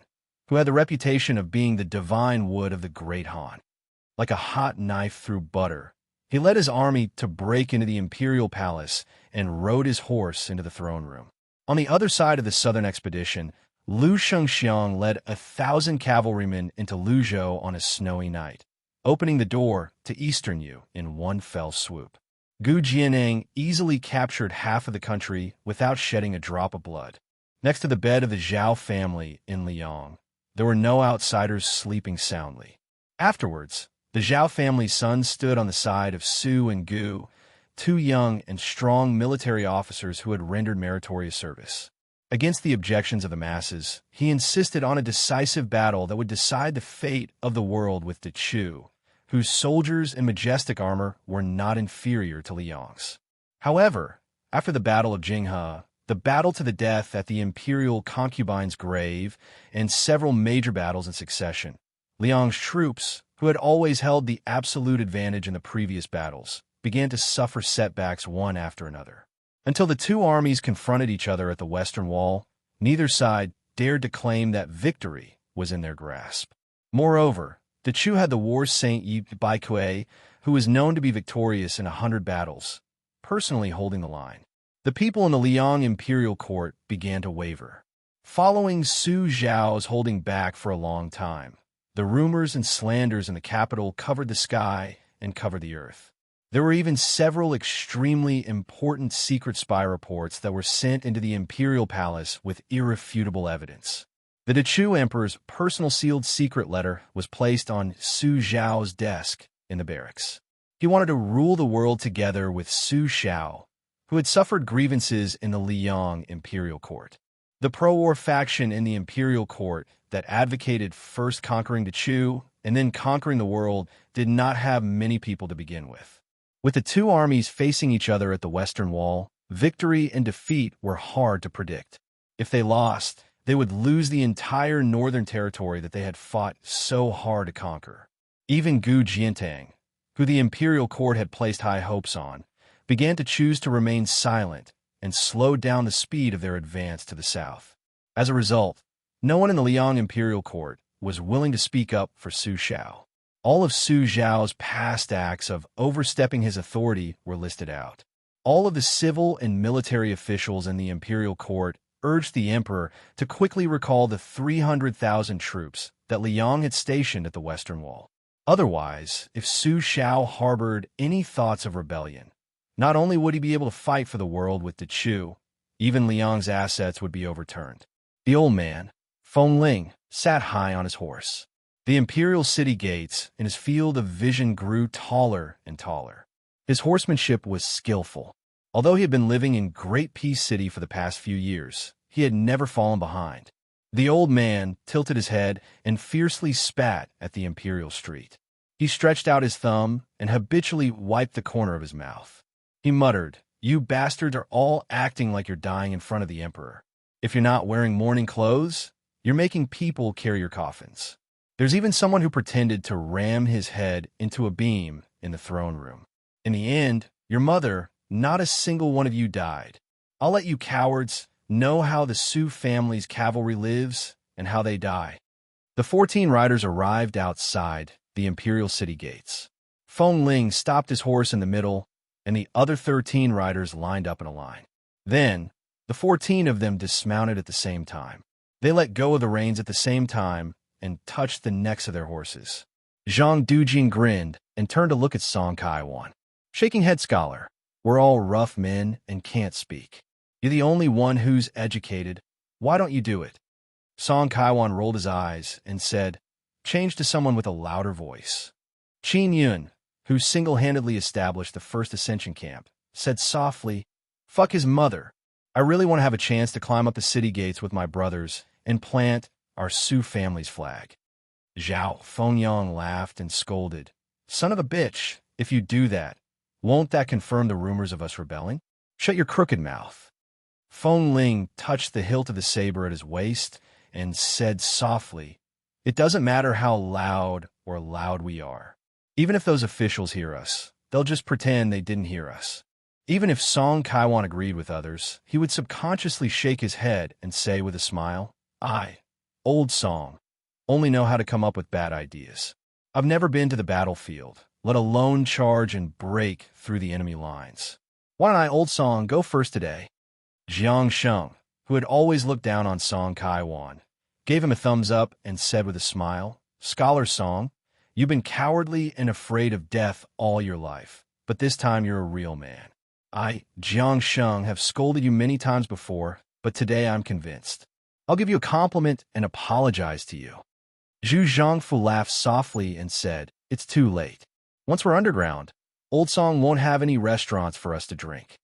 who had the reputation of being the divine wood of the great Han. Like a hot knife through butter, he led his army to break into the imperial palace and rode his horse into the throne room. On the other side of the southern expedition, Lu Shengxiang led 1,000 cavalrymen into Luzhou on a snowy night, opening the door to Eastern Yu in one fell swoop. Gu Jianeng easily captured half of the country without shedding a drop of blood. Next to the bed of the Zhao family in Liang, there were no outsiders sleeping soundly. Afterwards, the Zhao family's sons stood on the side of Su and Gu, two young and strong military officers who had rendered meritorious service. Against the objections of the masses, he insisted on a decisive battle that would decide the fate of the world with the Chu, whose soldiers in majestic armor were not inferior to Liang's. However, after the Battle of Jinghe, the battle to the death at the imperial concubine's grave, and several major battles in succession, Liang's troops, who had always held the absolute advantage in the previous battles, began to suffer setbacks one after another. Until the two armies confronted each other at the Western Wall, neither side dared to claim that victory was in their grasp. Moreover, the Chu had the war saint Yi Baikui, who was known to be victorious in 100 battles, personally holding the line. The people in the Liang imperial court began to waver. Following Su Zhao's holding back for a long time, the rumors and slanders in the capital covered the sky and covered the earth. There were even several extremely important secret spy reports that were sent into the imperial palace with irrefutable evidence. The Dechu Emperor's personal sealed secret letter was placed on Su Zhao's desk in the barracks. He wanted to rule the world together with Su Xiao, who had suffered grievances in the Liang imperial court. The pro-war faction in the imperial court that advocated first conquering Dechu and then conquering the world did not have many people to begin with. With the two armies facing each other at the Western Wall, victory and defeat were hard to predict. If they lost, they would lose the entire northern territory that they had fought so hard to conquer. Even Gu Jiantang, who the imperial court had placed high hopes on, began to choose to remain silent and slowed down the speed of their advance to the south. As a result, no one in the Liang imperial court was willing to speak up for Su Xiao. All of Su Zhao's past acts of overstepping his authority were listed out. All of the civil and military officials in the imperial court urged the emperor to quickly recall the 300,000 troops that Liang had stationed at the Western Wall. Otherwise, if Su Xiao harbored any thoughts of rebellion, not only would he be able to fight for the world with Dechu, even Liang's assets would be overturned. The old man, Feng Ling, sat high on his horse. The imperial city gates in his field of vision grew taller and taller. His horsemanship was skillful. Although he had been living in Great Peace City for the past few years, he had never fallen behind. The old man tilted his head and fiercely spat at the imperial street. He stretched out his thumb and habitually wiped the corner of his mouth. He muttered, "You bastards are all acting like you're dying in front of the emperor. If you're not wearing mourning clothes, you're making people carry your coffins. There's even someone who pretended to ram his head into a beam in the throne room. In the end, your mother, not a single one of you died. I'll let you cowards know how the Su family's cavalry lives and how they die." The 14 riders arrived outside the imperial city gates. Feng Ling stopped his horse in the middle, and the other 13 riders lined up in a line. Then, the 14 of them dismounted at the same time. They let go of the reins at the same time and touched the necks of their horses. Zhang Dujin grinned and turned to look at Song Kaiwan. "Shaking head, scholar. We're all rough men and can't speak. You're the only one who's educated. Why don't you do it?" Song Kaiwan rolled his eyes and said, "Change to someone with a louder voice." Qin Yun, who single-handedly established the first ascension camp, said softly, "Fuck his mother. I really want to have a chance to climb up the city gates with my brothers and plant our Su family's flag." Zhao Fengyang laughed and scolded, "Son of a bitch, if you do that, won't that confirm the rumors of us rebelling? Shut your crooked mouth." Feng Ling touched the hilt of the saber at his waist and said softly, "It doesn't matter how loud or loud we are. Even if those officials hear us, they'll just pretend they didn't hear us." Even if Song Kaiwan agreed with others, he would subconsciously shake his head and say with a smile, "I, old Song, only know how to come up with bad ideas. I've never been to the battlefield, let alone charge and break through the enemy lines. Why don't I, old Song, go first today?" Jiang Sheng, who had always looked down on Song Kaiwan, gave him a thumbs up and said with a smile, "Scholar Song, you've been cowardly and afraid of death all your life, but this time you're a real man. I, Jiang Sheng, have scolded you many times before, but today I'm convinced. I'll give you a compliment and apologize to you." Zhu Zhangfu laughed softly and said, "It's too late. Once we're underground, Old Song won't have any restaurants for us to drink."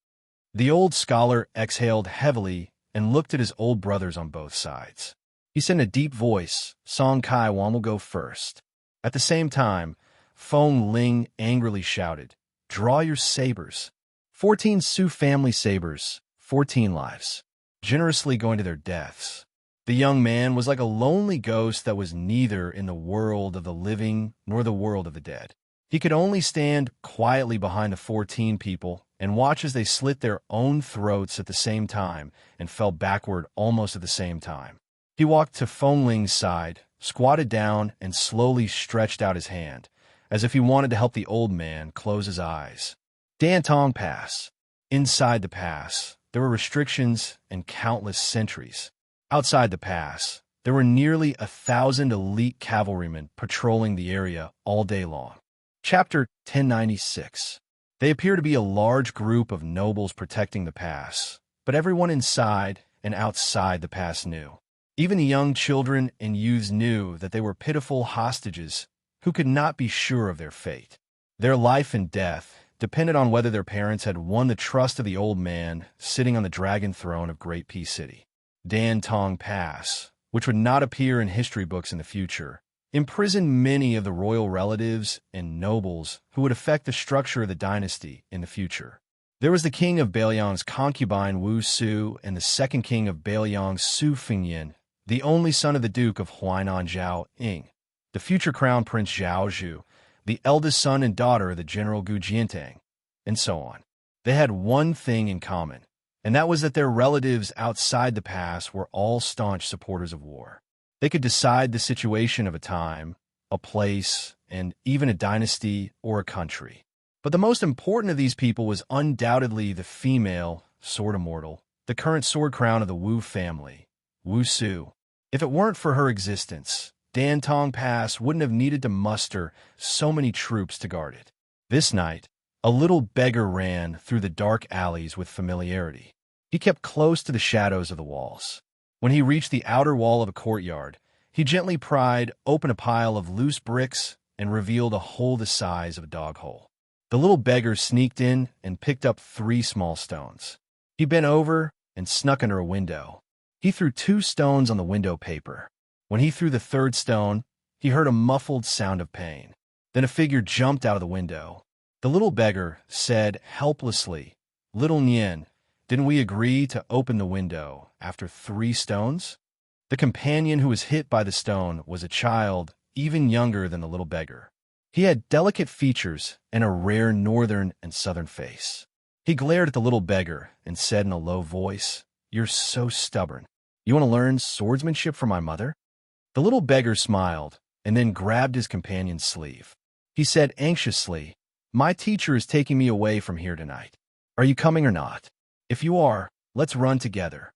The old scholar exhaled heavily and looked at his old brothers on both sides. He said in a deep voice, "Song Kaiwan will go first." At the same time, Feng Ling angrily shouted, "Draw your sabers." 14 Su family sabers, 14 lives, generously going to their deaths. The young man was like a lonely ghost that was neither in the world of the living nor the world of the dead. He could only stand quietly behind the 14 people and watch as they slit their own throats at the same time and fell backward almost at the same time. He walked to Feng Ling's side, squatted down, and slowly stretched out his hand, as if he wanted to help the old man close his eyes. Dantong Pass. Inside the pass, there were restrictions and countless sentries. Outside the pass, there were nearly 1,000 elite cavalrymen patrolling the area all day long. Chapter 1096. They appear to be a large group of nobles protecting the pass, but everyone inside and outside the pass knew. Even the young children and youths knew that they were pitiful hostages who could not be sure of their fate. Their life and death depended on whether their parents had won the trust of the old man sitting on the dragon throne of Great Peace City. Dan Tong Pass, which would not appear in history books in the future, imprisoned many of the royal relatives and nobles who would affect the structure of the dynasty in the future. There was the king of Bailiang's concubine Wuxia and the second king of Bailiang Su Fengyin, the only son of the Duke of Huainan Zhao Ying, the future crown prince Zhao Zhu, the eldest son and daughter of the general Gu Jiantang, and so on. They had one thing in common, and that was that their relatives outside the pass were all staunch supporters of war. They could decide the situation of a time, a place, and even a dynasty or a country. But the most important of these people was undoubtedly the female sword immortal, the current sword crown of the Wu family, Wuxia. If it weren't for her existence, Dan Tong Pass wouldn't have needed to muster so many troops to guard it. This night, a little beggar ran through the dark alleys with familiarity. He kept close to the shadows of the walls. When he reached the outer wall of a courtyard, he gently pried open a pile of loose bricks and revealed a hole the size of a dog hole. The little beggar sneaked in and picked up 3 small stones. He bent over and snuck under a window. He threw 2 stones on the window paper. When he threw the 3rd stone, he heard a muffled sound of pain. Then a figure jumped out of the window. The little beggar said helplessly, "Little Nian, didn't we agree to open the window after 3 stones?" The companion who was hit by the stone was a child even younger than the little beggar. He had delicate features and a rare northern and southern face. He glared at the little beggar and said in a low voice, "You're so stubborn. You want to learn swordsmanship from my mother?" The little beggar smiled and then grabbed his companion's sleeve. He said anxiously, "My teacher is taking me away from here tonight. Are you coming or not? If you are, let's run together."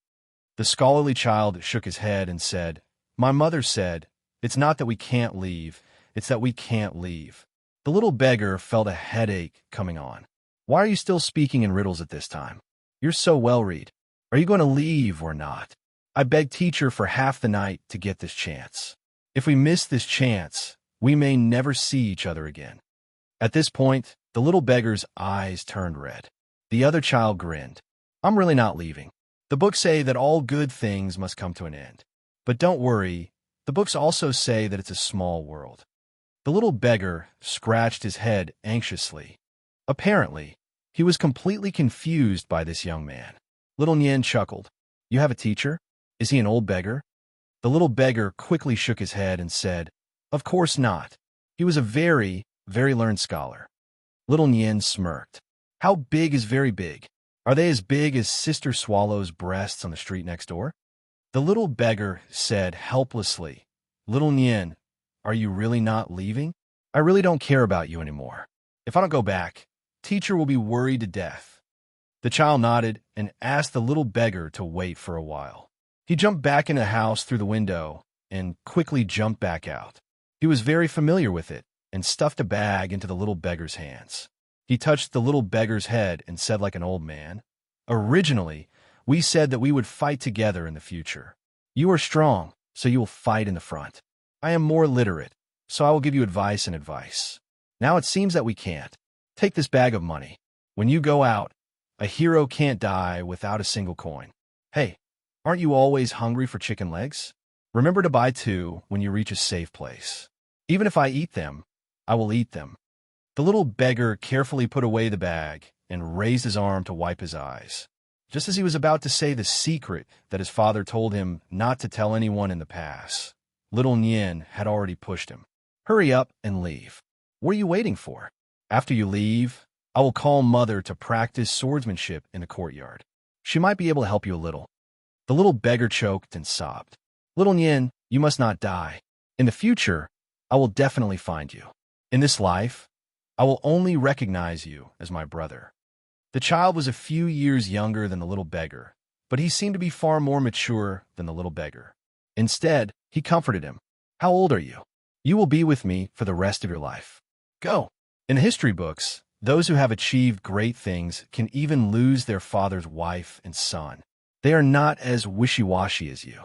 The scholarly child shook his head and said, "My mother said, it's not that we can't leave, it's that we can't leave." The little beggar felt a headache coming on. "Why are you still speaking in riddles at this time? You're so well-read. Are you going to leave or not? I begged teacher for half the night to get this chance. If we miss this chance, we may never see each other again." At this point, the little beggar's eyes turned red. The other child grinned. "I'm really not leaving. The books say that all good things must come to an end. But don't worry, the books also say that it's a small world." The little beggar scratched his head anxiously. Apparently, he was completely confused by this young man. Little Nian chuckled. "You have a teacher? Is he an old beggar?" The little beggar quickly shook his head and said, "Of course not. He was a very, very learned scholar." Little Nian smirked. "How big is very big? Are they as big as Sister Swallow's breasts on the street next door?" The little beggar said helplessly, "Little Nian, are you really not leaving? I really don't care about you anymore. If I don't go back, teacher will be worried to death." The child nodded and asked the little beggar to wait for a while. He jumped back into the house through the window and quickly jumped back out. He was very familiar with it and stuffed a bag into the little beggar's hands. He touched the little beggar's head and said like an old man, "Originally, we said that we would fight together in the future. You are strong, so you will fight in the front. I am more literate, so I will give you advice and advice. Now it seems that we can't. Take this bag of money. When you go out, a hero can't die without a single coin. Hey, aren't you always hungry for chicken legs? Remember to buy 2 when you reach a safe place. Even if I eat them, I will eat them." The little beggar carefully put away the bag and raised his arm to wipe his eyes. Just as he was about to say the secret that his father told him not to tell anyone in the pass, little Nian had already pushed him. "Hurry up and leave. What are you waiting for? After you leave, I will call Mother to practice swordsmanship in the courtyard. She might be able to help you a little." The little beggar choked and sobbed. "Little Nian, you must not die. In the future, I will definitely find you. In this life, I will only recognize you as my brother." The child was a few years younger than the little beggar, but he seemed to be far more mature than the little beggar. Instead, he comforted him. "How old are you? You will be with me for the rest of your life. Go." In the history books, Those who have achieved great things can even lose their father's wife and son. They are not as wishy-washy as you.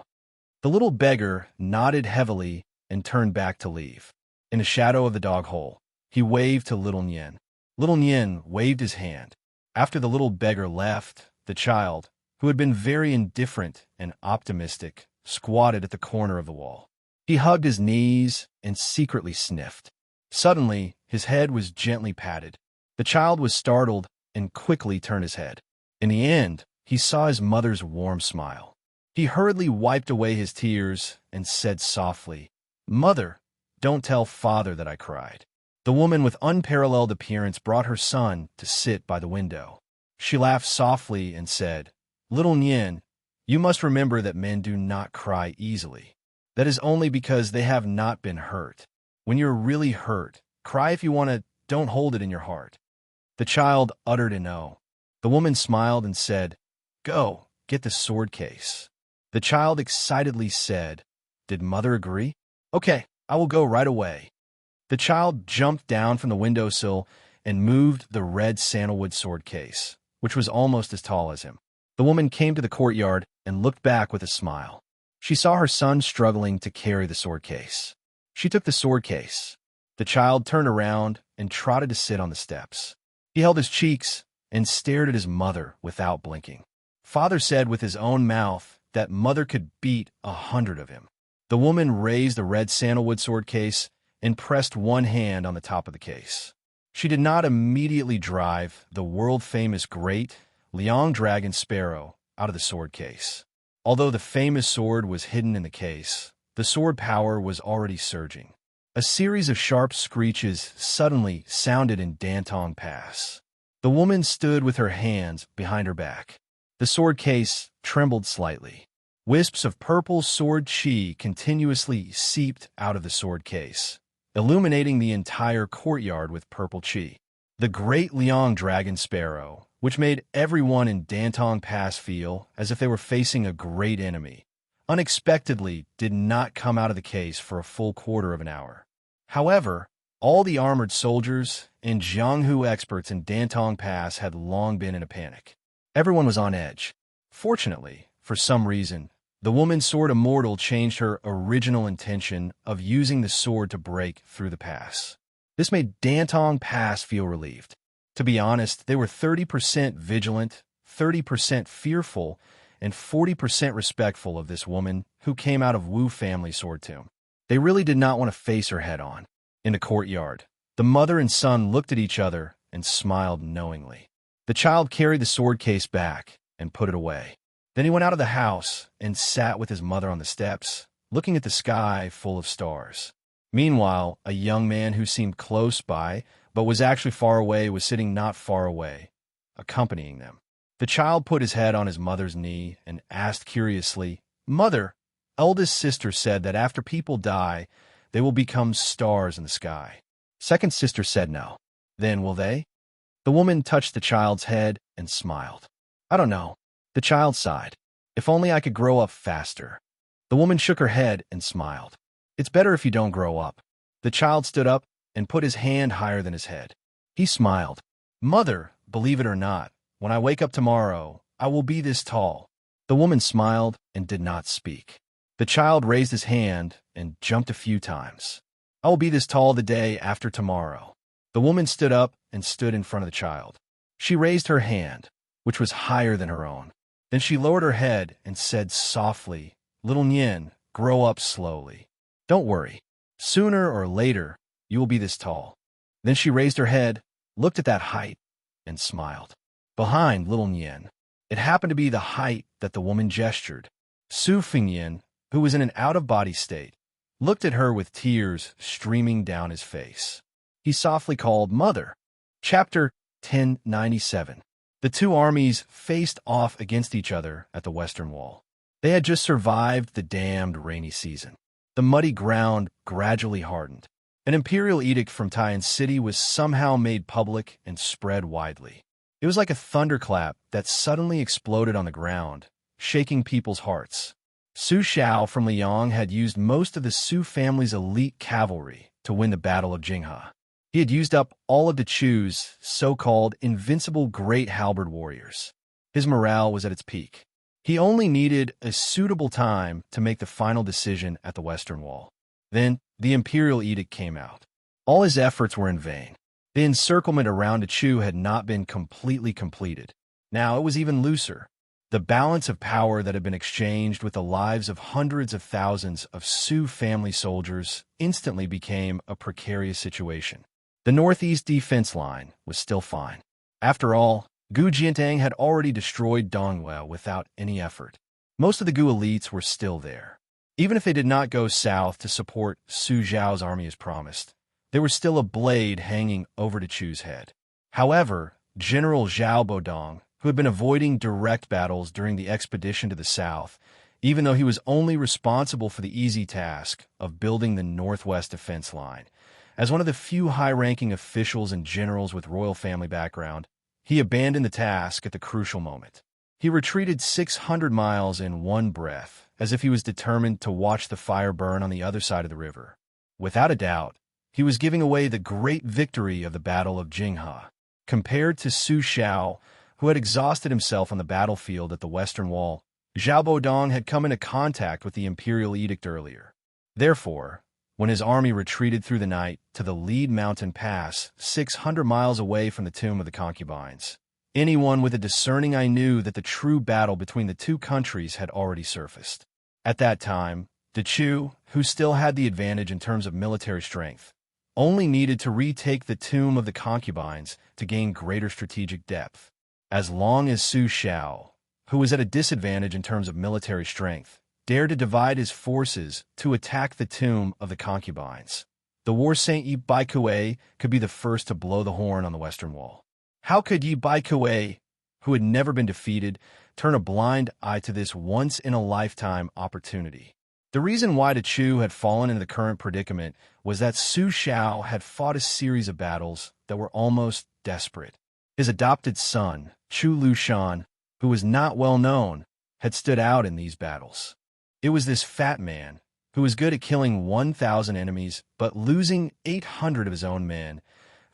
The little beggar nodded heavily and turned back to leave. In the shadow of the dog hole, he waved to little Nian. Little Nian waved his hand. After the little beggar left, the child, who had been very indifferent and optimistic, squatted at the corner of the wall. He hugged his knees and secretly sniffed. Suddenly, his head was gently patted. The child was startled and quickly turned his head. In the end, he saw his mother's warm smile. He hurriedly wiped away his tears and said softly, "Mother, don't tell father that I cried." The woman with unparalleled appearance brought her son to sit by the window. She laughed softly and said, "Little Nian, you must remember that men do not cry easily. That is only because they have not been hurt. When you're really hurt, cry if you want to, don't hold it in your heart." The child uttered an "oh." The woman smiled and said, "Go, get the sword case." The child excitedly said, "Did mother agree? Okay, I will go right away." The child jumped down from the windowsill and moved the red sandalwood sword case, which was almost as tall as him. The woman came to the courtyard and looked back with a smile. She saw her son struggling to carry the sword case. She took the sword case. The child turned around and trotted to sit on the steps. He held his cheeks and stared at his mother without blinking. Father said with his own mouth that mother could beat 100 of him. The woman raised the red sandalwood sword case and pressed one hand on the top of the case. She did not immediately drive the world-famous great Liang dragon sparrow out of the sword case. Although the famous sword was hidden in the case, the sword power was already surging. A series of sharp screeches suddenly sounded in Dantong Pass. The woman stood with her hands behind her back. The sword case trembled slightly. Wisps of purple sword chi continuously seeped out of the sword case, illuminating the entire courtyard with purple chi. The great Liang dragon sparrow, which made everyone in Dantong Pass feel as if they were facing a great enemy, unexpectedly did not come out of the case for a full quarter of an hour. However, all the armored soldiers and Jianghu experts in Dantong Pass had long been in a panic. Everyone was on edge. Fortunately, for some reason, the woman's sword immortal changed her original intention of using the sword to break through the pass. This made Dantong Pass feel relieved. To be honest, they were 30% vigilant, 30% fearful, and 40% respectful of this woman who came out of Wu family sword tomb. They really did not want to face her head-on. In the courtyard, the mother and son looked at each other and smiled knowingly. The child carried the sword case back and put it away. Then he went out of the house and sat with his mother on the steps, looking at the sky full of stars. Meanwhile, a young man who seemed close by but was actually far away was sitting not far away, accompanying them. The child put his head on his mother's knee and asked curiously, "Mother, eldest sister said that after people die, they will become stars in the sky." Second sister said no. "Then will they?" The woman touched the child's head and smiled. "I don't know." The child sighed. "If only I could grow up faster." The woman shook her head and smiled. "It's better if you don't grow up." The child stood up and put his hand higher than his head. He smiled. "Mother, believe it or not, when I wake up tomorrow, I will be this tall." The woman smiled and did not speak. The child raised his hand and jumped a few times. "I will be this tall the day after tomorrow." The woman stood up and stood in front of the child. She raised her hand, which was higher than her own. Then she lowered her head and said softly, "Little Nian, grow up slowly. Don't worry. Sooner or later, you will be this tall." Then she raised her head, looked at that height, and smiled. Behind little Nian, it happened to be the height that the woman gestured. Su Fingyan, who was in an out-of-body state, looked at her with tears streaming down his face. He softly called, "Mother." Chapter 1097. The two armies faced off against each other at the Western Wall. They had just survived the damned rainy season. The muddy ground gradually hardened. An imperial edict from Tian City was somehow made public and spread widely. It was like a thunderclap that suddenly exploded on the ground, shaking people's hearts. Su Xiao from Liang had used most of the Su family's elite cavalry to win the Battle of Jinghe. He had used up all of Chu's so-called invincible great halberd warriors. His morale was at its peak. He only needed a suitable time to make the final decision at the Western Wall. Then, the imperial edict came out. All his efforts were in vain. The encirclement around Chu had not been completely completed. Now it was even looser. The balance of power that had been exchanged with the lives of hundreds of thousands of Su family soldiers instantly became a precarious situation. The northeast defense line was still fine. After all, Gu Jiantang had already destroyed Dongwei without any effort. Most of the Gu elites were still there. Even if they did not go south to support Su Zhao's army as promised, there was still a blade hanging over Chu's head. However, General Zhao Bodong, who had been avoiding direct battles during the expedition to the south, even though he was only responsible for the easy task of building the northwest defense line, as one of the few high-ranking officials and generals with royal family background, he abandoned the task at the crucial moment. He retreated 600 miles in one breath, as if he was determined to watch the fire burn on the other side of the river. Without a doubt, he was giving away the great victory of the Battle of Jinghe. Compared to Su Xiao, who had exhausted himself on the battlefield at the Western Wall, Zhao Bodong had come into contact with the imperial edict earlier. Therefore, when his army retreated through the night to the Lead Mountain Pass 600 miles away from the Tomb of the Concubines, anyone with a discerning eye knew that the true battle between the two countries had already surfaced. At that time, Chu, who still had the advantage in terms of military strength, only needed to retake the Tomb of the Concubines to gain greater strategic depth. As long as Su Xiao, who was at a disadvantage in terms of military strength, dared to divide his forces to attack the Tomb of the Concubines, the War Saint Yi Baikue could be the first to blow the horn on the Western Wall. How could Yi Baikue, who had never been defeated, turn a blind eye to this once-in-a-lifetime opportunity? The reason why Chu had fallen into the current predicament was that Su Xiao had fought a series of battles that were almost desperate. His adopted son, Chu Lushan, who was not well known, had stood out in these battles. It was this fat man, who was good at killing 1,000 enemies but losing 800 of his own men,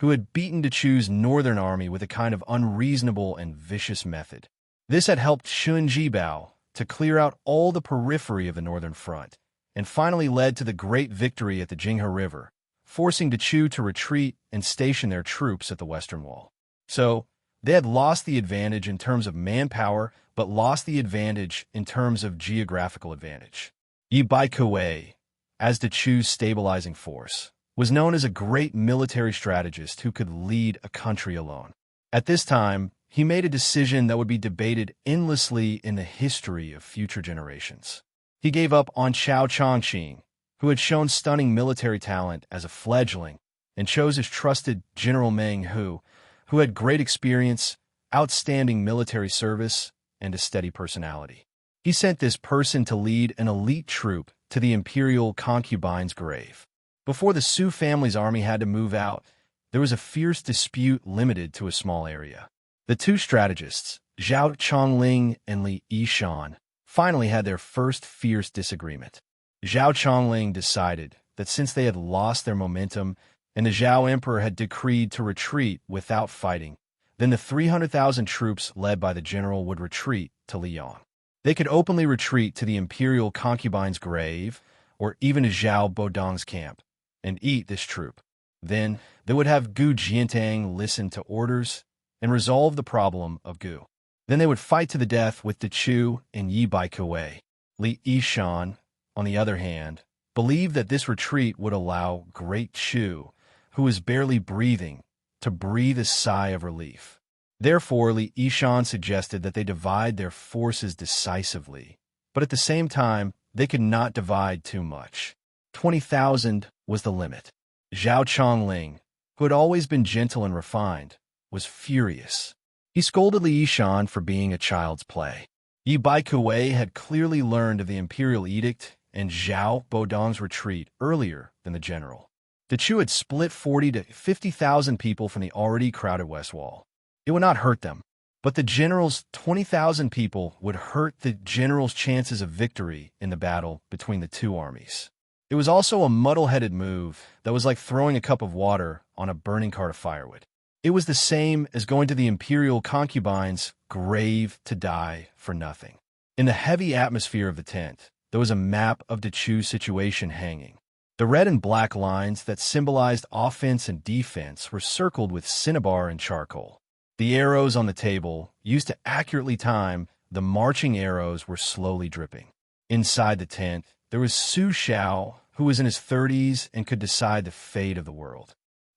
who had beaten Chu's northern army with a kind of unreasonable and vicious method. This had helped Shun Jibao to clear out all the periphery of the northern front, and finally led to the great victory at the Jinghe River, forcing Chu to retreat and station their troops at the Western Wall. So, they had lost the advantage in terms of manpower, but lost the advantage in terms of geographical advantage. Yi Baikue, as Chu's stabilizing force, was known as a great military strategist who could lead a country alone. At this time, he made a decision that would be debated endlessly in the history of future generations. He gave up on Chao Chongqing, who had shown stunning military talent as a fledgling, and chose his trusted General Meng Hu, who had great experience, outstanding military service, and a steady personality. He sent this person to lead an elite troop to the imperial concubine's grave. Before the Su family's army had to move out, there was a fierce dispute limited to a small area. The two strategists, Zhao Chongling and Li Yishan, finally had their first fierce disagreement. Zhao Chongling decided that since they had lost their momentum and the Zhao Emperor had decreed to retreat without fighting, then the 300,000 troops led by the general would retreat to Liyang. They could openly retreat to the imperial concubine's grave, or even to Zhao Bodong's camp, and eat this troop. Then they would have Gu Jiantang listen to orders and resolve the problem of Gu. Then they would fight to the death with Chu and Yi Baikue. Li Yishan, on the other hand, believed that this retreat would allow Great Chu, who was barely breathing, to breathe a sigh of relief. Therefore, Li Yishan suggested that they divide their forces decisively, but at the same time, they could not divide too much. 20,000 was the limit. Zhao Chongling, who had always been gentle and refined, was furious. He scolded Li Yishan for being a child's play. Yi Baikue had clearly learned of the imperial edict and Zhao Bodong's retreat earlier than the general. Chu had split 40 to 50,000 people from the already crowded West Wall. It would not hurt them, but the general's 20,000 people would hurt the general's chances of victory in the battle between the two armies. It was also a muddle-headed move that was like throwing a cup of water on a burning cart of firewood. It was the same as going to the imperial concubine's grave to die for nothing. In the heavy atmosphere of the tent, there was a map of Dechu's situation hanging. The red and black lines that symbolized offense and defense were circled with cinnabar and charcoal. The arrows on the table, used to accurately time the marching arrows, were slowly dripping. Inside the tent, there was Su Xiao, who was in his 30s and could decide the fate of the world.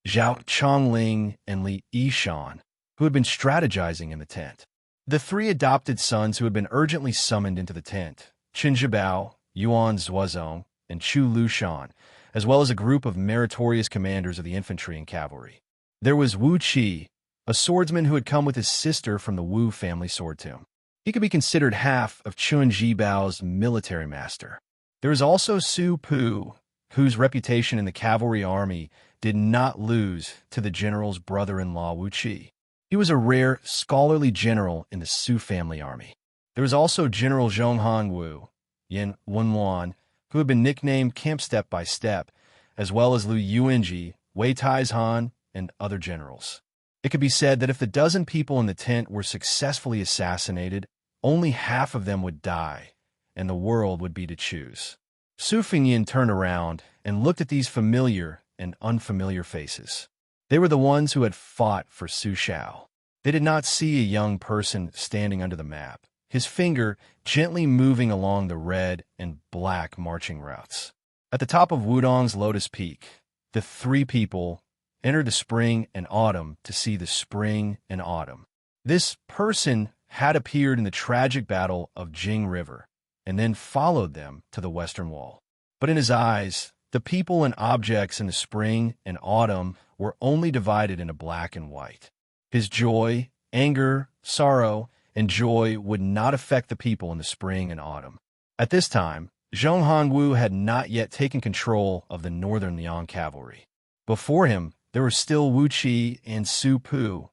Zhao Chongling and Li Yishan, who had been strategizing in the tent. The three adopted sons who had been urgently summoned into the tent, Qin Zhibao, Yuan Zuozong, and Chu Lushan, as well as a group of meritorious commanders of the infantry and cavalry. There was Wu Qi, a swordsman who had come with his sister from the Wu family sword tomb. He could be considered half of Qin Zhibao's military master. There was also Su Pu, whose reputation in the cavalry army did not lose to the general's brother-in-law Wu Qi. He was a rare, scholarly general in the Su family army. There was also General Zhonghong Wu, Yan Wenluan, who had been nicknamed Camp Step by Step, as well as Lu Yuanji, Wei Taizhan, and other generals. It could be said that if the dozen people in the tent were successfully assassinated, only half of them would die, and the world would be to choose. Su Fingyin turned around and looked at these familiar and unfamiliar faces. They were the ones who had fought for Su Xiao. They did not see a young person standing under the map, his finger gently moving along the red and black marching routes. At the top of Wudong's Lotus Peak, the three people entered the spring and autumn to see the spring and autumn. This person had appeared in the tragic battle of Jing River and then followed them to the Western Wall. But in his eyes, the people and objects in the spring and autumn were only divided into black and white. His joy, anger, sorrow, and joy would not affect the people in the spring and autumn. At this time, Zhonghong Wu had not yet taken control of the northern Liang cavalry. Before him, there were still Wu Qi and Su Pu,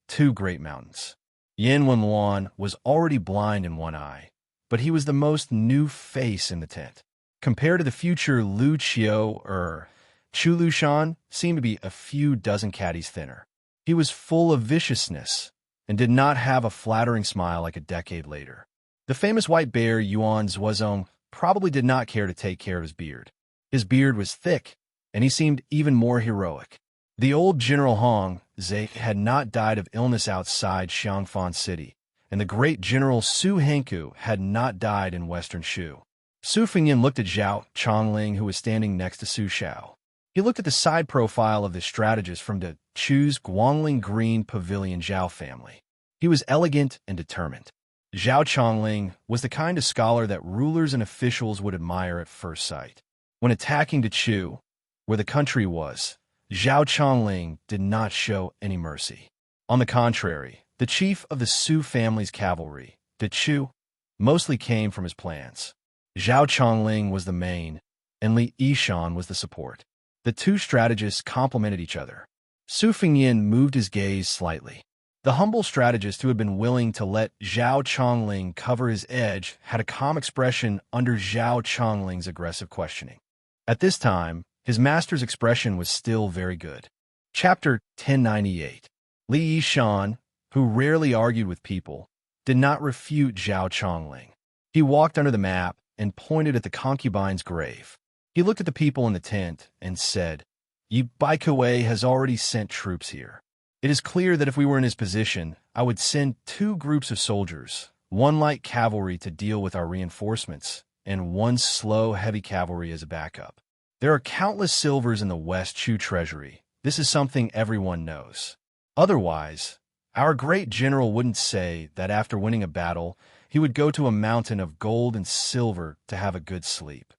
two great mountains. Yan Wenluan was already blind in one eye, but he was the most new face in the tent. Compared to the future Lu Qiu Chu Lushan seemed to be a few dozen caddies thinner. He was full of viciousness and did not have a flattering smile like a decade later. The famous white bear Yuan Zuozong probably did not care to take care of his beard. His beard was thick, and he seemed even more heroic. The old General Hong Zhe had not died of illness outside Xiangfan City, and the great General Su Henku had not died in western Shu. Su Fingyin looked at Zhao Chongling, who was standing next to Su Xiao. He looked at the side profile of the strategist from the Chu's Guangling Green Pavilion Zhao family. He was elegant and determined. Zhao Chongling was the kind of scholar that rulers and officials would admire at first sight. When attacking Chu, where the country was, Zhao Chongling did not show any mercy. On the contrary, the chief of the Su family's cavalry, Chu, mostly came from his plans. Zhao Chongling was the main, and Li Yishan was the support. The two strategists complemented each other. Su Fingyin moved his gaze slightly. The humble strategist who had been willing to let Zhao Chongling cover his edge had a calm expression under Zhao Chongling's aggressive questioning. At this time, his master's expression was still very good. Chapter 1098. Li Yishan, who rarely argued with people, did not refute Zhao Chongling. He walked under the map and pointed at the concubine's grave. He looked at the people in the tent and said, "Yi Baikuei has already sent troops here. It is clear that if we were in his position, I would send 2 groups of soldiers, 1 light cavalry to deal with our reinforcements, and 1 slow heavy cavalry as a backup. There are countless silvers in the West Chu treasury. This is something everyone knows. Otherwise, our great general wouldn't say that after winning a battle, he would go to a mountain of gold and silver to have a good sleep."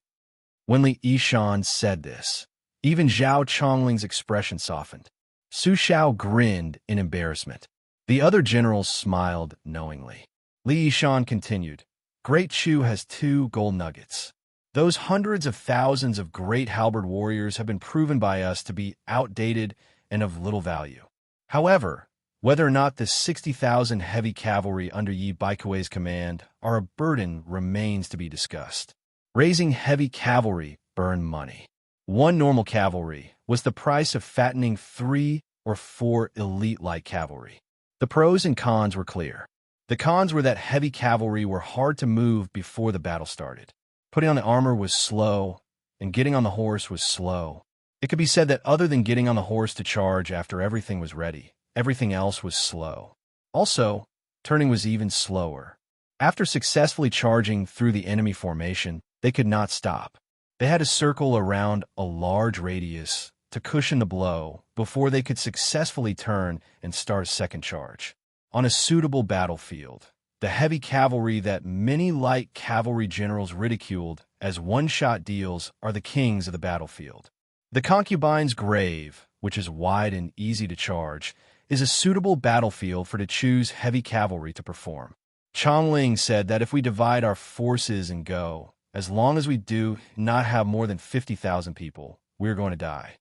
When Li Yishan said this, even Zhao Chongling's expression softened. Su Xiao grinned in embarrassment. The other generals smiled knowingly. Li Yishan continued, "Great Chu has 2 gold nuggets. Those hundreds of thousands of great halberd warriors have been proven by us to be outdated and of little value. However, whether or not the 60,000 heavy cavalry under Yi Baikuei's command are a burden remains to be discussed. Raising heavy cavalry burned money. One normal cavalry was the price of fattening 3 or 4 elite light cavalry. The pros and cons were clear. The cons were that heavy cavalry were hard to move before the battle started. Putting on the armor was slow, and getting on the horse was slow. It could be said that other than getting on the horse to charge after everything was ready, everything else was slow. Also, turning was even slower. After successfully charging through the enemy formation, they could not stop. They had to circle around a large radius to cushion the blow before they could successfully turn and start a second charge. On a suitable battlefield, the heavy cavalry that many light cavalry generals ridiculed as one-shot deals are the kings of the battlefield. The concubine's grave, which is wide and easy to charge, is a suitable battlefield for to choose heavy cavalry to perform. Chongling said that if we divide our forces and go, as long as we do not have more than 50,000 people, we are going to die.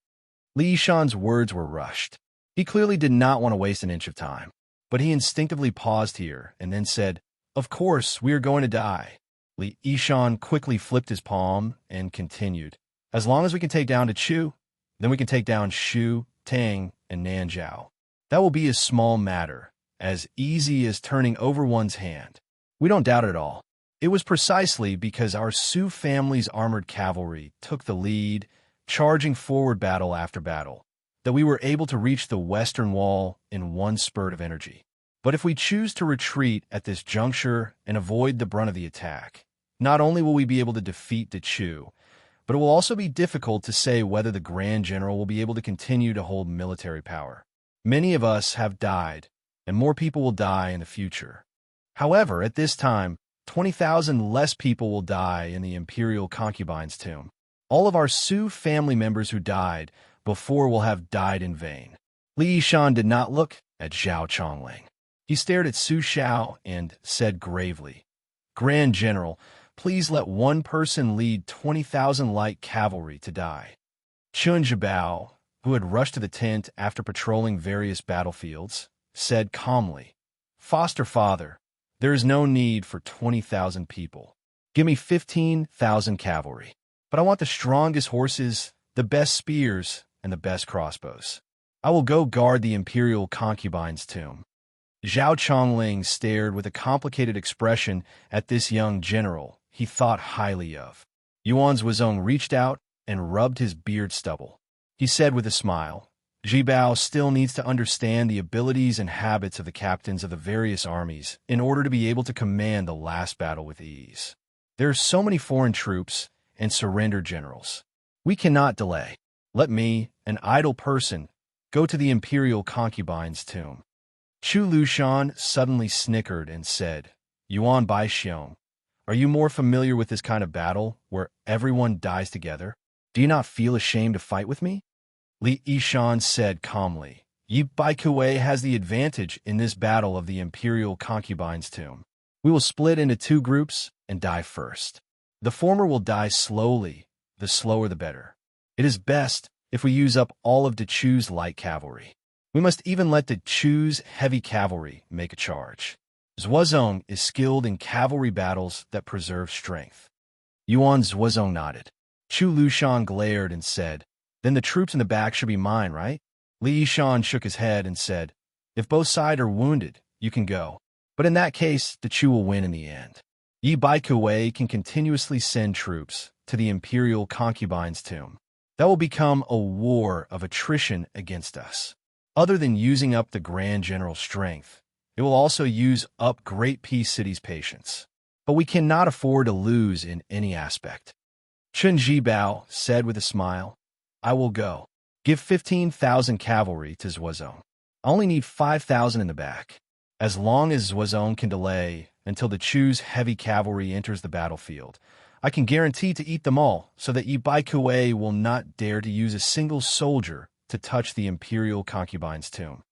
Li Yishan's words were rushed. He clearly did not want to waste an inch of time, but he instinctively paused here and then said, "Of course, we are going to die." Li Yishan quickly flipped his palm and continued, "As long as we can take down the Chu, then we can take down Shu, Tang, and Nanzhao. That will be a small matter, as easy as turning over one's hand. We don't doubt it at all." It was precisely because our Su family's armored cavalry took the lead, charging forward battle after battle, that we were able to reach the western wall in one spurt of energy. But if we choose to retreat at this juncture and avoid the brunt of the attack, not only will we be able to defeat the Chu, but it will also be difficult to say whether the Grand General will be able to continue to hold military power. Many of us have died, and more people will die in the future. However, at this time, 20,000 less people will die in the Imperial Concubine's tomb. All of our Su family members who died before will have died in vain. Li Yishan did not look at Zhao Chongling. He stared at Su Xiao and said gravely, "Grand General, please let one person lead 20,000 light cavalry to die." Chun Zhibao, who had rushed to the tent after patrolling various battlefields, said calmly, "Foster father, there is no need for 20,000 people. Give me 15,000 cavalry. But I want the strongest horses, the best spears, and the best crossbows. I will go guard the Imperial Concubine's tomb." Zhao Chongling stared with a complicated expression at this young general he thought highly of. Yuan Zhuozong reached out and rubbed his beard stubble. He said with a smile, "Zhibao still needs to understand the abilities and habits of the captains of the various armies in order to be able to command the last battle with ease. There are so many foreign troops and surrendered generals. We cannot delay. Let me, an idle person, go to the Imperial Concubine's tomb." Chu Lushan suddenly snickered and said, "Yuan Baixiong, are you more familiar with this kind of battle where everyone dies together? Do you not feel ashamed to fight with me?" Li Yishan said calmly, "Yi Baikue has the advantage in this battle of the Imperial Concubine's tomb. We will split into two groups and die first. The former will die slowly, the slower the better. It is best if we use up all of the Chu's light cavalry. We must even let the Chu's heavy cavalry make a charge. Zhuozong is skilled in cavalry battles that preserve strength." Yuan Zhuozong nodded. Chu Lushan glared and said, "Then the troops in the back should be mine, right?" Li Yishan shook his head and said, "If both sides are wounded, you can go. But in that case, the Chu will win in the end. Yi Baikue can continuously send troops to the Imperial Concubine's tomb. That will become a war of attrition against us. Other than using up the Grand General's strength, it will also use up Great Peace City's patience. But we cannot afford to lose in any aspect." Chun Zhibao said with a smile, "I will go. Give 15,000 cavalry to Zhuozong. I only need 5,000 in the back. As long as Zhuozong can delay until the Chu's heavy cavalry enters the battlefield, I can guarantee to eat them all so that Yi Baikue will not dare to use a single soldier to touch the Imperial Concubine's tomb."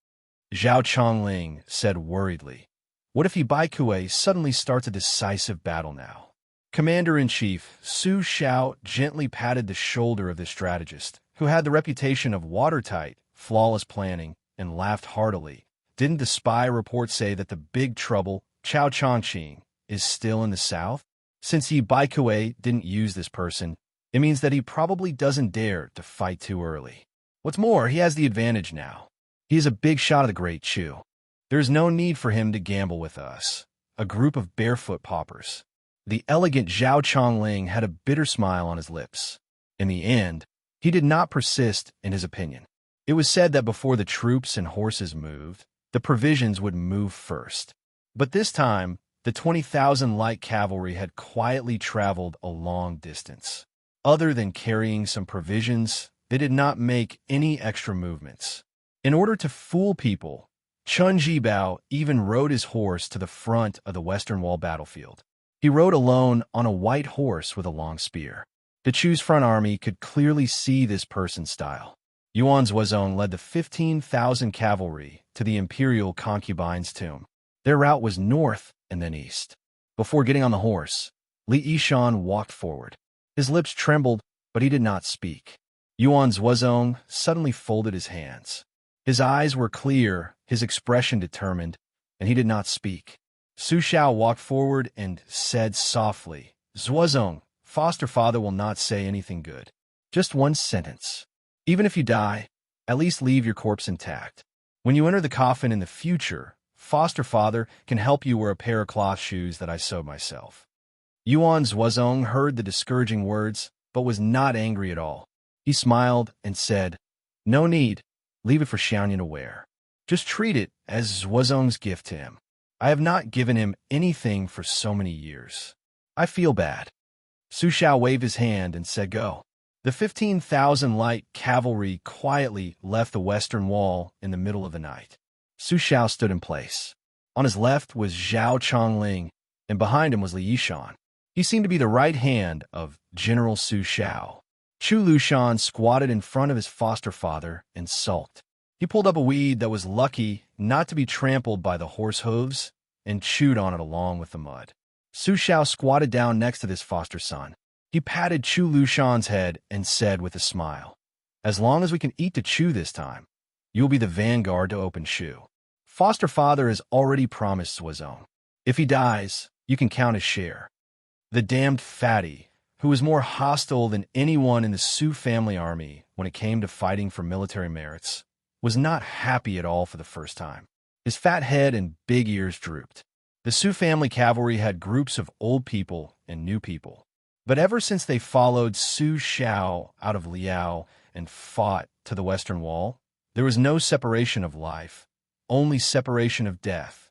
Zhao Chongling said worriedly, "What if Yi Baikue suddenly starts a decisive battle now?" Commander-in-Chief Su Xiao gently patted the shoulder of the strategist, who had the reputation of watertight, flawless planning, and laughed heartily. "Didn't the spy report say that the big trouble, Chao Chongqing, is still in the south? Since Yi Baikue didn't use this person, It means that he probably doesn't dare to fight too early. What's more, he has the advantage now. He is a big shot of the Great Chu. There's no need for him to gamble with us, a group of barefoot paupers. The elegant Zhao Chongling had a bitter smile on his lips. In the end, he did not persist in his opinion. It was said that before the troops and horses moved, the provisions would move first. But this time, the 20,000 light cavalry had quietly traveled a long distance. Other than carrying some provisions, they did not make any extra movements. In order to fool people, Chun Jibao even rode his horse to the front of the Western Wall battlefield. He rode alone on a white horse with a long spear. The Chu's front army could clearly see this person's style. Yuan Zuozong led the 15,000 cavalry to the imperial concubine's tomb. Their route was north and then east. Before getting on the horse, Li Yishan walked forward. His lips trembled, but he did not speak. Yuan Zuozong suddenly folded his hands. His eyes were clear, his expression determined, and he did not speak. Su Xiao walked forward and said softly, "Zuozong, foster father will not say anything good. Just one sentence. Even if you die, at least leave your corpse intact. When you enter the coffin in the future, foster father can help you wear a pair of cloth shoes that I sewed myself." Yuan Zuozong heard the discouraging words, but was not angry at all. He smiled and said, "No need. Leave it for Xianxia to wear. Just treat it as Zuozong's gift to him. I have not given him anything for so many years. I feel bad." Su Xiao waved his hand and said, "Go." The 15,000 light cavalry quietly left the western wall in the middle of the night. Su Xiao stood in place. On his left was Zhao Chongling, and behind him was Li Yishan. He seemed to be the right hand of General Su Xiao. Chu Lushan squatted in front of his foster father and sulked. He pulled up a weed that was lucky not to be trampled by the horse hooves and chewed on it along with the mud. Su Xiao squatted down next to this foster son. He patted Chu Lushan's head and said with a smile, "As long as we can eat the Chu this time, you will be the vanguard to open Chu. Foster father has already promised Zuozong. If he dies, you can count his share." The damned fatty, who was more hostile than anyone in the Su family army when it came to fighting for military merits, was not happy at all for the first time. His fat head and big ears drooped. The Su family cavalry had groups of old people and new people. But ever since they followed Su Xiao out of Liao and fought to the Western Wall, there was no separation of life, only separation of death.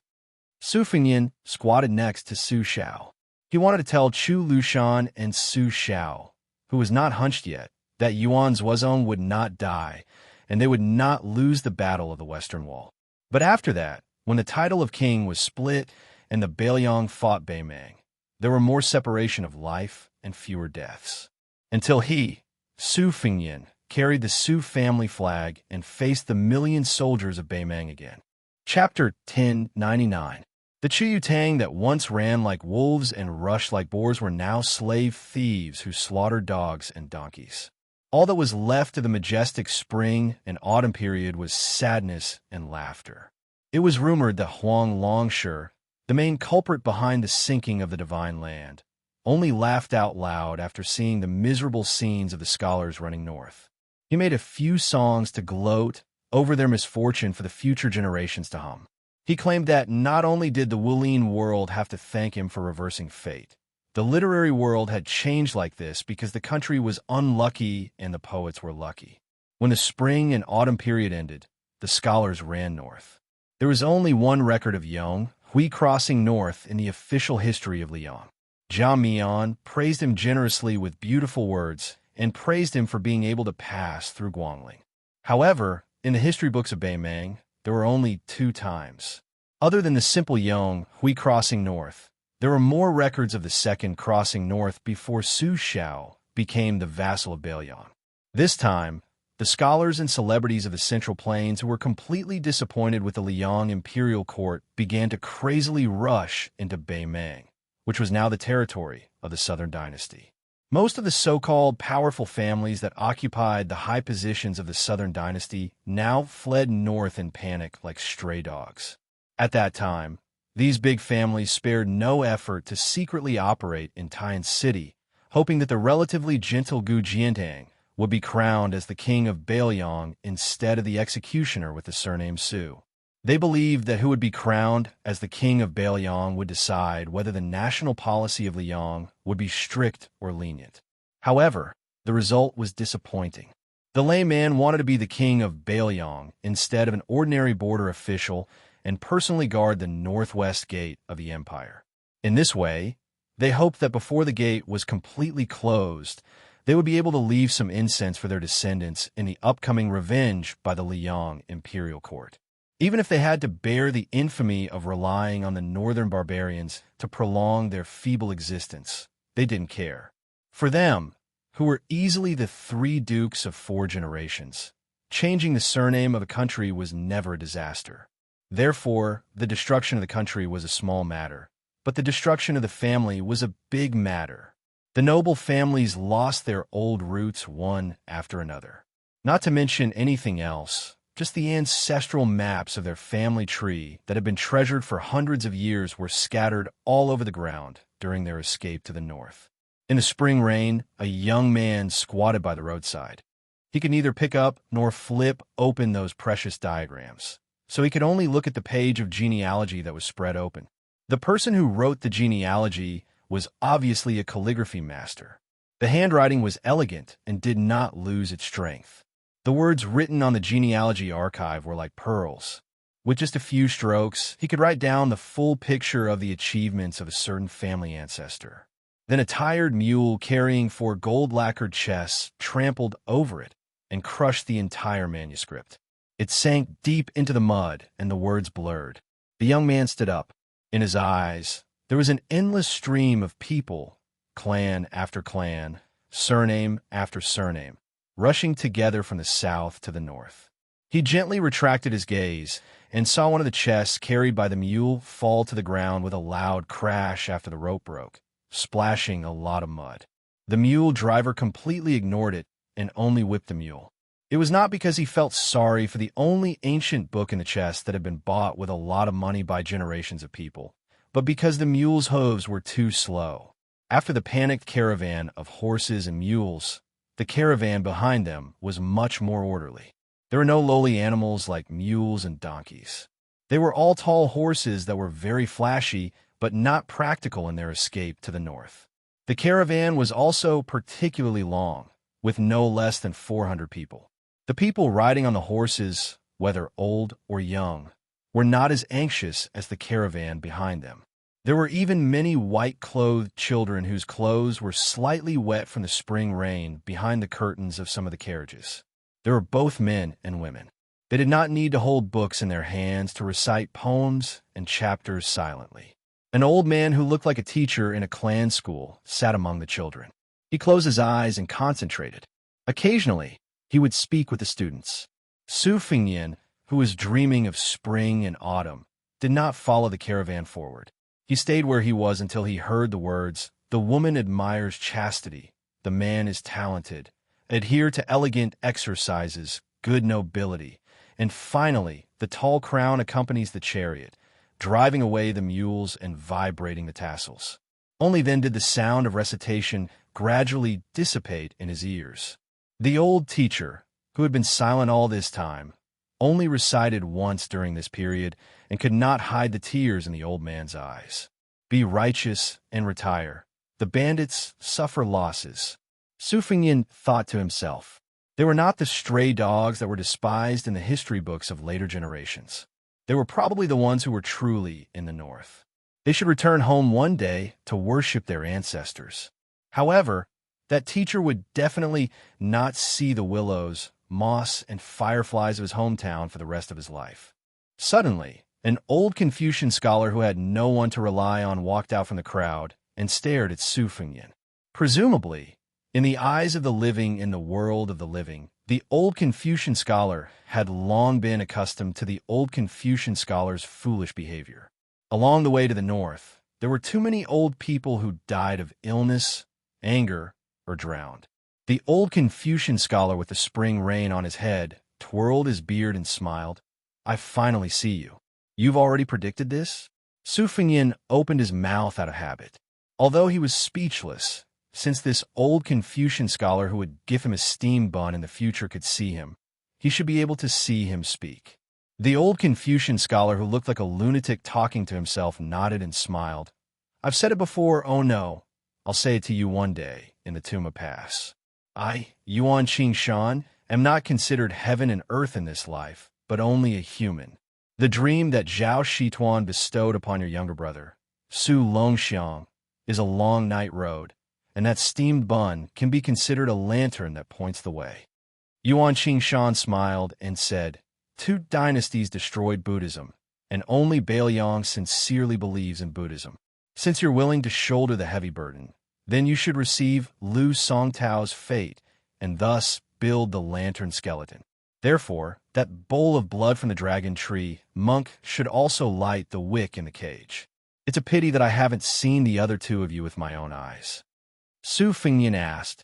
Su Fengyan squatted next to Su Xiao. He wanted to tell Chu Lushan and Su Xiao, who was not hunched yet, that Yuan Zuozong would not die, and they would not lose the battle of the Western Wall. But after that, when the title of king was split and the Beiliang fought Beimang, there were more separation of life and fewer deaths. Until he, Su Fengyan, carried the Su family flag and faced the million soldiers of Beimang again. Chapter 1099. The Chuyutang that once ran like wolves and rushed like boars were now slave thieves who slaughtered dogs and donkeys. All that was left of the majestic spring and autumn period was sadness and laughter. It was rumored that Huang Longshi, the main culprit behind the sinking of the divine land, only laughed out loud after seeing the miserable scenes of the scholars running north. He made a few songs to gloat over their misfortune for the future generations to hum. He claimed that not only did the Wulin world have to thank him for reversing fate, the literary world had changed like this because the country was unlucky and the poets were lucky. When the spring and autumn period ended, the scholars ran north. There was only one record of Yong Hui crossing north in the official history of Liang. Zhao Mian praised him generously with beautiful words and praised him for being able to pass through Guangling. However, in the history books of Beimang, there were only 2 times. Other than the simple Yong Hui crossing north, there were more records of the second crossing north before Su Xiao became the vassal of Beiliang. This time, the scholars and celebrities of the Central Plains who were completely disappointed with the Liang imperial court began to crazily rush into Beimang, which was now the territory of the Southern Dynasty. Most of the so-called powerful families that occupied the high positions of the Southern Dynasty now fled north in panic like stray dogs. At that time, these big families spared no effort to secretly operate in Taiyan City hoping that the relatively gentle Gu Jiantang would be crowned as the king of Bailiang instead of the executioner with the surname Su. They believed that who would be crowned as the king of Bailiang would decide whether the national policy of Liang would be strict or lenient. However, the result was disappointing. The layman wanted to be the king of Bailiang instead of an ordinary border official and personally guard the northwest gate of the empire. In this way, they hoped that before the gate was completely closed, they would be able to leave some incense for their descendants in the upcoming revenge by the Liang imperial court. Even if they had to bear the infamy of relying on the northern barbarians to prolong their feeble existence, they didn't care. For them, who were easily the three dukes of 4 generations, changing the surname of a country was never a disaster. Therefore, the destruction of the country was a small matter, but the destruction of the family was a big matter. The noble families lost their old roots one after another. Not to mention anything else, just the ancestral maps of their family tree that had been treasured for hundreds of years were scattered all over the ground during their escape to the north. In the spring rain, a young man squatted by the roadside. He could neither pick up nor flip open those precious diagrams, so he could only look at the page of genealogy that was spread open. The person who wrote the genealogy was obviously a calligraphy master. The handwriting was elegant and did not lose its strength. The words written on the genealogy archive were like pearls. With just a few strokes, he could write down the full picture of the achievements of a certain family ancestor. Then a tired mule carrying 4 gold-lacquered chests trampled over it and crushed the entire manuscript. It sank deep into the mud, and the words blurred. The young man stood up. In his eyes, there was an endless stream of people, clan after clan, surname after surname, rushing together from the south to the north. He gently retracted his gaze and saw one of the chests carried by the mule fall to the ground with a loud crash after the rope broke, splashing a lot of mud. The mule driver completely ignored it and only whipped the mule. It was not because he felt sorry for the only ancient book in the chest that had been bought with a lot of money by generations of people, but because the mule's hooves were too slow. After the panicked caravan of horses and mules, the caravan behind them was much more orderly. There were no lowly animals like mules and donkeys. They were all tall horses that were very flashy, but not practical in their escape to the north. The caravan was also particularly long, with no less than 400 people. The people riding on the horses, whether old or young, were not as anxious as the caravan behind them. There were even many white-clothed children whose clothes were slightly wet from the spring rain behind the curtains of some of the carriages. They were both men and women. They did not need to hold books in their hands to recite poems and chapters silently. An old man who looked like a teacher in a clan school sat among the children. He closed his eyes and concentrated. Occasionally, he would speak with the students. Su Fingyan, who was dreaming of spring and autumn, did not follow the caravan forward. He stayed where he was until he heard the words, "The woman admires chastity, the man is talented, adhere to elegant exercises, good nobility," and finally, the tall crown accompanies the chariot, driving away the mules and vibrating the tassels. Only then did the sound of recitation gradually dissipate in his ears. The old teacher, who had been silent all this time, only recited once during this period and could not hide the tears in the old man's eyes. "Be righteous and retire. The bandits suffer losses." Su Fingyan thought to himself. They were not the stray dogs that were despised in the history books of later generations. They were probably the ones who were truly in the north. They should return home one day to worship their ancestors. However, that teacher would definitely not see the willows, moss, and fireflies of his hometown for the rest of his life. Suddenly, an old Confucian scholar who had no one to rely on walked out from the crowd and stared at Su Fingyan. Presumably, in the eyes of the living in the world of the living, the old Confucian scholar had long been accustomed to the old Confucian scholar's foolish behavior. Along the way to the north, there were too many old people who died of illness, anger, or drowned. The old Confucian scholar with the spring rain on his head twirled his beard and smiled. "I finally see you. You've already predicted this?" Su Fingyan opened his mouth out of habit. Although he was speechless, since this old Confucian scholar who would give him a steam bun in the future could see him, he should be able to see him speak. The old Confucian scholar who looked like a lunatic talking to himself nodded and smiled. I've said it before, oh no, I'll say it to you one day in the Tuma Pass. I, Yuan Xianxia, am not considered heaven and earth in this life, but only a human. The dream that Zhao Shituan bestowed upon your younger brother, Su Longxiang, is a long night road, and that steamed bun can be considered a lantern that points the way. Yuan Xingshan smiled and said, 2 dynasties destroyed Buddhism, and only Baoyang sincerely believes in Buddhism. Since you're willing to shoulder the heavy burden, then you should receive Lu Songtao's fate and thus build the lantern skeleton. Therefore, that bowl of blood from the dragon tree monk should also light the wick in the cage. It's a pity that I haven't seen the other 2 of you with my own eyes. Su Fengyan asked,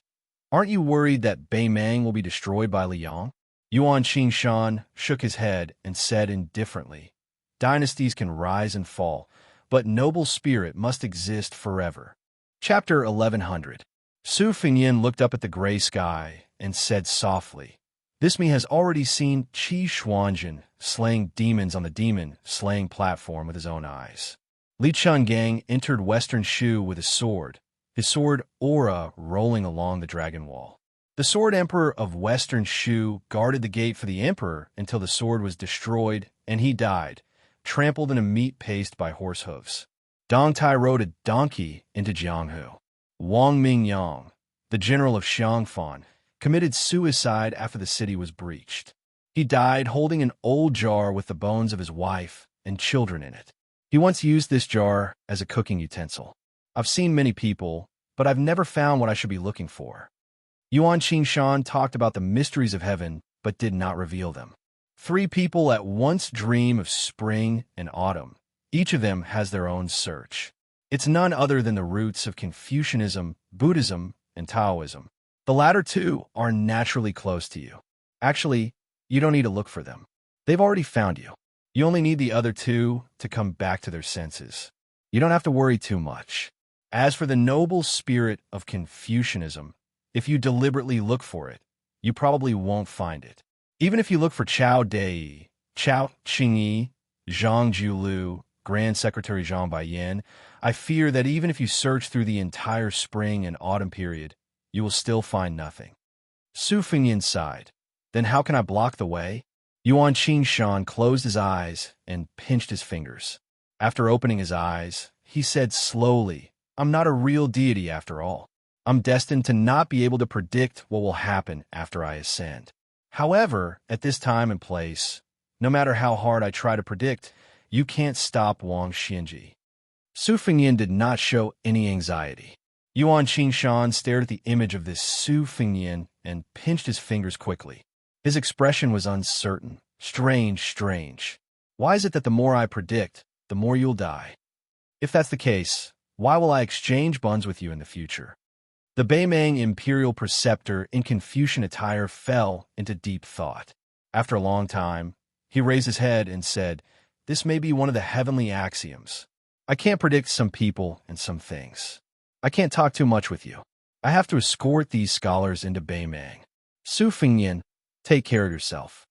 aren't you worried that Bei Meng will be destroyed by Liang? Yuan Xingshan shook his head and said indifferently, dynasties can rise and fall, but noble spirit must exist forever. Chapter 1100. Su Fengyan looked up at the gray sky and said softly, this me has already seen Qi Xuanjin slaying demons on the demon-slaying platform with his own eyes. Li Changgang entered Western Shu with his sword aura rolling along the dragon wall. The Sword Emperor of Western Shu guarded the gate for the emperor until the sword was destroyed and he died, trampled in a meat paste by horse hooves. Dong Tai rode a donkey into Jianghu. Wang Mingyang, the general of Xiangfan, committed suicide after the city was breached. He died holding an old jar with the bones of his wife and children in it. He once used this jar as a cooking utensil. I've seen many people, but I've never found what I should be looking for. Yuan Xingshan talked about the mysteries of heaven, but did not reveal them. 3 people at once dream of spring and autumn. Each of them has their own search. It's none other than the roots of Confucianism, Buddhism, and Taoism. The latter 2 are naturally close to you. Actually, you don't need to look for them. They've already found you. You only need the other 2 to come back to their senses. You don't have to worry too much. As for the noble spirit of Confucianism, if you deliberately look for it, you probably won't find it. Even if you look for Chao Dei, Chao Qingyi, Zhang Jiulu, Grand Secretary Zhang Baiyan, I fear that even if you search through the entire spring and autumn period, you will still find nothing. Su Fengyan sighed. Then how can I block the way? Yuan Xingshan closed his eyes and pinched his fingers. After opening his eyes, he said slowly, I'm not a real deity after all. I'm destined to not be able to predict what will happen after I ascend. However, at this time and place, no matter how hard I try to predict, you can't stop Wang Xianji. Su Fengyan did not show any anxiety. Yuan Xingshan stared at the image of this Su Fengyan and pinched his fingers quickly. His expression was uncertain. Strange. Why is it that the more I predict, the more you'll die? If that's the case, why will I exchange buns with you in the future? The Beimang imperial preceptor in Confucian attire fell into deep thought. After a long time, he raised his head and said, this may be one of the heavenly axioms. I can't predict some people and some things. I can't talk too much with you. I have to escort these scholars into Beimang. Su Fengyan, take care of yourself.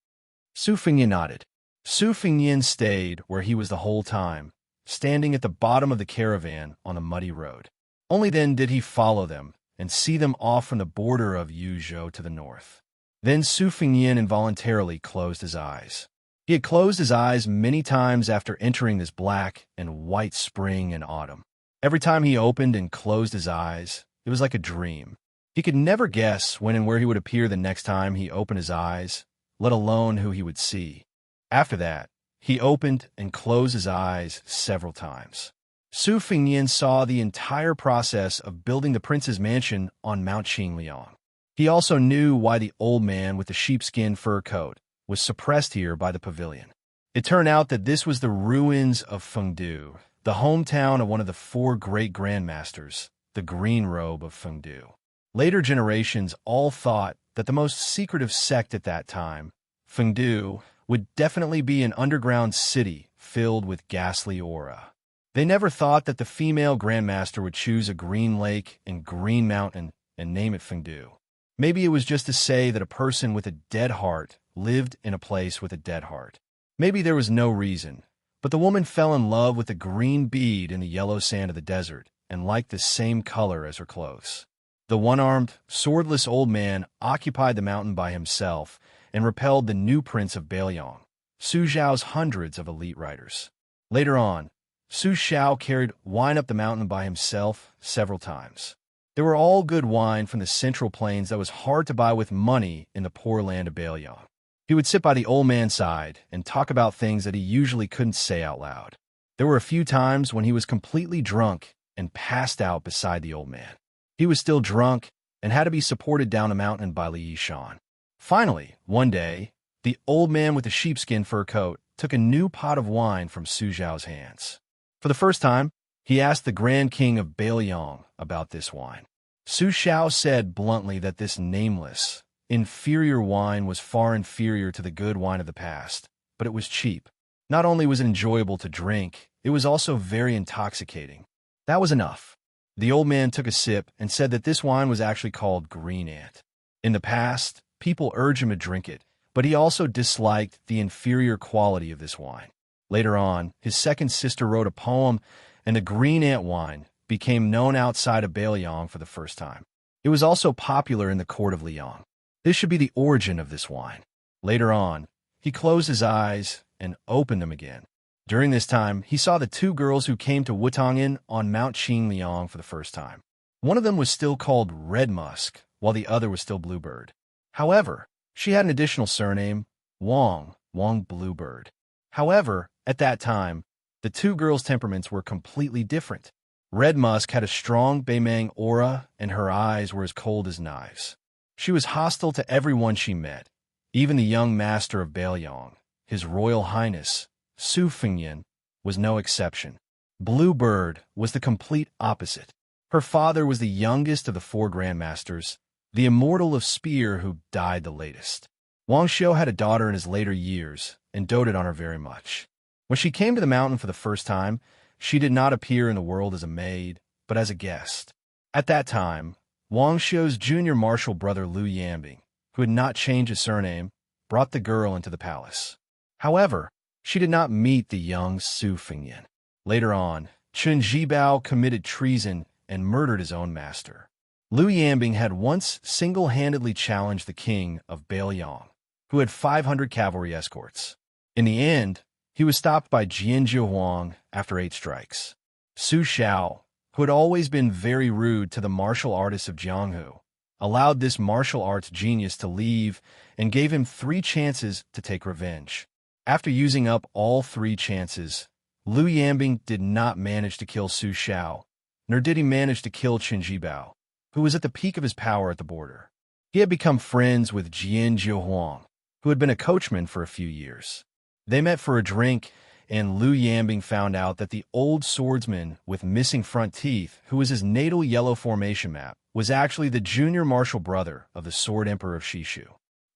Su Fengyan nodded. Su Fengyan stayed where he was the whole time, standing at the bottom of the caravan on the muddy road. Only then did he follow them and see them off from the border of Yuzhou to the north. Then Su Fengyan involuntarily closed his eyes. He had closed his eyes many times after entering this black and white spring and autumn. Every time he opened and closed his eyes, it was like a dream. He could never guess when and where he would appear the next time he opened his eyes, let alone who he would see. After that, he opened and closed his eyes several times. Su Fengyan saw the entire process of building the prince's mansion on Mount Qingliang. He also knew why the old man with the sheepskin fur coat was suppressed here by the pavilion. It turned out that this was the ruins of Fengdu, the hometown of one of the 4 great grandmasters, the Green Robe of Fengdu. Later generations all thought that the most secretive sect at that time, Fengdu, would definitely be an underground city filled with ghastly aura. They never thought that the female grandmaster would choose a green lake and green mountain and name it Fengdu. Maybe it was just to say that a person with a dead heart lived in a place with a dead heart. Maybe there was no reason, but the woman fell in love with the green bead in the yellow sand of the desert and liked the same color as her clothes. The one-armed, swordless old man occupied the mountain by himself and repelled the new prince of Bailiang, Su Zhao's hundreds of elite riders. Later on, Su Zhao carried wine up the mountain by himself several times. They were all good wine from the central plains that was hard to buy with money in the poor land of Bailiang. He would sit by the old man's side and talk about things that he usually couldn't say out loud. There were a few times when he was completely drunk and passed out beside the old man. He was still drunk and had to be supported down the mountain by Li Yishan. Finally, one day, the old man with the sheepskin fur coat took a new pot of wine from Su Zhao's hands. For the first time, he asked the Grand King of Bailiang about this wine. Su Zhao said bluntly that this nameless, inferior wine was far inferior to the good wine of the past, but it was cheap. Not only was it enjoyable to drink, it was also very intoxicating. That was enough. The old man took a sip and said that this wine was actually called Green Ant. In the past, people urged him to drink it, but he also disliked the inferior quality of this wine. Later on, his second sister wrote a poem, and the Green Ant wine became known outside of Bailiang for the first time. It was also popular in the court of Liang. This should be the origin of this wine. Later on, he closed his eyes and opened them again. During this time, he saw the two girls who came to Wutong'an on Mount Qingliang for the first time. One of them was still called Red Musk, while the other was still Bluebird. However, she had an additional surname, Wang Bluebird. However, at that time, the two girls' temperaments were completely different. Red Musk had a strong Beimang aura, and her eyes were as cold as knives. She was hostile to everyone she met, even the young master of Bailiang, His Royal Highness, Su Fengyan, was no exception. Bluebird was the complete opposite. Her father was the youngest of the four grandmasters, the immortal of Spear who died the latest. Wang Xiu had a daughter in his later years and doted on her very much. When she came to the mountain for the first time, she did not appear in the world as a maid, but as a guest. At that time, Wang Xiu's junior martial brother Liu Yambing, who had not changed his surname, brought the girl into the palace. However, she did not meet the young Su Fengyan. Later on, Chen Zhibao committed treason and murdered his own master. Liu Yambing had once single-handedly challenged the king of Bailiang, who had 500 cavalry escorts. In the end, he was stopped by Jianzhou Huang after 8 strikes. Su Xiao, who had always been very rude to the martial artists of Jianghu, allowed this martial arts genius to leave and gave him 3 chances to take revenge. After using up all 3 chances, Liu Yambing did not manage to kill Su Xiao, nor did he manage to kill Chen Zhibao, who was at the peak of his power at the border. He had become friends with Jianzhou Huang, who had been a coachman for a few years. They met for a drink, and Liu Yambing found out that the old swordsman with missing front teeth, who was his natal yellow formation map, was actually the junior martial brother of the Sword Emperor of Shishu.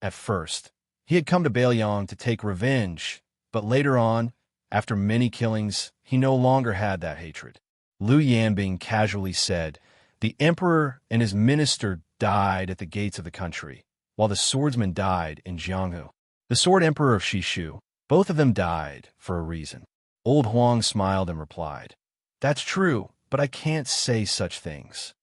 At first, he had come to Bailiang to take revenge, but later on, after many killings, he no longer had that hatred. Liu Yambing casually said, "The emperor and his minister died at the gates of the country, while the swordsman died in Jianghu. The Sword Emperor of Shishu, both of them died for a reason." Old Huang smiled and replied, "That's true, but I can't say such things."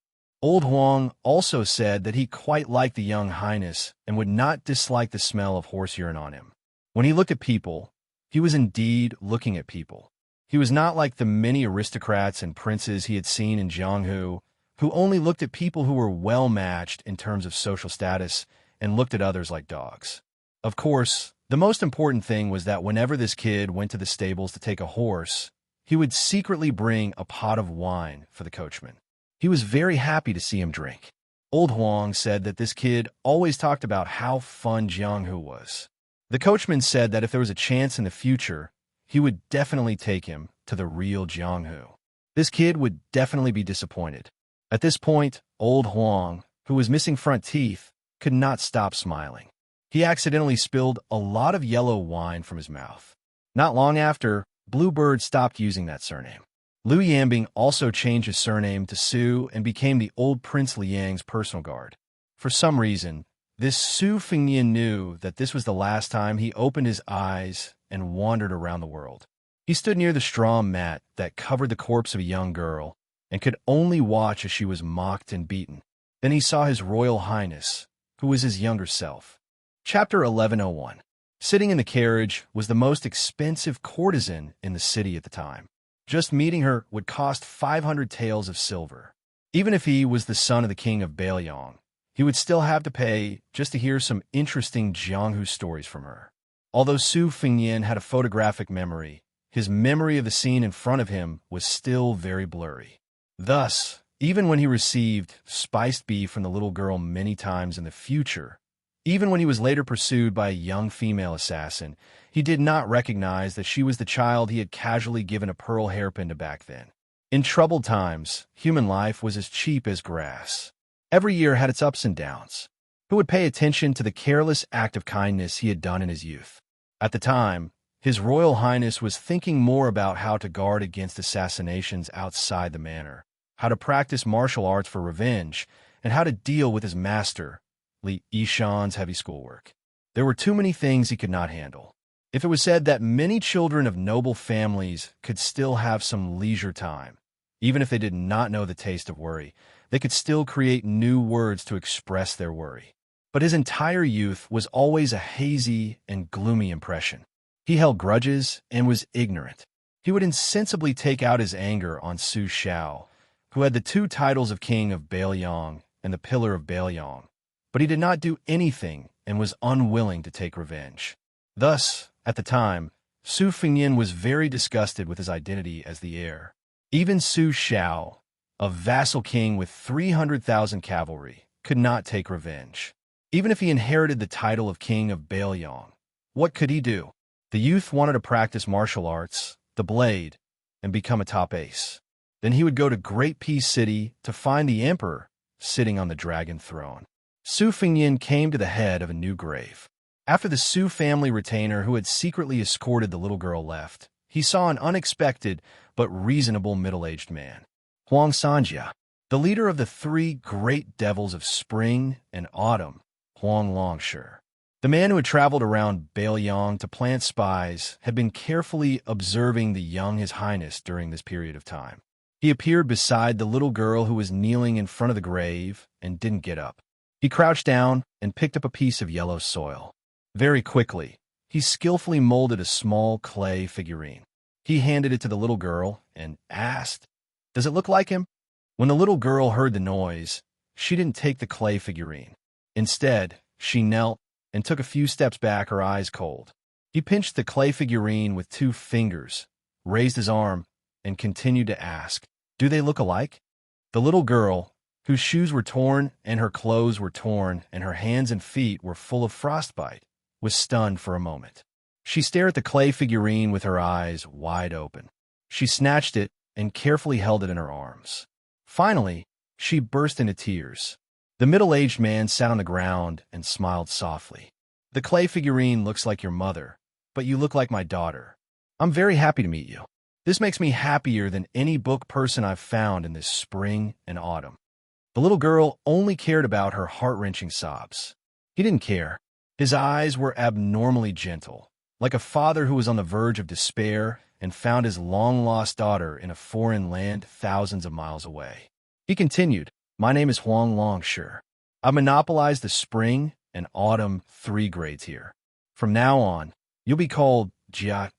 Old Huang also said that he quite liked the young highness and would not dislike the smell of horse urine on him. When he looked at people, he was indeed looking at people. He was not like the many aristocrats and princes he had seen in Jianghu, who only looked at people who were well-matched in terms of social status and looked at others like dogs. Of course, the most important thing was that whenever this kid went to the stables to take a horse, he would secretly bring a pot of wine for the coachman. He was very happy to see him drink. Old Huang said that this kid always talked about how fun Jianghu was. The coachman said that if there was a chance in the future, he would definitely take him to the real Jianghu. This kid would definitely be disappointed. At this point, Old Huang, who was missing front teeth, could not stop smiling. He accidentally spilled a lot of yellow wine from his mouth. Not long after, Bluebird stopped using that surname. Liu Yambing also changed his surname to Su and became the old Prince Liang's personal guard. For some reason, this Su Fengnian knew that this was the last time he opened his eyes and wandered around the world. He stood near the straw mat that covered the corpse of a young girl and could only watch as she was mocked and beaten. Then he saw His Royal Highness, who was his younger self. Chapter 1101. Sitting in the carriage was the most expensive courtesan in the city at the time. Just meeting her would cost 500 taels of silver. Even if he was the son of the king of Bailiang, he would still have to pay just to hear some interesting Jianghu stories from her. Although Su Fengnian had a photographic memory, his memory of the scene in front of him was still very blurry. Thus, even when he received spiced beef from the little girl many times in the future, even when he was later pursued by a young female assassin, he did not recognize that she was the child he had casually given a pearl hairpin to back then. In troubled times, human life was as cheap as grass. Every year had its ups and downs. Who would pay attention to the careless act of kindness he had done in his youth? At the time, His Royal Highness was thinking more about how to guard against assassinations outside the manor, how to practice martial arts for revenge, and how to deal with his master, Li Yishan's heavy schoolwork. There were too many things he could not handle. If it was said that many children of noble families could still have some leisure time, even if they did not know the taste of worry, they could still create new words to express their worry. But his entire youth was always a hazy and gloomy impression. He held grudges and was ignorant. He would insensibly take out his anger on Su Xiao, who had the 2 titles of King of Bailiang and the Pillar of Bailiang, but he did not do anything and was unwilling to take revenge. Thus, at the time, Su Fengnian was very disgusted with his identity as the heir. Even Su Xiao, a vassal king with 300,000 cavalry, could not take revenge. Even if he inherited the title of King of Bailiang, what could he do? The youth wanted to practice martial arts, the blade, and become a top ace. Then he would go to Great Peace City to find the emperor sitting on the dragon throne. Su Fengnian came to the head of a new grave. After the Su family retainer who had secretly escorted the little girl left, he saw an unexpected but reasonable middle-aged man. Xianxia, the leader of the 3 great devils of spring and autumn, Huanglongshi. The man who had traveled around Bailiang to plant spies had been carefully observing the young His Highness during this period of time. He appeared beside the little girl who was kneeling in front of the grave and didn't get up. He crouched down and picked up a piece of yellow soil. Very quickly, he skillfully molded a small clay figurine. He handed it to the little girl and asked, "Does it look like him?" When the little girl heard the noise, she didn't take the clay figurine. Instead, she knelt and took a few steps back, her eyes cold. He pinched the clay figurine with 2 fingers, raised his arm, and continued to ask, "Do they look alike?" The little girl, whose shoes were torn and her clothes were torn and her hands and feet were full of frostbite, was stunned for a moment. She stared at the clay figurine with her eyes wide open. She snatched it and carefully held it in her arms. Finally, she burst into tears. The middle-aged man sat on the ground and smiled softly. "The clay figurine looks like your mother, but you look like my daughter. I'm very happy to meet you. This makes me happier than any book person I've found in this spring and autumn." The little girl only cared about her heart-wrenching sobs. He didn't care. His eyes were abnormally gentle, like a father who was on the verge of despair and found his long-lost daughter in a foreign land thousands of miles away. He continued, "My name is Huanglongshi. I monopolized the spring and autumn 3 grades here. From now on, you'll be called Jia.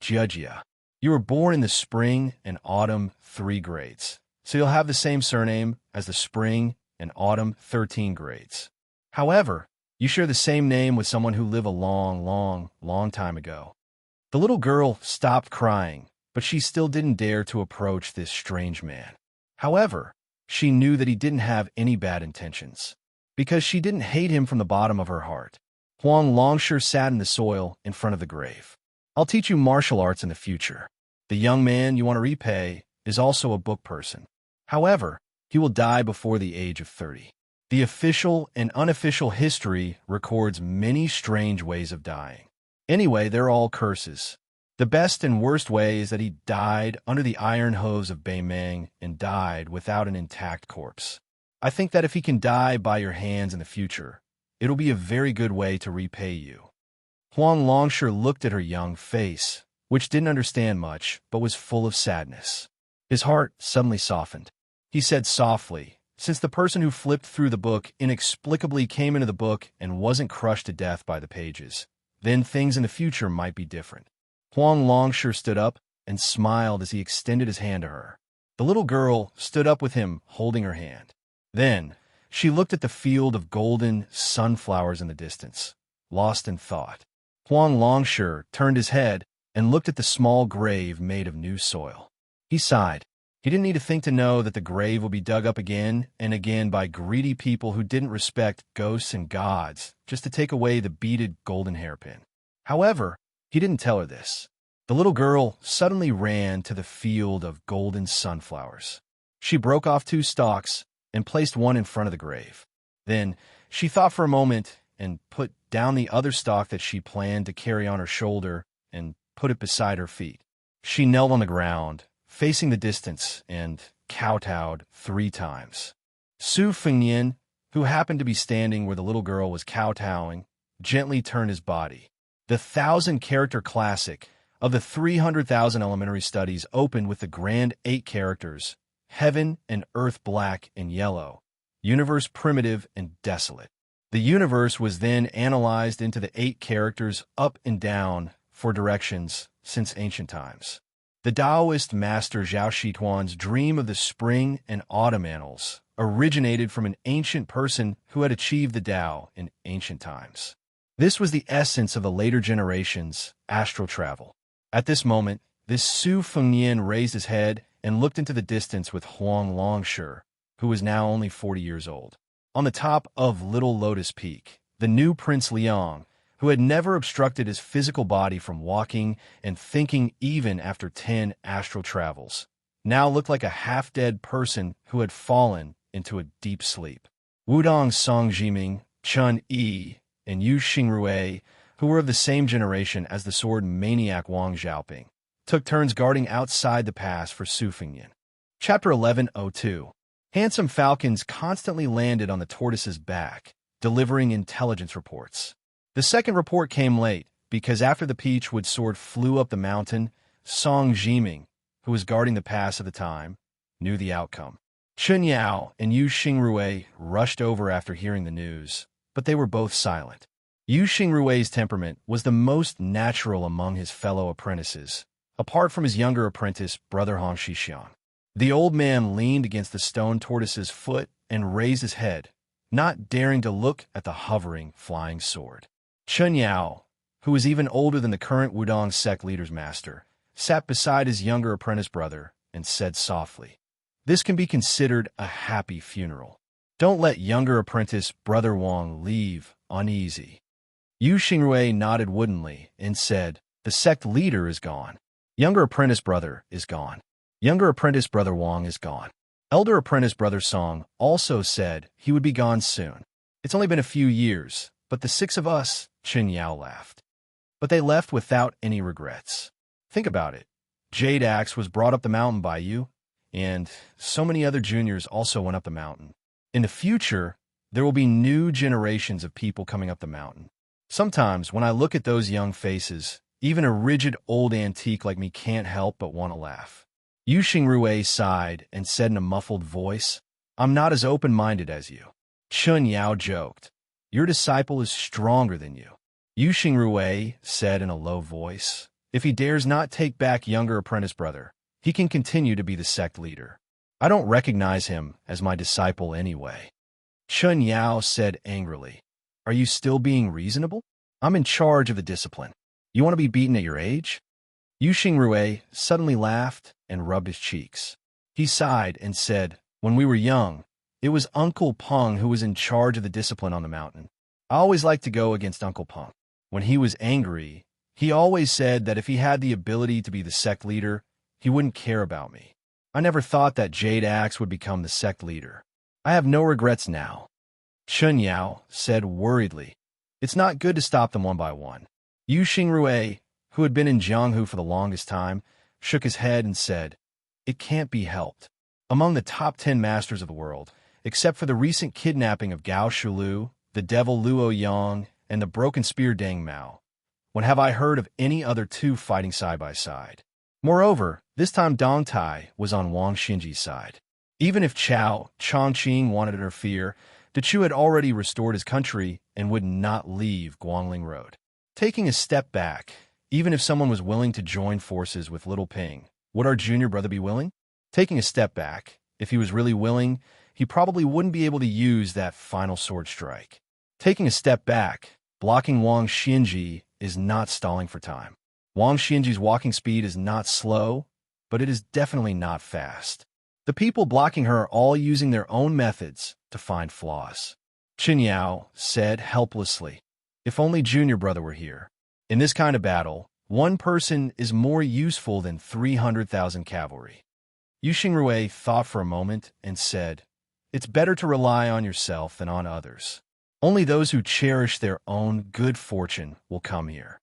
You were born in the spring and autumn 3 grades, so you'll have the same surname as the spring and autumn 13 grades. However, you share the same name with someone who lived a long time ago." The little girl stopped crying, but she still didn't dare to approach this strange man. However, she knew that he didn't have any bad intentions, because she didn't hate him from the bottom of her heart. Huanglongshi sat in the soil in front of the grave. "I'll teach you martial arts in the future. The young man you want to repay is also a book person. However, he will die before the age of 30. The official and unofficial history records many strange ways of dying. Anyway, they're all curses. The best and worst way is that he died under the iron hose of Beimeng and died without an intact corpse. I think that if he can die by your hands in the future, it'll be a very good way to repay you. Huang Longshi looked at her young face, which didn't understand much, but was full of sadness. His heart suddenly softened. He said softly, since the person who flipped through the book inexplicably came into the book and wasn't crushed to death by the pages, then things in the future might be different. Huang Longshi stood up and smiled as he extended his hand to her. The little girl stood up with him, holding her hand. Then, she looked at the field of golden sunflowers in the distance, lost in thought. Huang Longshi turned his head and looked at the small grave made of new soil. He sighed. He didn't need to think to know that the grave would be dug up again and again by greedy people who didn't respect ghosts and gods just to take away the beaded golden hairpin. However, he didn't tell her this. The little girl suddenly ran to the field of golden sunflowers. She broke off 2 stalks and placed one in front of the grave. Then she thought for a moment and put down the other stalk that she planned to carry on her shoulder and put it beside her feet. She knelt on the ground, facing the distance, and kowtowed 3 times. Su Fengnian, who happened to be standing where the little girl was kowtowing, gently turned his body. The 1,000-character classic of the 300,000 elementary studies opened with the grand 8 characters, heaven and earth black and yellow, universe primitive and desolate. The universe was then analyzed into the 8 characters up and down for directions since ancient times. The Taoist master Zhao Shituan's dream of the spring and autumn annals originated from an ancient person who had achieved the Tao in ancient times. This was the essence of the later generations' astral travel. At this moment, this Su Fengnian raised his head and looked into the distance with Huang Longshi, who was now only 40 years old. On the top of Little Lotus Peak, the new Prince Liang, who had never obstructed his physical body from walking and thinking even after 10 astral travels, now looked like a half-dead person who had fallen into a deep sleep. Wudong Songjiming, Chun Yi, and Yu Xingrui, who were of the same generation as the sword maniac Wang Xiaoping, took turns guarding outside the pass for Su Fengnian. Chapter 1102. Handsome falcons constantly landed on the tortoise's back, delivering intelligence reports. The second report came late, because after the peachwood sword flew up the mountain, Song Jiming, who was guarding the pass at the time, knew the outcome. Chun Yao and Yu Xingrui rushed over after hearing the news, but they were both silent. Yu Xingrui's temperament was the most natural among his fellow apprentices, apart from his younger apprentice, Brother Hong Shixian. The old man leaned against the stone tortoise's foot and raised his head, not daring to look at the hovering, flying sword. Chun Yao, who was even older than the current Wudong sect leader's master, sat beside his younger apprentice brother and said softly, "This can be considered a happy funeral. Don't let younger apprentice Brother Wang leave uneasy." Yu Xingrui nodded woodenly and said, "The sect leader is gone. Younger apprentice brother is gone. Younger apprentice Brother Wang is gone." Elder apprentice Brother Song also said he would be gone soon. "It's only been a few years, but the 6 of us," Chun Yao laughed. "But they left without any regrets. Think about it. Jade Axe was brought up the mountain by you, and so many other juniors also went up the mountain. In the future, there will be new generations of people coming up the mountain. Sometimes, when I look at those young faces, even a rigid old antique like me can't help but want to laugh." Yu Xingrui sighed and said in a muffled voice, "I'm not as open-minded as you." Chun Yao joked, "Your disciple is stronger than you." Yu Xingrui said in a low voice, "If he dares not take back younger apprentice brother, he can continue to be the sect leader. I don't recognize him as my disciple anyway." Chun Yao said angrily, "Are you still being reasonable? I'm in charge of the discipline. You want to be beaten at your age?" Yu Xingrui suddenly laughed and rubbed his cheeks. He sighed and said, "When we were young, it was Uncle Peng who was in charge of the discipline on the mountain. I always liked to go against Uncle Peng. When he was angry, he always said that if he had the ability to be the sect leader, he wouldn't care about me. I never thought that Jade Axe would become the sect leader. I have no regrets now." Chun Yao said worriedly, "It's not good to stop them one by one." Yu Xingrui, who had been in Jianghu for the longest time, shook his head and said, "It can't be helped. Among the top 10 masters of the world, except for the recent kidnapping of Gao Shulu, the devil Luo Yang, and the broken spear Deng Mao, when have I heard of any other two fighting side by side?" Moreover, this time Dong Tai was on Wang Xinji's side. Even if Chao Chongqing wanted to interfere, the Chu had already restored his country and would not leave Guangling Road. Taking a step back, even if someone was willing to join forces with Little Ping, would our junior brother be willing? Taking a step back, if he was really willing, he probably wouldn't be able to use that final sword strike. Taking a step back, blocking Wang Xinji is not stalling for time. Wang Xinji's walking speed is not slow, but it is definitely not fast. The people blocking her are all using their own methods to find flaws. Qin Yao said helplessly, "If only junior brother were here. In this kind of battle, one person is more useful than 300,000 cavalry." Yu Xingrui thought for a moment and said, "It's better to rely on yourself than on others. Only those who cherish their own good fortune will come here."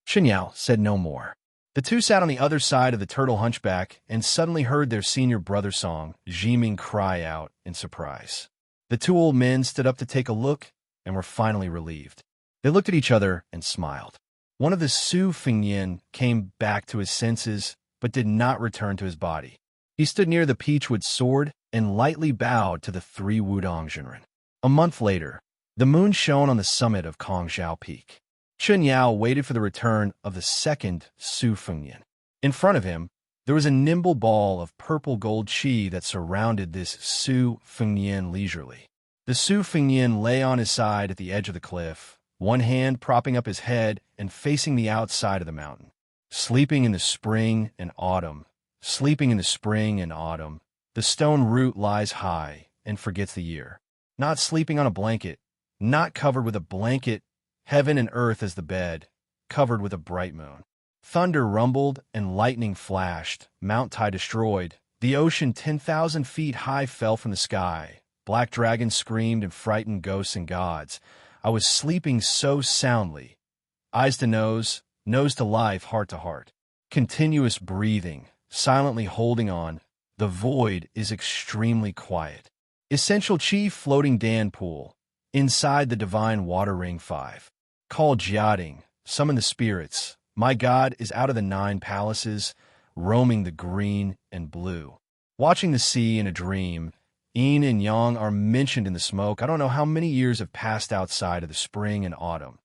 Qin Yao said no more. The two sat on the other side of the turtle hunchback and suddenly heard their senior brother's song, Jiming, cry out in surprise. The two old men stood up to take a look and were finally relieved. They looked at each other and smiled. One of the Su Fengyin came back to his senses but did not return to his body. He stood near the peachwood sword and lightly bowed to the 3 Wudong Jinren. A month later, the moon shone on the summit of Kongzhao Peak. Qin Yao waited for the return of the second Su Fengyin. In front of him, there was a nimble ball of purple gold qi that surrounded this Su Fengyin leisurely. The Su Fengyin lay on his side at the edge of the cliff, one hand propping up his head and facing the outside of the mountain. Sleeping in the spring and autumn, sleeping in the spring and autumn, the stone root lies high and forgets the year. Not sleeping on a blanket, not covered with a blanket, heaven and earth as the bed, covered with a bright moon. Thunder rumbled and lightning flashed, Mount Tai destroyed, the ocean 10,000 feet high fell from the sky, black dragons screamed and frightened ghosts and gods. I was sleeping so soundly, eyes to nose to life, heart to heart. Continuous breathing, silently holding on, the void is extremely quiet. Essential chi floating Dan pool, inside the divine water ring 5. Call Jiading, summon the spirits. My God is out of the 9 palaces, roaming the green and blue. Watching the sea in a dream, Yin and Yang are mentioned in the smoke. I don't know how many years have passed outside of the spring and autumn.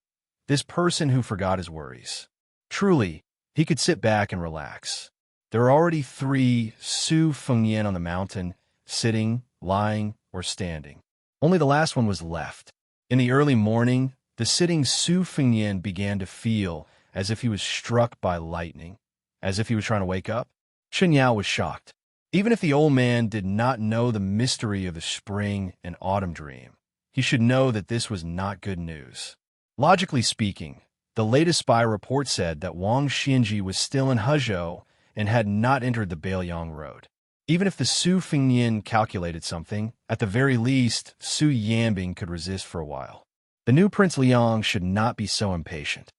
This person who forgot his worries. Truly, he could sit back and relax. There are already 3 Su Fengyin on the mountain, sitting, lying, or standing. Only the last one was left. In the early morning, the sitting Su Fengyin began to feel as if he was struck by lightning, as if he was trying to wake up. Qin Yao was shocked. Even if the old man did not know the mystery of the spring and autumn dream, he should know that this was not good news. Logically speaking, the latest spy report said that Wang Xinji was still in Hezhou and had not entered the Beiliang Road. Even if the Su Fengyin calculated something, at the very least, Su Yanbing could resist for a while. The new Prince Liang should not be so impatient.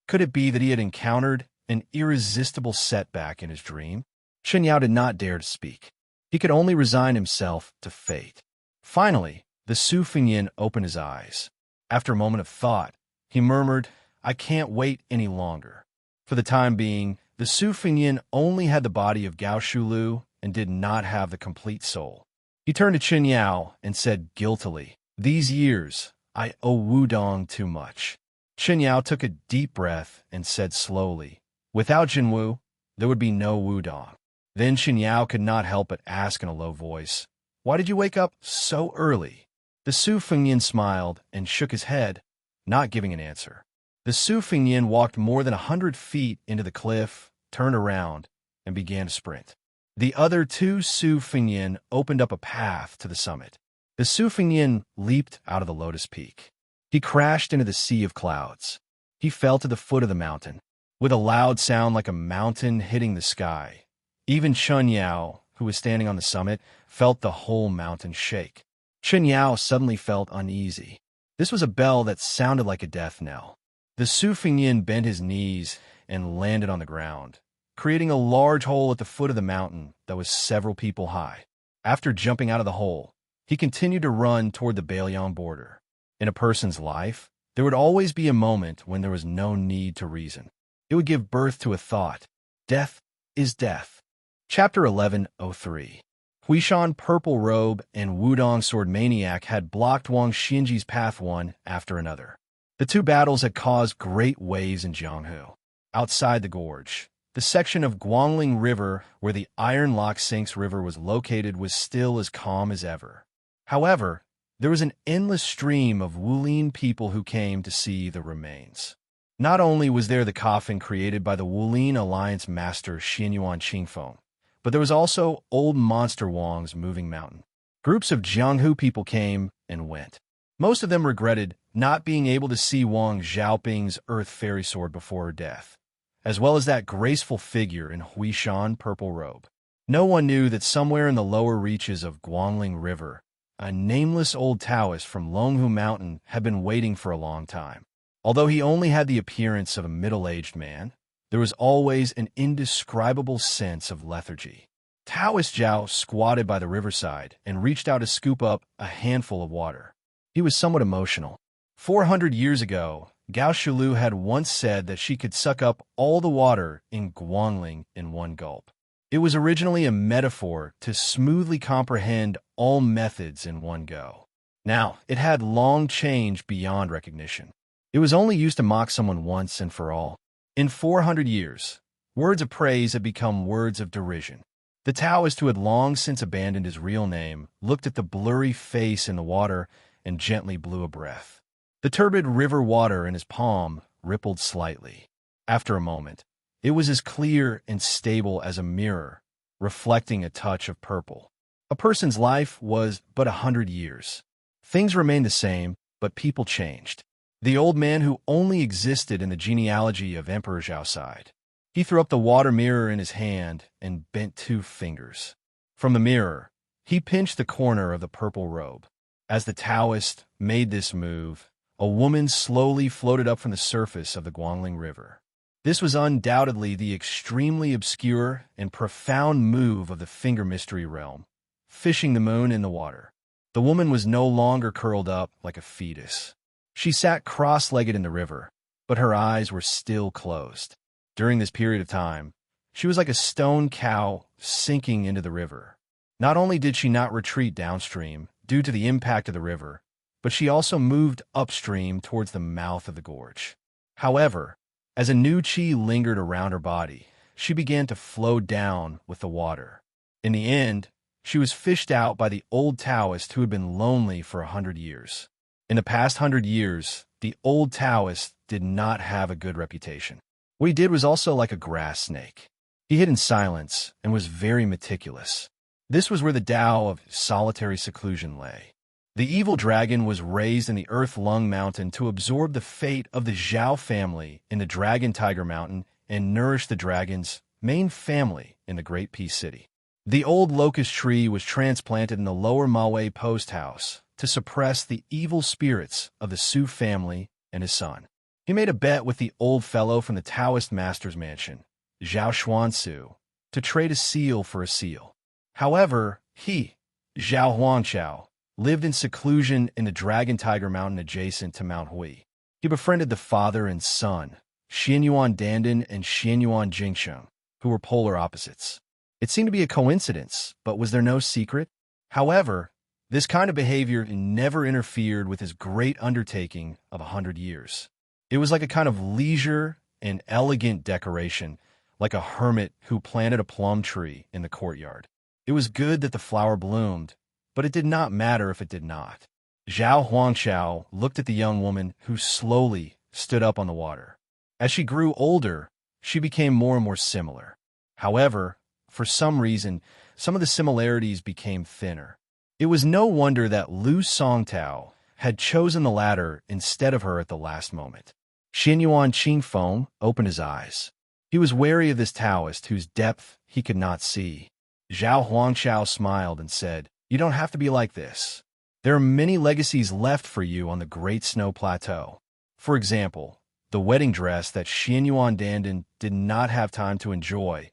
Could it be that he had encountered an irresistible setback in his dream? Qin Yao did not dare to speak. He could only resign himself to fate. Finally, the Su Fengyin opened his eyes. After a moment of thought, he murmured, "I can't wait any longer." For the time being, the Su Fengyin only had the body of Gao Shulu and did not have the complete soul. He turned to Qin Yao and said guiltily, "These years, I owe Wudong too much." Qin Yao took a deep breath and said slowly, "Without Jinwu, there would be no Wudong." Then Qin Yao could not help but ask in a low voice, "Why did you wake up so early?" The Su Fengyin smiled and shook his head, not giving an answer. The Su Fengyin walked more than 100 feet into the cliff, turned around, and began to sprint. The other 2 Su Fengyin opened up a path to the summit. The Su Fengyin leaped out of the lotus peak. He crashed into the sea of clouds. He fell to the foot of the mountain, with a loud sound like a mountain hitting the sky. Even Qin Yao, who was standing on the summit, felt the whole mountain shake. Qin Yao suddenly felt uneasy. This was a bell that sounded like a death knell. The Su Fengyin bent his knees and landed on the ground, creating a large hole at the foot of the mountain that was several people high. After jumping out of the hole, he continued to run toward the Bailiang border. In a person's life, there would always be a moment when there was no need to reason. It would give birth to a thought. Death is death. Chapter 11:03. Huishan Purple Robe and Wudong Sword Maniac had blocked Wang Xinji's path one after another. The two battles had caused great waves in Jianghu. Outside the gorge, the section of Guangling River where the Iron Lock Sinks River was located was still as calm as ever. However, there was an endless stream of Wulin people who came to see the remains. Not only was there the coffin created by the Wulin Alliance master Xianyuan Qingfeng, but there was also old Monster Wang's moving mountain. Groups of Jianghu people came and went. Most of them regretted not being able to see Wang Xiaoping's Earth Fairy Sword before her death, as well as that graceful figure in Huishan Purple Robe. No one knew that somewhere in the lower reaches of Guangling River, a nameless old Taoist from Longhu Mountain had been waiting for a long time. Although he only had the appearance of a middle-aged man, there was always an indescribable sense of lethargy. Taoist Zhao squatted by the riverside and reached out to scoop up a handful of water. He was somewhat emotional. 400 years ago, Gao Shulu had once said that she could suck up all the water in Guangling in one gulp. It was originally a metaphor to smoothly comprehend all methods in one go. Now, it had long changed beyond recognition. It was only used to mock someone once and for all. In 400 years, words of praise had become words of derision. The Taoist, who had long since abandoned his real name, looked at the blurry face in the water and gently blew a breath. The turbid river water in his palm rippled slightly. After a moment, it was as clear and stable as a mirror, reflecting a touch of purple. A person's life was but 100 years. Things remained the same, but people changed. The old man who only existed in the genealogy of Emperor Zhao sighed. He threw up the water mirror in his hand and bent 2 fingers. From the mirror, he pinched the corner of the purple robe. As the Taoist made this move, a woman slowly floated up from the surface of the Guangling River. This was undoubtedly the extremely obscure and profound move of the finger mystery realm, fishing the moon in the water. The woman was no longer curled up like a fetus. She sat cross-legged in the river, but her eyes were still closed. During this period of time, she was like a stone cow sinking into the river. Not only did she not retreat downstream due to the impact of the river, but she also moved upstream towards the mouth of the gorge. However, as a new qi lingered around her body, she began to flow down with the water. In the end, she was fished out by the old Taoist who had been lonely for 100 years. In the past 100 years, the old Taoist did not have a good reputation. What he did was also like a grass snake. He hid in silence and was very meticulous. This was where the Tao of solitary seclusion lay. The evil dragon was raised in the Earth Lung Mountain to absorb the fate of the Zhao family in the Dragon Tiger Mountain and nourish the dragon's main family in the Great Peace City. The old locust tree was transplanted in the Lower Maui post house to suppress the evil spirits of the Su family and his son. He made a bet with the old fellow from the Taoist master's mansion, Zhao Xuansu, to trade a seal for a seal. However, he, Zhao Huangqiao, lived in seclusion in the Dragon Tiger Mountain adjacent to Mount Hui. He befriended the father and son, Xianyuan Dandan and Xianyuan Jingsheng, who were polar opposites. It seemed to be a coincidence, but was there no secret? However, this kind of behavior never interfered with his great undertaking of 100 years. It was like a kind of leisure and elegant decoration, like a hermit who planted a plum tree in the courtyard. It was good that the flower bloomed, but it did not matter if it did not. Zhao Huangqiao looked at the young woman who slowly stood up on the water. As she grew older, she became more and more similar. However, for some reason, some of the similarities became thinner. It was no wonder that Lu Songtao had chosen the latter instead of her at the last moment. Xianyuan Qingfeng opened his eyes. He was wary of this Taoist whose depth he could not see. Zhao Huangqiao smiled and said, "You don't have to be like this. There are many legacies left for you on the Great Snow Plateau. For example, the wedding dress that Xianyuan Dandan did not have time to enjoy,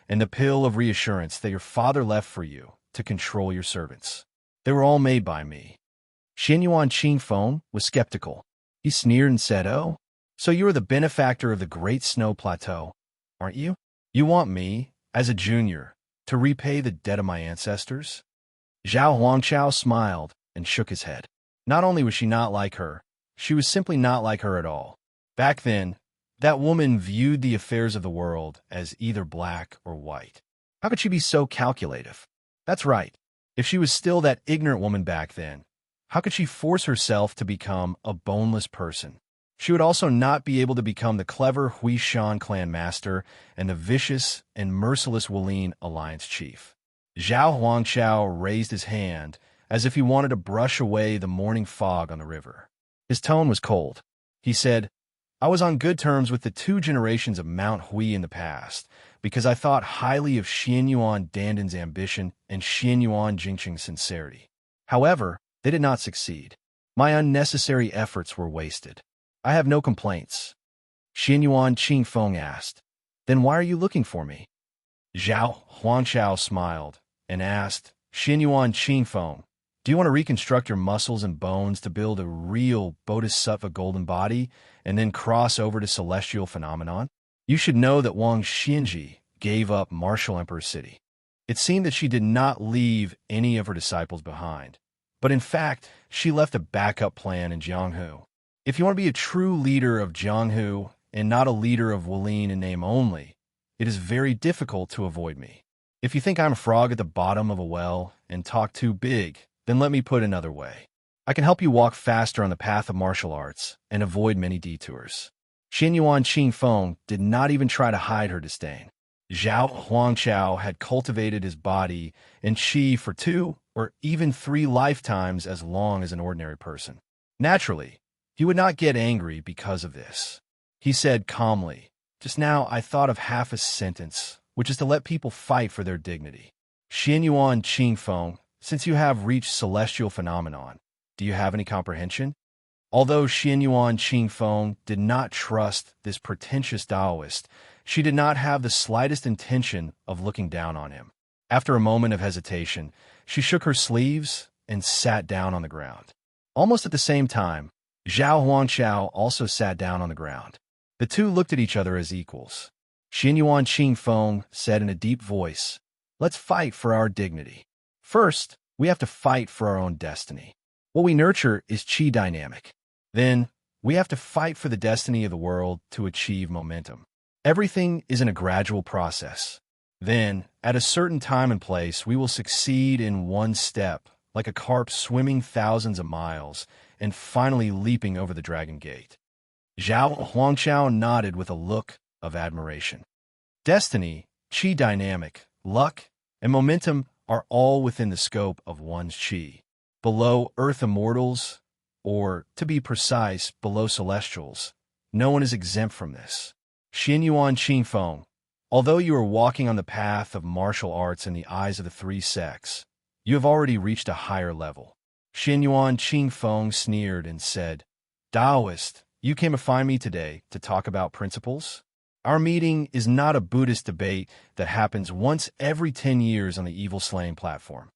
and the pill of reassurance that your father left for you to control your servants. They were all made by me. Xianyuan Qingfeng was skeptical. He sneered and said, "Oh, so you are the benefactor of the Great Snow Plateau, aren't you? You want me, as a junior, to repay the debt of my ancestors?" Zhao Huangchao smiled and shook his head. Not only was she not like her, she was simply not like her at all. Back then, that woman viewed the affairs of the world as either black or white. How could she be so calculative? That's right. If she was still that ignorant woman back then, how could she force herself to become a boneless person? She would also not be able to become the clever Huishan clan master and the vicious and merciless Wulin alliance chief. Zhao Huangchao raised his hand as if he wanted to brush away the morning fog on the river. His tone was cold. He said, "I was on good terms with the 2 generations of Mount Hui in the past because I thought highly of Xianyuan Dandan's ambition and Xianyuan Jingqing's sincerity. However, they did not succeed. My unnecessary efforts were wasted. I have no complaints." Xianyuan Qingfeng asked, "Then why are you looking for me?" Zhao Huangchao smiled and asked, "Xianyuan Qingfeng, do you want to reconstruct your muscles and bones to build a real bodhisattva golden body and then cross over to celestial phenomenon? You should know that Wang Xinji gave up Martial Emperor City. It seemed that she did not leave any of her disciples behind, but in fact, she left a backup plan in Jianghu. If you want to be a true leader of Jianghu and not a leader of Wulin in name only, it is very difficult to avoid me. If you think I'm a frog at the bottom of a well and talk too big, then let me put it another way. I can help you walk faster on the path of martial arts and avoid many detours." Xianyuan Qingfeng did not even try to hide her disdain. Zhao Huangchao had cultivated his body and qi for 2 or even 3 lifetimes as long as an ordinary person. Naturally, he would not get angry because of this. He said calmly, "Just now I thought of half a sentence, which is to let people fight for their dignity. Xianyuan Qingfeng, since you have reached celestial phenomenon, do you have any comprehension?" Although Xianyuan Qingfeng did not trust this pretentious Taoist, she did not have the slightest intention of looking down on him. After a moment of hesitation, she shook her sleeves and sat down on the ground. Almost at the same time, Zhao Huangchao also sat down on the ground. The two looked at each other as equals. Xianyuan Qingfeng said in a deep voice, "Let's fight for our dignity. First, we have to fight for our own destiny. What we nurture is qi dynamic. Then, we have to fight for the destiny of the world to achieve momentum. Everything is in a gradual process. Then, at a certain time and place, we will succeed in one step, like a carp swimming thousands of miles and finally leaping over the Dragon Gate." Zhao Huangchao nodded with a look of admiration. Destiny, qi dynamic, luck, and momentum are all within the scope of one's qi. Below Earth immortals, or, to be precise, below celestials, no one is exempt from this. Xianyuan Qingfeng, although you are walking on the path of martial arts in the eyes of the 3 sects, you have already reached a higher level. Xianyuan Qingfeng sneered and said, "Taoist, you came to find me today to talk about principles? Our meeting is not a Buddhist debate that happens once every 10 years on the evil slaying platform."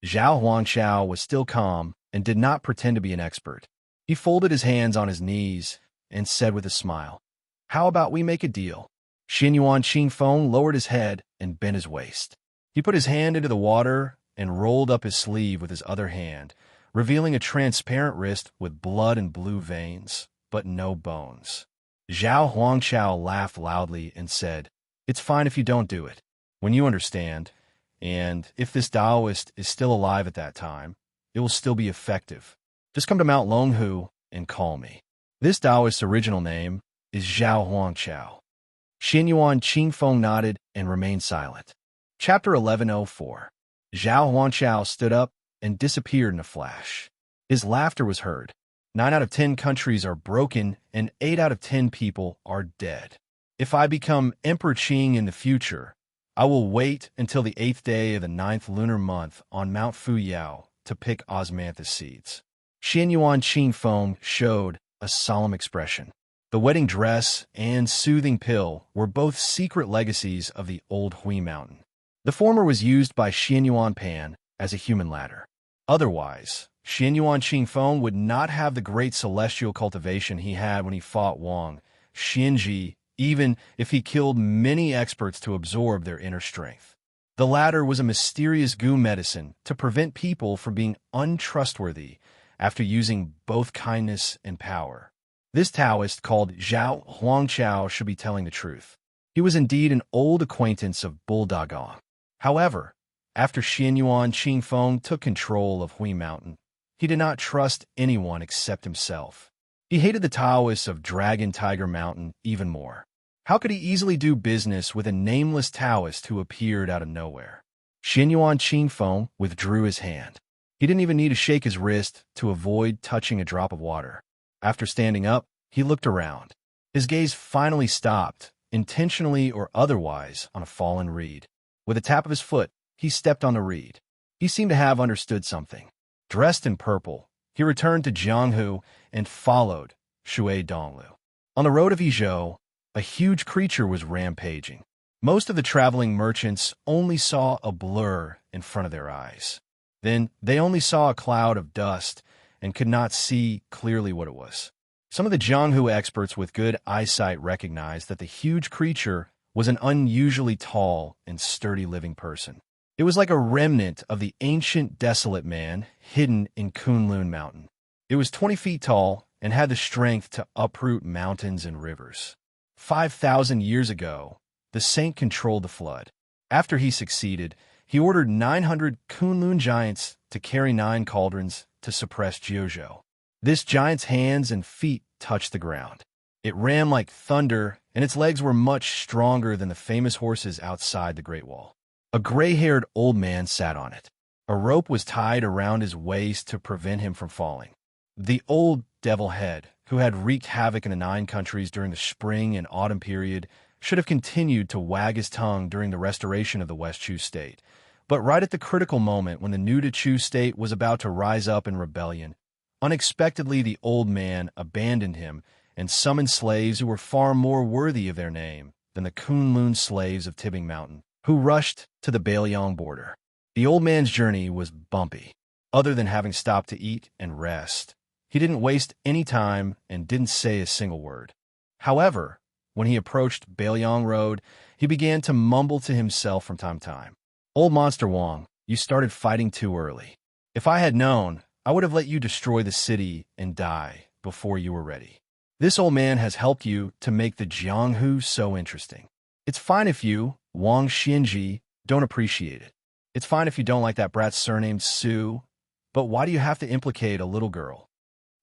Zhao Huangchao was still calm and did not pretend to be an expert. He folded his hands on his knees and said with a smile, "How about we make a deal?" Xianyuan Qingfeng lowered his head and bent his waist. He put his hand into the water and rolled up his sleeve with his other hand, revealing a transparent wrist with blood and blue veins, but no bones. Zhao Huangchao laughed loudly and said, "It's fine if you don't do it. When you understand, and if this Taoist is still alive at that time, it will still be effective. Just come to Mount Longhu and call me." This Taoist's original name is Zhao Huangchao. Xianyuan Qingfeng nodded and remained silent. Chapter 1104. Zhao Huangchao stood up and disappeared in a flash. His laughter was heard. 9 out of 10 countries are broken and 8 out of 10 people are dead. If I become Emperor Qing in the future, I will wait until the 8th day of the 9th lunar month on Mount Fuyao to pick osmanthus seeds. Xianyuan Qingfeng showed a solemn expression. The wedding dress and soothing pill were both secret legacies of the old Hui mountain. The former was used by Xianyuan Pan as a human ladder. Otherwise, Xianyuan Qingfeng would not have the great celestial cultivation he had when he fought Wang Xinji, even if he killed many experts to absorb their inner strength. The latter was a mysterious goo medicine to prevent people from being untrustworthy after using both kindness and power. This Taoist called Zhao Huangqiao should be telling the truth. He was indeed an old acquaintance of Bulldogong. However, after Xianyuan Qingfeng took control of Hui Mountain, he did not trust anyone except himself. He hated the Taoists of Dragon Tiger Mountain even more. How could he easily do business with a nameless Taoist who appeared out of nowhere? Xianyuan Qingfeng withdrew his hand. He didn't even need to shake his wrist to avoid touching a drop of water. After standing up, he looked around. His gaze finally stopped, intentionally or otherwise, on a fallen reed. With a tap of his foot, he stepped on the reed. He seemed to have understood something. Dressed in purple, he returned to Jianghu and followed Shui Donglu. On the road of Yizhou, a huge creature was rampaging. Most of the traveling merchants only saw a blur in front of their eyes. Then they only saw a cloud of dust and could not see clearly what it was. Some of the Jianghu experts with good eyesight recognized that the huge creature was an unusually tall and sturdy living person. It was like a remnant of the ancient desolate man hidden in Kunlun Mountain. It was 20 feet tall and had the strength to uproot mountains and rivers. 5,000 years ago, the saint controlled the flood. After he succeeded, he ordered 900 Kunlun giants to carry 9 cauldrons to suppress Jiuzhou. This giant's hands and feet touched the ground. It ran like thunder, and its legs were much stronger than the famous horses outside the Great Wall. A gray-haired old man sat on it. A rope was tied around his waist to prevent him from falling. The old devil head, who had wreaked havoc in the 9 countries during the spring and autumn period, should have continued to wag his tongue during the restoration of the West Chu state. But right at the critical moment when the new Chu state was about to rise up in rebellion, unexpectedly the old man abandoned him and summoned slaves who were far more worthy of their name than the Kunlun slaves of Tibing Mountain, who rushed to the Bailiang border. The old man's journey was bumpy. Other than having stopped to eat and rest, he didn't waste any time and didn't say a single word. However, when he approached Bailiang Road, he began to mumble to himself from time to time. "Old Monster Wang, you started fighting too early. If I had known, I would have let you destroy the city and die before you were ready. This old man has helped you to make the Jianghu so interesting. It's fine if you, Wang Xinji, don't appreciate it. It's fine if you don't like that brat surnamed Su, but why do you have to implicate a little girl?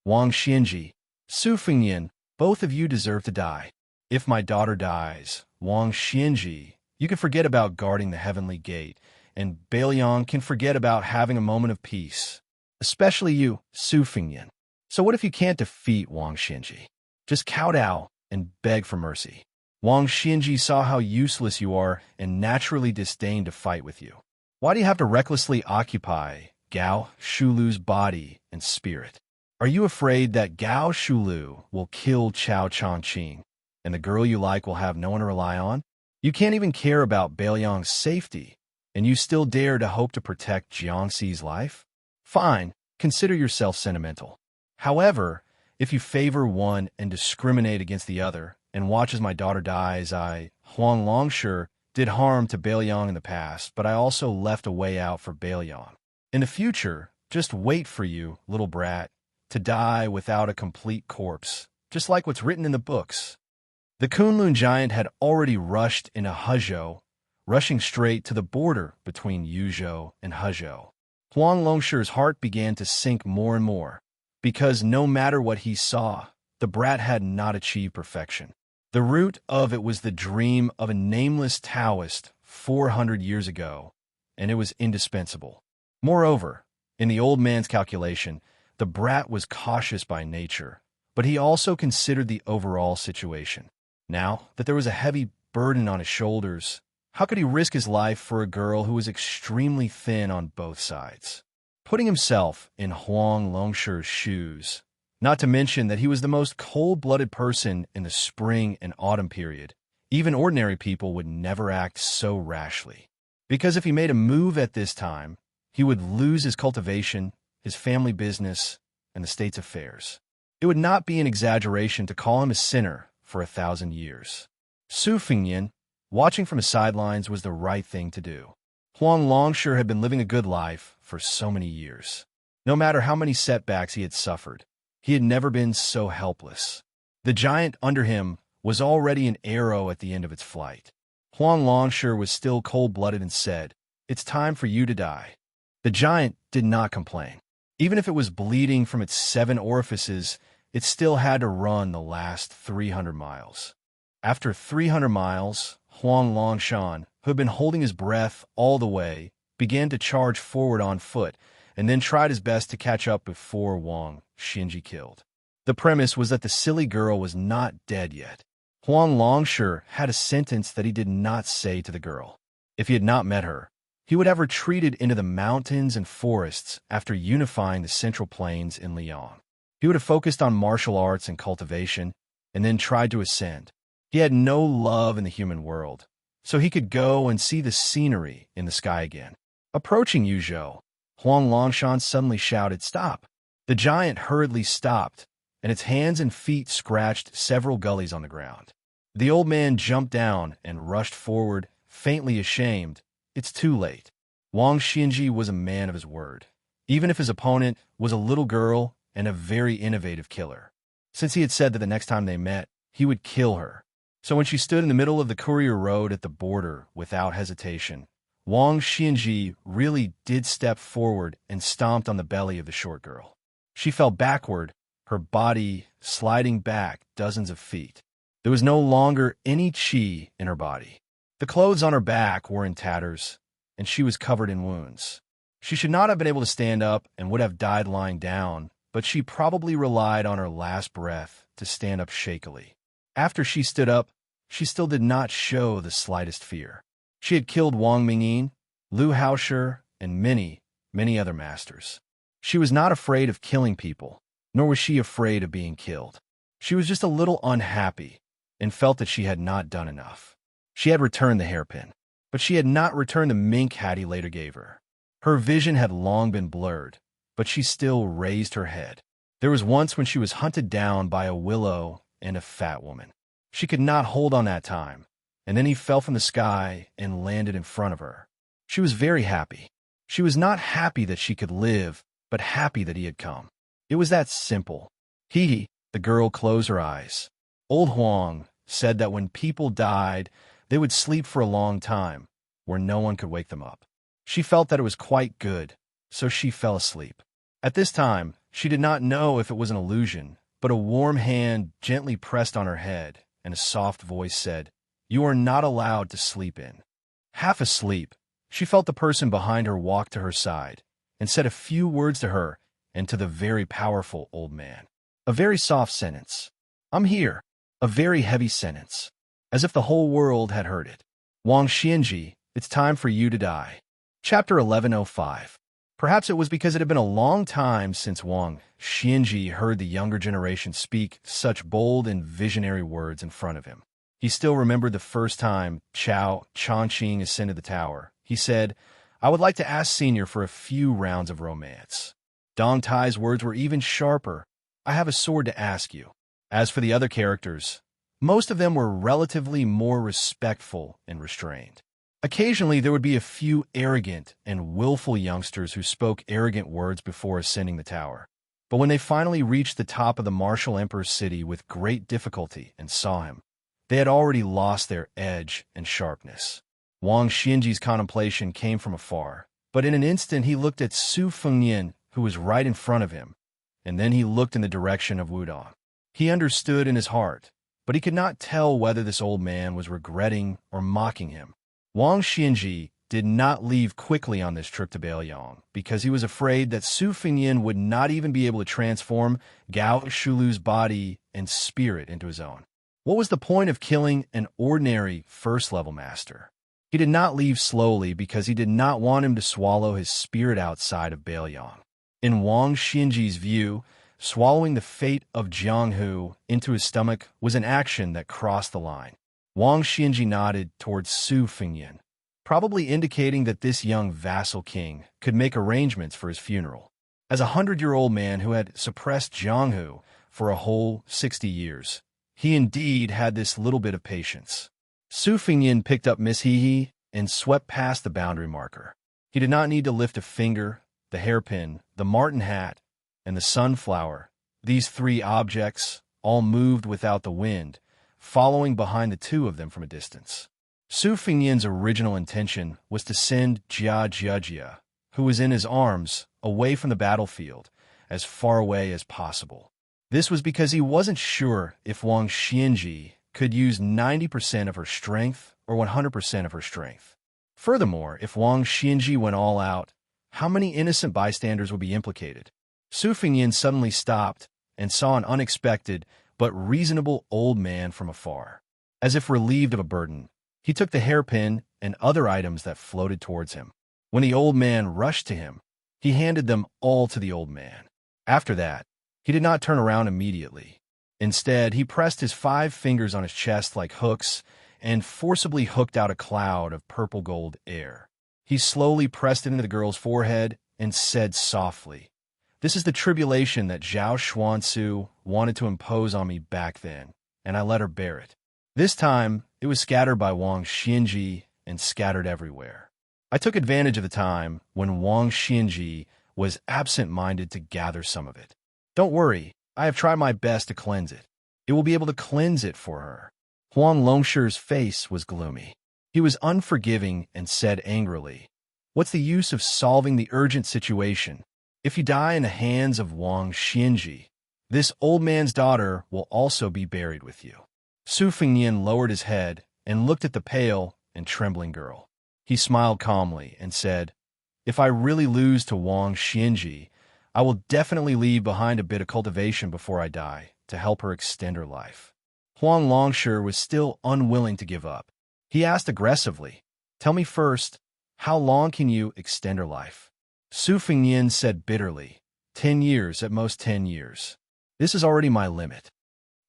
Wang Xinji, Su Fengyan, both of you deserve to die. If my daughter dies, Wang Xinji, you can forget about guarding the heavenly gate, and Bailiang can forget about having a moment of peace. Especially you, Su Fengyan. So what if you can't defeat Wang Xinji? Just kowtow and beg for mercy. Wang Xinji saw how useless you are and naturally disdained to fight with you. Why do you have to recklessly occupy Gao Shulu's body and spirit? Are you afraid that Gao Shulu will kill Chao Chongqing, and the girl you like will have no one to rely on? You can't even care about Bailiang's safety, and you still dare to hope to protect Jiangxi's life? Fine, consider yourself sentimental. However, if you favor one and discriminate against the other, and watch as my daughter dies, Huang Longshi, did harm to Bailiang in the past, but I also left a way out for Bailiang. In the future, just wait for you, little brat, to die without a complete corpse, just like what's written in the books." The Kunlun giant had already rushed into Hezhou, rushing straight to the border between Yuzhou and Hezhou. Huang Longshi's heart began to sink more and more, because no matter what he saw, the brat had not achieved perfection. The root of it was the dream of a nameless Taoist 400 years ago, and it was indispensable. Moreover, in the old man's calculation, the brat was cautious by nature, but he also considered the overall situation. Now that there was a heavy burden on his shoulders, how could he risk his life for a girl who was extremely thin on both sides? Putting himself in Huang Longshi's shoes, Not to mention that he was the most cold-blooded person in the spring and autumn period. Even ordinary people would never act so rashly. Because if he made a move at this time, he would lose his cultivation, his family business, and the state's affairs. It would not be an exaggeration to call him a sinner for 1,000 years. Su Fengnian, watching from the sidelines, was the right thing to do. Huang Longshi had been living a good life for so many years. No matter how many setbacks he had suffered, he had never been so helpless. The giant under him was already an arrow at the end of its flight. Huang Longshi was still cold-blooded and said, "It's time for you to die." The giant did not complain. Even if it was bleeding from its 7 orifices, it still had to run the last 300 miles. After 300 miles, Huang Longshan, who had been holding his breath all the way, began to charge forward on foot, and then tried his best to catch up before Wang Xinji killed. The premise was that the silly girl was not dead yet. Huang Longshi had a sentence that he did not say to the girl. If he had not met her, he would have retreated into the mountains and forests after unifying the Central Plains in Liang. He would have focused on martial arts and cultivation, and then tried to ascend. He had no love in the human world, so he could go and see the scenery in the sky again. Approaching Yuzhou, Huang Longshan suddenly shouted, "Stop!" The giant hurriedly stopped, and its hands and feet scratched several gullies on the ground. The old man jumped down and rushed forward, faintly ashamed. It's too late. Wang Xinji was a man of his word, even if his opponent was a little girl and a very innovative killer. Since he had said that the next time they met, he would kill her. So when she stood in the middle of the courier road at the border without hesitation, Wang Xinji really did step forward and stomped on the belly of the short girl. She fell backward, her body sliding back dozens of feet. There was no longer any qi in her body. The clothes on her back were in tatters, and she was covered in wounds. She should not have been able to stand up and would have died lying down, but she probably relied on her last breath to stand up shakily. After she stood up, she still did not show the slightest fear. She had killed Wang Mingyin, Lu Haoshi, and many, many other masters. She was not afraid of killing people, nor was she afraid of being killed. She was just a little unhappy and felt that she had not done enough. She had returned the hairpin, but she had not returned the mink hat he later gave her. Her vision had long been blurred, but she still raised her head. There was once when she was hunted down by a willow and a fat woman. She could not hold on that time, and then he fell from the sky and landed in front of her. She was very happy. She was not happy that she could live, but happy that he had come. It was that simple. The girl closed her eyes. Old Huang said that when people died, they would sleep for a long time, where no one could wake them up. She felt that it was quite good, so she fell asleep. At this time, she did not know if it was an illusion, but a warm hand gently pressed on her head, and a soft voice said, "You are not allowed to sleep in." Half asleep, she felt the person behind her walk to her side, and said a few words to her and to the very powerful old man. A very soft sentence. "I'm here." A very heavy sentence, as if the whole world had heard it. "Wang Xinji, it's time for you to die." Chapter 1105. Perhaps it was because it had been a long time since Wang Xinji heard the younger generation speak such bold and visionary words in front of him. He still remembered the first time Chao Chongqing ascended the tower. He said, "I would like to ask Senior for a few rounds of romance." Dong Tai's words were even sharper. "I have a sword to ask you." As for the other characters, most of them were relatively more respectful and restrained. Occasionally, there would be a few arrogant and willful youngsters who spoke arrogant words before ascending the tower. But when they finally reached the top of the martial emperor's city with great difficulty and saw him, they had already lost their edge and sharpness. Wang Xinji's contemplation came from afar, but in an instant he looked at Su Fengnian, who was right in front of him, and then he looked in the direction of Wudong. He understood in his heart, but he could not tell whether this old man was regretting or mocking him. Wang Xinji did not leave quickly on this trip to Beiliang because he was afraid that Su Fengnian would not even be able to transform Gao Shulu's body and spirit into his own. What was the point of killing an ordinary first-level master? He did not leave slowly because he did not want him to swallow his spirit outside of Beiliang. In Wang Xinji's view, Swallowing the fate of Jianghu into his stomach was an action that crossed the line. Wang Xianji nodded towards Su Fengyan, probably indicating that this young vassal king could make arrangements for his funeral. As a 100-year-old man who had suppressed Jianghu for a whole 60 years, he indeed had this little bit of patience. Su Fengyan picked up Miss He and swept past the boundary marker. He did not need to lift a finger. The hairpin, the marten hat, and the sunflower, these three objects, all moved without the wind, following behind the two of them from a distance. Su Fengyan's original intention was to send Xianxia, who was in his arms, away from the battlefield, as far away as possible. This was because he wasn't sure if Wang Xianji could use 90% of her strength or 100% of her strength. Furthermore, if Wang Xianji went all out, how many innocent bystanders would be implicated? Su Fengyan suddenly stopped and saw an unexpected but reasonable old man from afar. As if relieved of a burden, he took the hairpin and other items that floated towards him. When the old man rushed to him, he handed them all to the old man. After that, he did not turn around immediately. Instead, he pressed his 5 fingers on his chest like hooks and forcibly hooked out a cloud of purple-gold air. He slowly pressed it into the girl's forehead and said softly, "This is the tribulation that Zhao Xuansu wanted to impose on me back then, and I let her bear it. This time, it was scattered by Wang Xianji and scattered everywhere. I took advantage of the time when Wang Xianji was absent-minded to gather some of it. Don't worry, I have tried my best to cleanse it. It will be able to cleanse it for her." Huang Longshi's face was gloomy. He was unforgiving and said angrily, "What's the use of solving the urgent situation? If you die in the hands of Wang Xianji, this old man's daughter will also be buried with you." Su Fengyan lowered his head and looked at the pale and trembling girl. He smiled calmly and said, "If I really lose to Wang Xianji, I will definitely leave behind a bit of cultivation before I die to help her extend her life." Huang Longshi was still unwilling to give up. He asked aggressively, "Tell me first, how long can you extend her life?" Su Fengyan said bitterly, 10 years, at most 10 years. This is already my limit."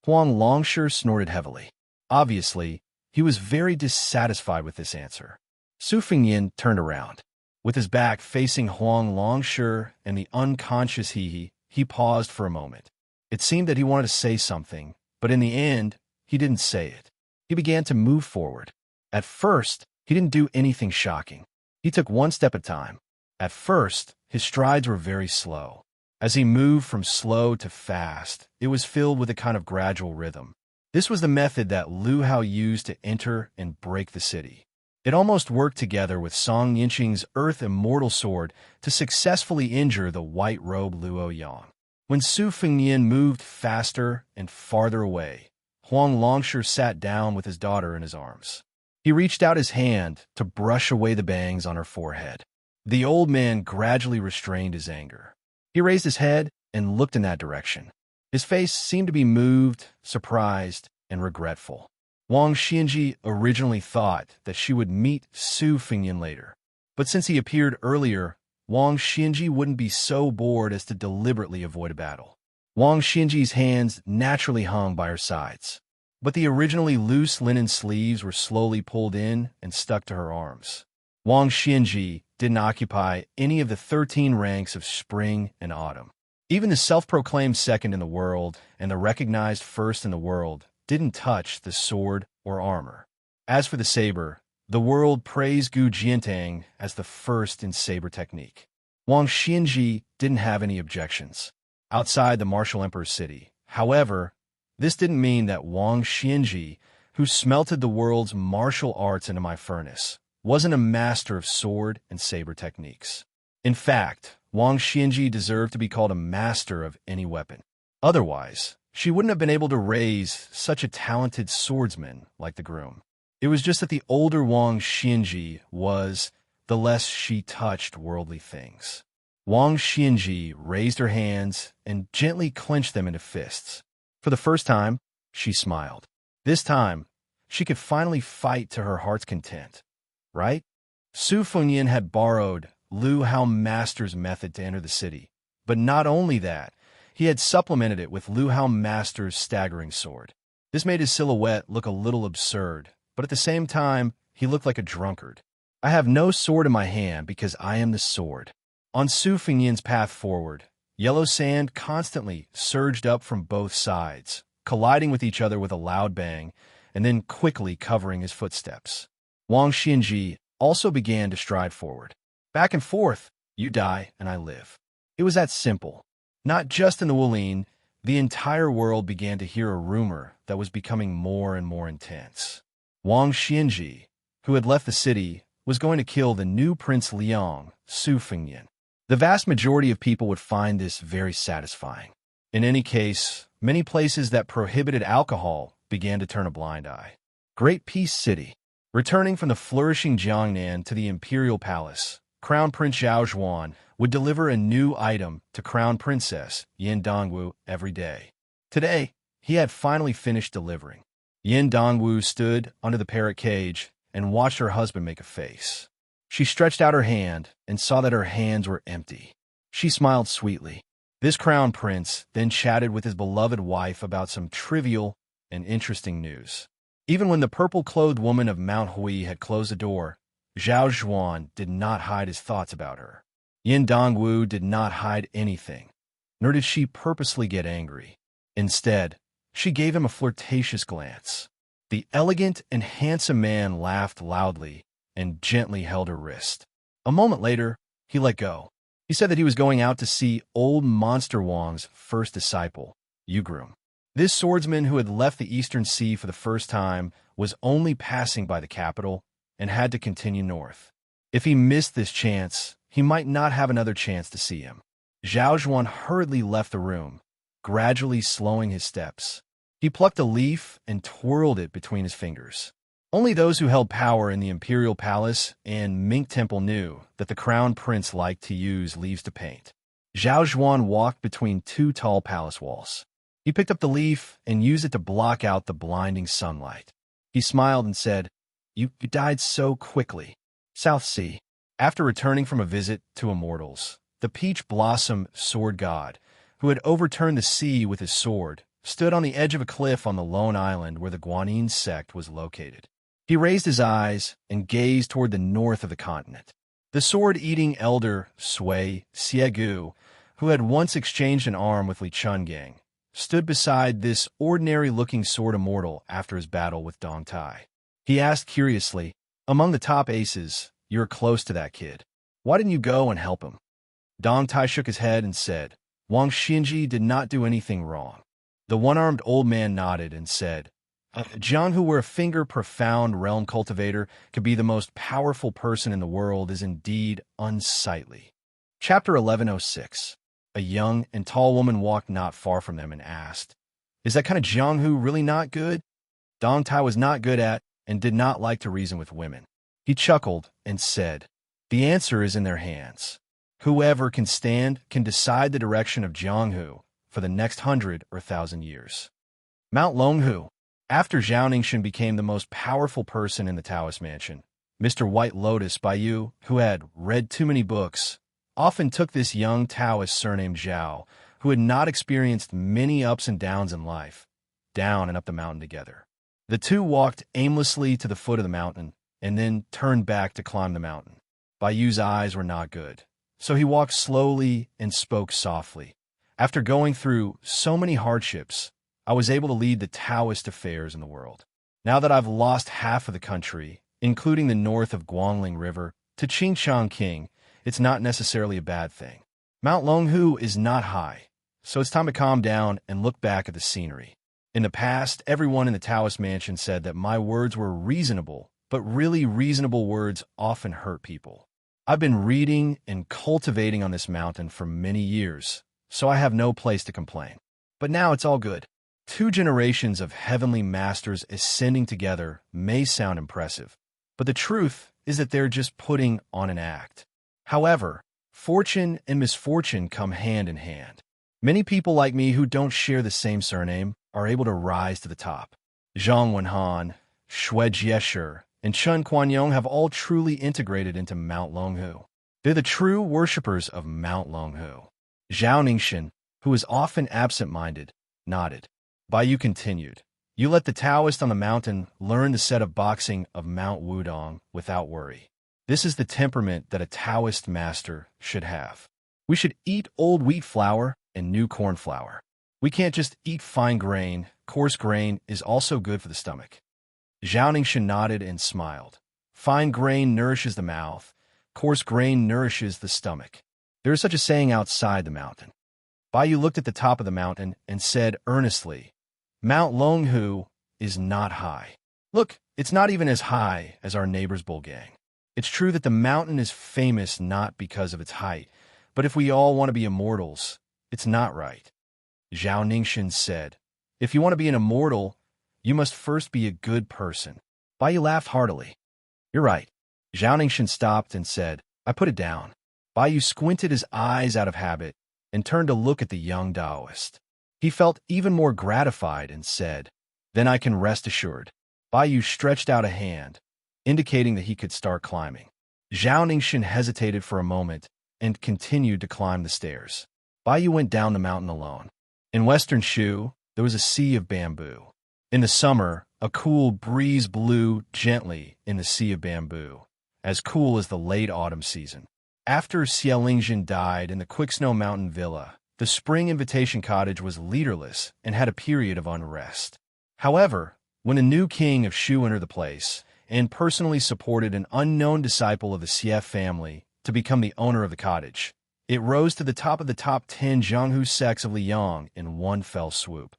Huang Longshi snorted heavily. Obviously, he was very dissatisfied with this answer. Su Fengyan turned around. With his back facing Huang Longshi and the unconscious he paused for a moment. It seemed that he wanted to say something, but in the end, he didn't say it. He began to move forward. At first, he didn't do anything shocking. He took one step at a time. At first, his strides were very slow. As he moved from slow to fast, it was filled with a kind of gradual rhythm. This was the method that Lu Hao used to enter and break the city. It almost worked together with Song Yinqing's Earth Immortal Sword to successfully injure the white-robed Luo Yang. When Su Fengyan moved faster and farther away, Huang Longshi sat down with his daughter in his arms. He reached out his hand to brush away the bangs on her forehead. The old man gradually restrained his anger. He raised his head and looked in that direction. His face seemed to be moved, surprised, and regretful. Wang Xianji originally thought that she would meet Su Fengyan later, but since he appeared earlier, Wang Xianji wouldn't be so bored as to deliberately avoid a battle. Wang Xianji's hands naturally hung by her sides, but the originally loose linen sleeves were slowly pulled in and stuck to her arms. Wang Xianji didn't occupy any of the 13 ranks of spring and autumn. Even the self-proclaimed second in the world and the recognized first in the world didn't touch the sword or armor. As for the saber, the world praised Gu Jiantang as the first in saber technique. Wang Xianji didn't have any objections. Outside the martial emperor's city, however, this didn't mean that Wang Xianji, who smelted the world's martial arts into my furnace, wasn't a master of sword and saber techniques. In fact, Wang Xianji deserved to be called a master of any weapon. Otherwise, she wouldn't have been able to raise such a talented swordsman like the groom. It was just that the older Wang Xianji was, the less she touched worldly things. Wang Xianji raised her hands and gently clenched them into fists. For the first time, she smiled. This time, she could finally fight to her heart's content. Right? Su Fengyan had borrowed Lu Hao Master's method to enter the city, but not only that, He had supplemented it with Luhao Master's staggering sword. This made his silhouette look a little absurd, but at the same time, he looked like a drunkard. I have no sword in my hand because I am the sword. On Su Fingyan's path forward, yellow sand constantly surged up from both sides, colliding with each other with a loud bang, and then quickly covering his footsteps. Wang Xianji also began to stride forward. Back and forth, you die and I live. It was that simple. Not just in the Wulin, the entire world began to hear a rumor that was becoming more and more intense. Wang Xianji, who had left the city, was going to kill the new Prince Liang, Su Fingyan. The vast majority of people would find this very satisfying. In any case, many places that prohibited alcohol began to turn a blind eye. Great Peace City. Returning from the flourishing Jiangnan to the imperial palace, Crown Prince Zhao Zhuan would deliver a new item to Crown Princess Yin Dongwu every day. Today, he had finally finished delivering. Yin Dongwu stood under the parrot cage and watched her husband make a face. She stretched out her hand and saw that her hands were empty. She smiled sweetly. This crown prince then chatted with his beloved wife about some trivial and interesting news. Even when the purple-clothed woman of Mount Hui had closed the door, Zhao Zhuan did not hide his thoughts about her. Yin Dongwu did not hide anything, nor did she purposely get angry. Instead, she gave him a flirtatious glance. The elegant and handsome man laughed loudly and gently held her wrist. A moment later, he let go. He said that he was going out to see old Monster Wang's first disciple, Yugrum. This swordsman who had left the Eastern Sea for the first time was only passing by the capital and had to continue north. If he missed this chance, he might not have another chance to see him. Zhao Zhuan hurriedly left the room, gradually slowing his steps. He plucked a leaf and twirled it between his fingers. Only those who held power in the imperial palace and Mink Temple knew that the crown prince liked to use leaves to paint. Zhao Zhuan walked between two tall palace walls. He picked up the leaf and used it to block out the blinding sunlight. He smiled and said, You died so quickly. South Sea. After returning from a visit to Immortals, the Peach Blossom Sword God, who had overturned the sea with his sword, stood on the edge of a cliff on the lone island where the Guanyin sect was located. He raised his eyes and gazed toward the north of the continent. The sword-eating elder Sui Siegu, who had once exchanged an arm with Li Chungang, stood beside this ordinary-looking sword immortal after his battle with Dong Tai. He asked curiously, Among the top aces, you're close to that kid. Why didn't you go and help him? Dong Tai shook his head and said, Wang Xinji did not do anything wrong. The one-armed old man nodded and said, Jiang, who were a finger-profound realm cultivator, could be the most powerful person in the world, is indeed unsightly. Chapter 1106. A young and tall woman walked not far from them and asked, Is that kind of Jianghu really not good? Dong Tai was not good at and did not like to reason with women. He chuckled and said, The answer is in their hands. Whoever can stand can decide the direction of Jianghu for the next 100 or 1,000 years. Mount Longhu. After Zhao Ningxin became the most powerful person in the Taoist mansion, Mr. White Lotus Baiyu, who had read too many books, often took this young Taoist surnamed Zhao, who had not experienced many ups and downs in life, down and up the mountain together. The two walked aimlessly to the foot of the mountain and then turned back to climb the mountain. Baiyu's eyes were not good, so he walked slowly and spoke softly. After going through so many hardships, I was able to lead the Taoist affairs in the world. Now that I've lost half of the country, including the north of Guangling River, to Qingshang King, it's not necessarily a bad thing. Mount Longhu is not high, so it's time to calm down and look back at the scenery. In the past, everyone in the Taoist mansion said that my words were reasonable, but really reasonable words often hurt people. I've been reading and cultivating on this mountain for many years, so I have no place to complain. But now it's all good. 2 generations of heavenly masters ascending together may sound impressive, but the truth is that they're just putting on an act. However, fortune and misfortune come hand in hand. Many people like me who don't share the same surname are able to rise to the top. Zhang Wenhan, Xue Jieshe, and Chen Kuanyong have all truly integrated into Mount Longhu. They're the true worshippers of Mount Longhu. Zhao Ningxin, who was often absent-minded, nodded. Bai Yu continued. You let the Taoist on the mountain learn the set of boxing of Mount Wudong without worry. This is the temperament that a Taoist master should have. We should eat old wheat flour and new corn flour. We can't just eat fine grain. Coarse grain is also good for the stomach. Xianxia nodded and smiled. Fine grain nourishes the mouth. Coarse grain nourishes the stomach. There is such a saying outside the mountain. Bai Yu looked at the top of the mountain and said earnestly, Mount Longhu is not high. Look, it's not even as high as our neighbor's Bulgang. It's true that the mountain is famous not because of its height, but if we all want to be immortals, it's not right. Zhao Ningxin said, If you want to be an immortal, you must first be a good person. Bai Yu laughed heartily. You're right. Zhao Ningxin stopped and said, I put it down. Bai Yu squinted his eyes out of habit and turned to look at the young Taoist. He felt even more gratified and said, Then I can rest assured. Bai Yu stretched out a hand, indicating that he could start climbing. Zhao Ningxin hesitated for a moment and continued to climb the stairs. Bai Yu went down the mountain alone. In western Shu, there was a sea of bamboo. In the summer, a cool breeze blew gently in the sea of bamboo, as cool as the late autumn season. After Xianxia died in the Quicksnow Mountain Villa, the spring invitation cottage was leaderless and had a period of unrest. However, when a new king of Shu entered the place and personally supported an unknown disciple of the Xie family to become the owner of the cottage, it rose to the top of the top 10 Jianghu sects of Liang in one fell swoop,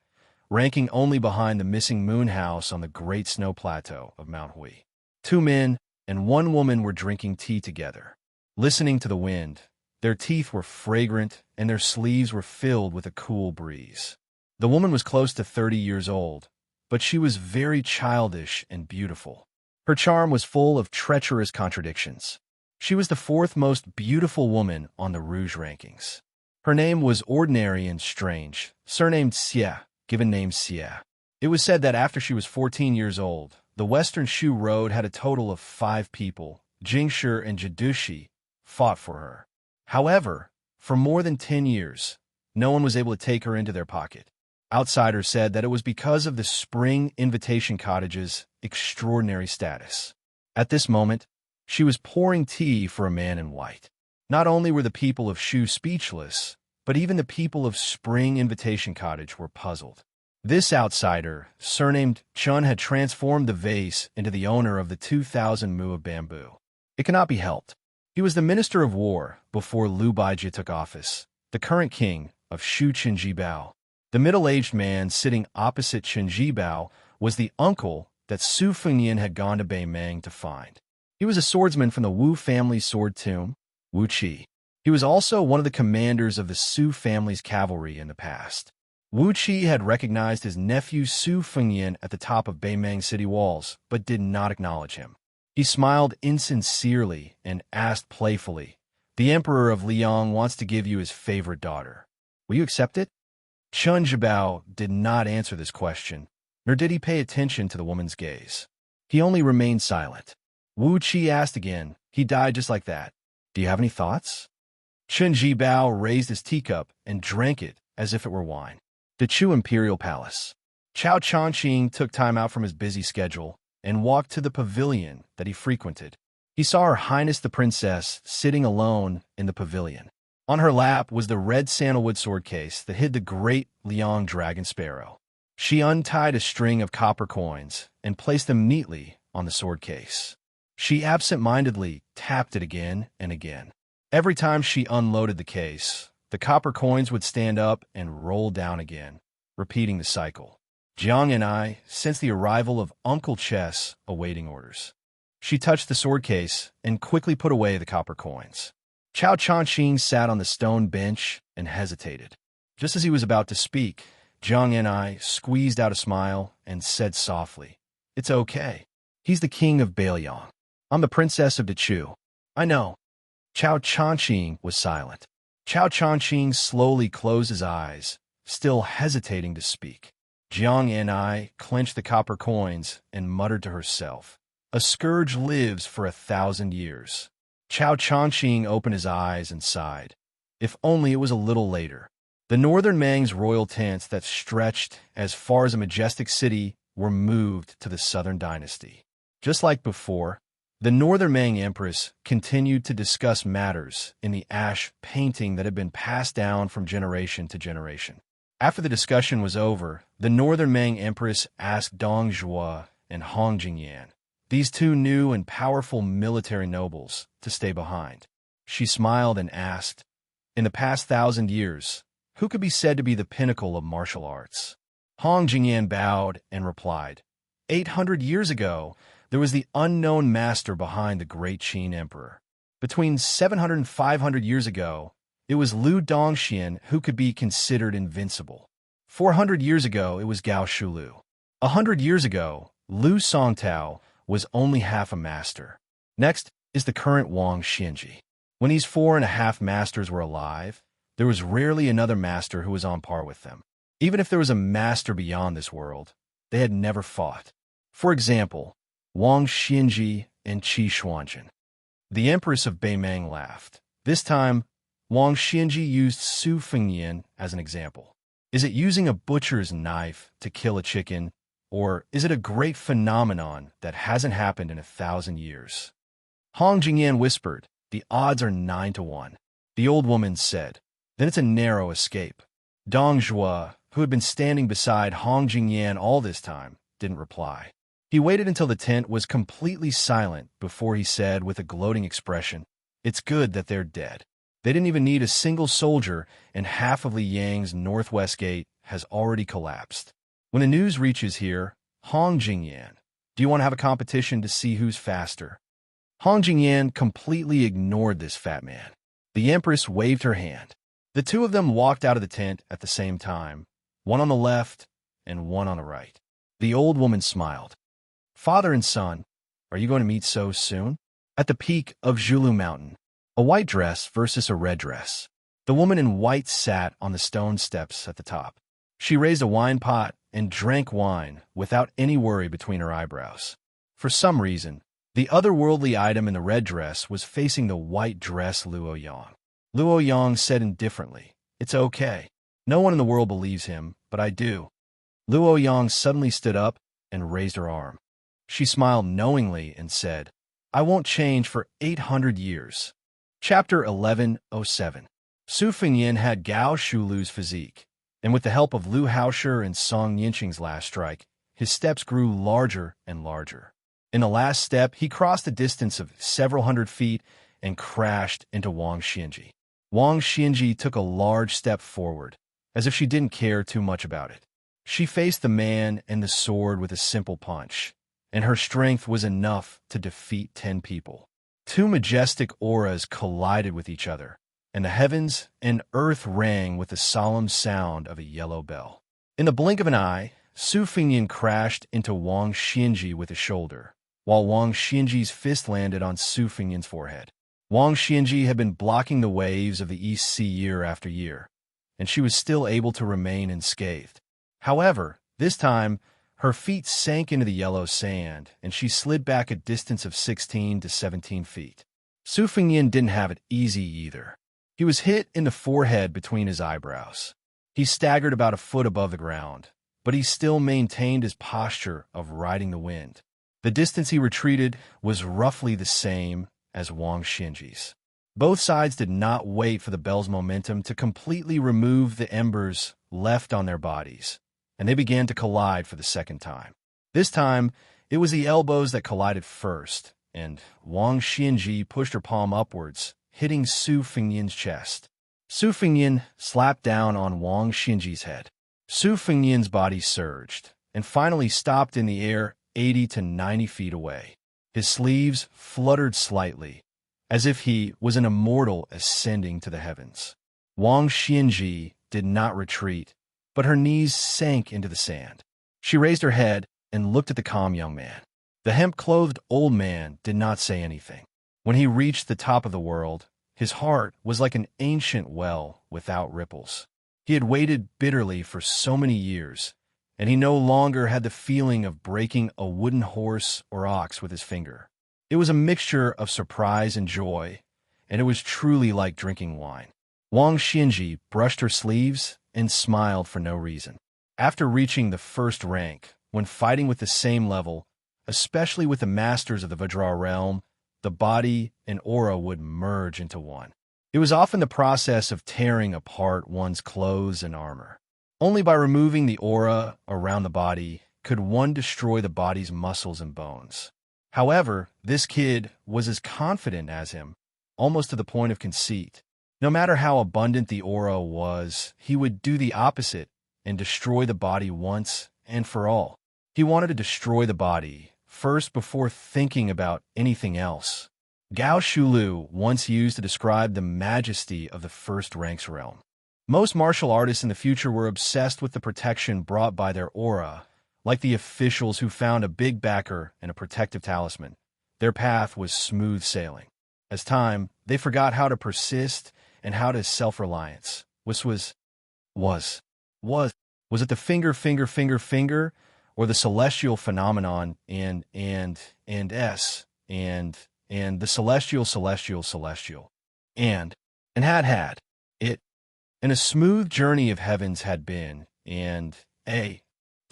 ranking only behind the missing moon house on the Great Snow Plateau of Mount Hui. 2 men and 1 woman were drinking tea together, listening to the wind. Their teeth were fragrant and their sleeves were filled with a cool breeze. The woman was close to 30 years old, but she was very childish and beautiful. Her charm was full of treacherous contradictions. She was the 4th most beautiful woman on the Rouge rankings. Her name was ordinary and strange, surnamed Xie, given name Xie. It was said that after she was 14 years old, the Western Shu Road had a total of 5 people, Jingshi and Jidushi, fought for her. However, for more than 10 years, no one was able to take her into their pocket. Outsiders said that it was because of the spring invitation cottage's extraordinary status. At this moment, she was pouring tea for a man in white. Not only were the people of Shu speechless, but even the people of Spring Invitation Cottage were puzzled. This outsider, surnamed Chun, had transformed the vase into the owner of the 2,000 mu of bamboo. It cannot be helped. He was the Minister of War before Liu Baijie took office, the current king of Shu Qinjibao. The middle-aged man sitting opposite Qinjibao was the uncle that Su Fengyan had gone to Beimeng to find. He was a swordsman from the Wu family's sword tomb, Wuxia. He was also one of the commanders of the Su family's cavalry in the past. Wuxia had recognized his nephew Su Fengyan at the top of Beimeng city walls, but did not acknowledge him. He smiled insincerely and asked playfully, The Emperor of Liang wants to give you his favorite daughter. Will you accept it? Chun Zhibao did not answer this question, nor did he pay attention to the woman's gaze. He only remained silent. Wu Qi asked again. He died just like that. Do you have any thoughts? Chun Zhibao raised his teacup and drank it as if it were wine. The Chu Imperial Palace. Chao Changqing took time out from his busy schedule and walked to the pavilion that he frequented. He saw Her Highness the Princess sitting alone in the pavilion. On her lap was the red sandalwood sword case that hid the great Liang dragon sparrow. She untied a string of copper coins and placed them neatly on the sword case. She absent-mindedly tapped it again and again. Every time she unloaded the case, the copper coins would stand up and roll down again, repeating the cycle. Jiang and I sensed the arrival of Uncle Chess awaiting orders. She touched the sword case and quickly put away the copper coins. Chao Changqing sat on the stone bench and hesitated. Just as he was about to speak, Jiang and I squeezed out a smile and said softly, It's okay. He's the king of Beiliang. I'm the princess of Dechu. I know. Chao Changqing was silent. Chao Changqing slowly closed his eyes, still hesitating to speak. Jiang and I clenched the copper coins and muttered to herself, A scourge lives for 1,000 years. Chao Changqing opened his eyes and sighed. If only it was a little later. The northern Mang's royal tents that stretched as far as a majestic city were moved to the southern dynasty. Just like before, the northern Mang empress continued to discuss matters in the ash painting that had been passed down from generation to generation. After the discussion was over, the northern Mang empress asked Dong Zhuo and Hong Jingyan, these two new and powerful military nobles, to stay behind. She smiled and asked, in the past 1,000 years, who could be said to be the pinnacle of martial arts? Hong Jingyan bowed and replied, 800 years ago, there was the unknown master behind the great Qin emperor. Between 700 and 500 years ago, it was Liu Dongxian who could be considered invincible. 400 years ago, it was Gao Shulu. 100 years ago, Liu Songtao was only half a master. Next is the current Wang Xinji. When these 4.5 masters were alive, there was rarely another master who was on par with them. Even if there was a master beyond this world, they had never fought. For example, Wang Xinji and Qi Xuanzhen. The Empress of Beimang laughed. This time, Wang Xinji used Su Fengyan as an example. Is it using a butcher's knife to kill a chicken, or is it a great phenomenon that hasn't happened in 1,000 years? Hong Jingyan whispered, the odds are 9-1. The old woman said, then it's a narrow escape. Dong Zhuo, who had been standing beside Hong Jingyan all this time, didn't reply. He waited until the tent was completely silent before he said with a gloating expression, it's good that they're dead. They didn't even need a single soldier, and half of Liyang's northwest gate has already collapsed. When the news reaches here, Hong Jingyan, do you want to have a competition to see who's faster? Hong Jingyan completely ignored this fat man. The Empress waved her hand. The two of them walked out of the tent at the same time, one on the left and one on the right. The old woman smiled. Father and son, are you going to meet so soon? At the peak of Zhulu Mountain, a white dress versus a red dress. The woman in white sat on the stone steps at the top. She raised a wine pot and drank wine without any worry between her eyebrows. For some reason, the otherworldly item in the red dress was facing the white dress Luo Yang. Luo Yang said indifferently, it's okay. No one in the world believes him, but I do. Luo Yang suddenly stood up and raised her arm. She smiled knowingly and said, I won't change for 800 years. Chapter 1107. Su Fengyan had Gao Shulu's physique, and with the help of Lu Haoshi and Song Yinqing's last strike, his steps grew larger and larger. In the last step, he crossed a distance of several hundred feet and crashed into Wang Xinji. Wang Xinji took a large step forward, as if she didn't care too much about it. She faced the man and the sword with a simple punch, and her strength was enough to defeat 10 people. 2 majestic auras collided with each other, and the heavens and earth rang with the solemn sound of a yellow bell. In the blink of an eye, Su Fengyan crashed into Wang Xinji with a shoulder, while Wang Xinji's fist landed on Su Fengyan's forehead. Wang Xinji had been blocking the waves of the East Sea year after year, and she was still able to remain unscathed. However, this time, her feet sank into the yellow sand, and she slid back a distance of 16 to 17 feet. Su Fengyan didn't have it easy either. He was hit in the forehead between his eyebrows. He staggered about a foot above the ground, but he still maintained his posture of riding the wind. The distance he retreated was roughly the same as Wang Xinji's. Both sides did not wait for the bell's momentum to completely remove the embers left on their bodies, and they began to collide for the second time. This time, it was the elbows that collided first, and Wang Xinji pushed her palm upwards, hitting Su Fengyan's chest. Su Fengyan slapped down on Wang Xinji's head. Su Fengyan's body surged, and finally stopped in the air 80 to 90 feet away. His sleeves fluttered slightly, as if he was an immortal ascending to the heavens. Wang Xinji did not retreat, but her knees sank into the sand. She raised her head and looked at the calm young man. The hemp-clothed old man did not say anything. When he reached the top of the world, his heart was like an ancient well without ripples. He had waited bitterly for so many years, and he no longer had the feeling of breaking a wooden horse or ox with his finger. It was a mixture of surprise and joy, and it was truly like drinking wine. Wang Xinji brushed her sleeves and smiled for no reason. After reaching the first rank, when fighting with the same level, especially with the masters of the Vajra realm, the body and aura would merge into one. It was often the process of tearing apart one's clothes and armor. Only by removing the aura around the body could one destroy the body's muscles and bones. However, this kid was as confident as him, almost to the point of conceit. No matter how abundant the aura was, he would do the opposite and destroy the body once and for all. He wanted to destroy the body first before thinking about anything else. Gao Shulu once used to describe the majesty of the first ranks realm. Most martial artists in the future were obsessed with the protection brought by their aura, like the officials who found a big backer and a protective talisman. Their path was smooth sailing. As time, they forgot how to persist and how to self-reliance. Was it the finger, or the celestial phenomenon and the celestial, and had it, and a smooth journey of heavens had been, and the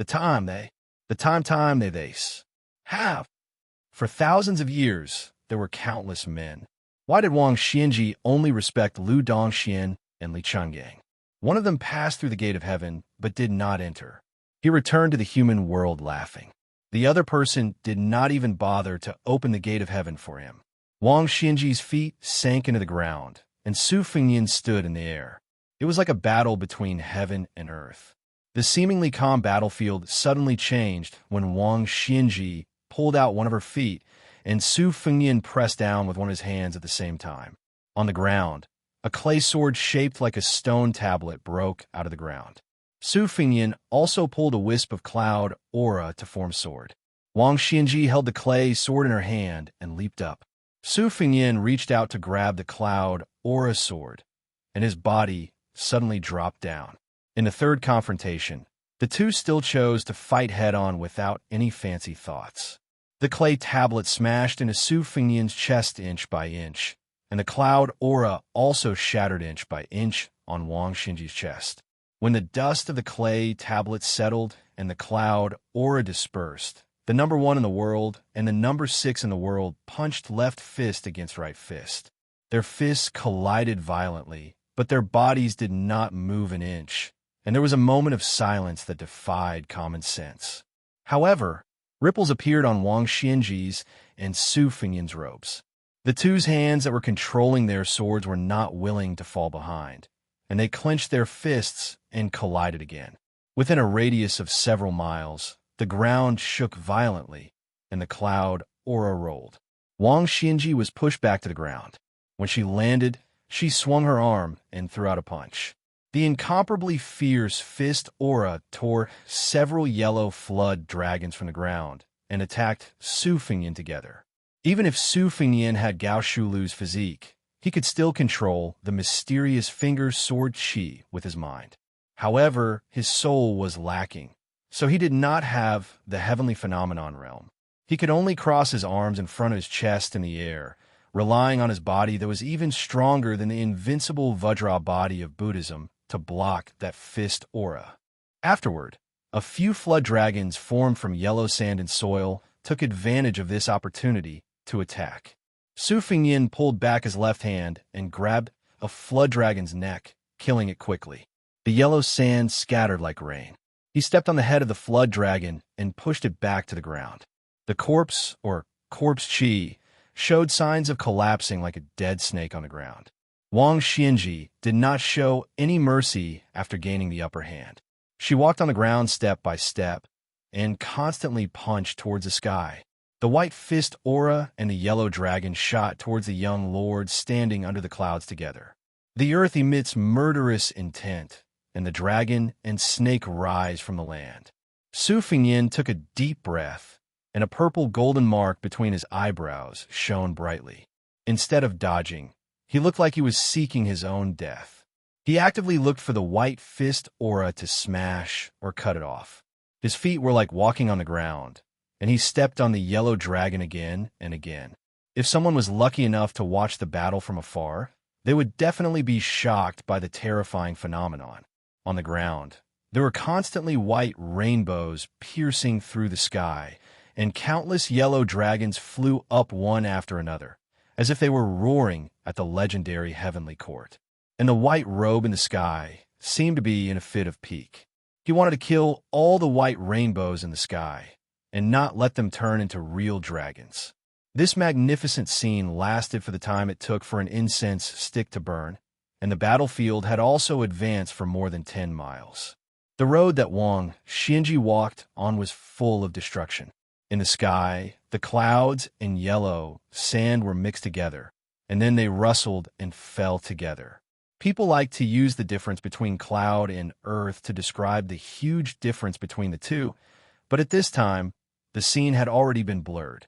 time they have. For thousands of years, there were countless men. Why did Wang Xianji only respect Lu Dongxian and Li Changgang? One of them passed through the gate of heaven, but did not enter. He returned to the human world laughing. The other person did not even bother to open the gate of heaven for him. Wang Xianji's feet sank into the ground, and Su Fengyan stood in the air. It was like a battle between heaven and earth. The seemingly calm battlefield suddenly changed when Wang Xianji pulled out one of her feet, and Su Fengyan pressed down with one of his hands at the same time. On the ground, a clay sword shaped like a stone tablet broke out of the ground. Su Fengyan also pulled a wisp of cloud aura to form sword. Wang Xianji held the clay sword in her hand and leaped up. Su Fengyan reached out to grab the cloud aura sword, and his body suddenly dropped down. In the third confrontation, the two still chose to fight head-on without any fancy thoughts. The clay tablet smashed into Su Fengyan's chest inch by inch, and the cloud aura also shattered inch by inch on Wang Xianji's chest. When the dust of the clay tablet settled and the cloud aura dispersed, the number 1 in the world and the number 6 in the world punched left fist against right fist. Their fists collided violently, but their bodies did not move an inch, and there was a moment of silence that defied common sense. However, ripples appeared on Wang Xianji's and Su Fengyan's robes. The two's hands that were controlling their swords were not willing to fall behind, and they clenched their fists and collided again. Within a radius of several miles, the ground shook violently, and the cloud aura rolled. Wang Xianji was pushed back to the ground. When she landed, she swung her arm and threw out a punch. The incomparably fierce fist aura tore several yellow flood dragons from the ground and attacked Su Fengyan together. Even if Su Fengyan had Gao Shulu's physique, he could still control the mysterious finger sword chi with his mind. However, his soul was lacking, so he did not have the heavenly phenomenon realm. He could only cross his arms in front of his chest in the air, relying on his body that was even stronger than the invincible Vajra body of Buddhism to block that fist aura. Afterward, a few flood dragons formed from yellow sand and soil took advantage of this opportunity to attack. Su Fengyan pulled back his left hand and grabbed a flood dragon's neck, killing it quickly. The yellow sand scattered like rain. He stepped on the head of the flood dragon and pushed it back to the ground. The corpse, or corpse chi, showed signs of collapsing like a dead snake on the ground. Wang Xianji did not show any mercy after gaining the upper hand. She walked on the ground step by step and constantly punched towards the sky. The white fist aura and the yellow dragon shot towards the young lord standing under the clouds together. The earth emits murderous intent, and the dragon and snake rise from the land. Su Fengyan took a deep breath, and a purple golden mark between his eyebrows shone brightly. Instead of dodging, he looked like he was seeking his own death. He actively looked for the white fist aura to smash or cut it off. His feet were like walking on the ground, and he stepped on the yellow dragon again and again. If someone was lucky enough to watch the battle from afar, they would definitely be shocked by the terrifying phenomenon. on the ground. There were constantly white rainbows piercing through the sky, and countless yellow dragons flew up one after another, as if they were roaring at the legendary heavenly court. And the white robe in the sky seemed to be in a fit of pique. He wanted to kill all the white rainbows in the sky, and not let them turn into real dragons. This magnificent scene lasted for the time it took for an incense stick to burn, and the battlefield had also advanced for more than 10 miles. The road that Xianxia walked on was full of destruction. In the sky, the clouds and yellow sand were mixed together, and then they rustled and fell together. People like to use the difference between cloud and earth to describe the huge difference between the two, but at this time, the scene had already been blurred.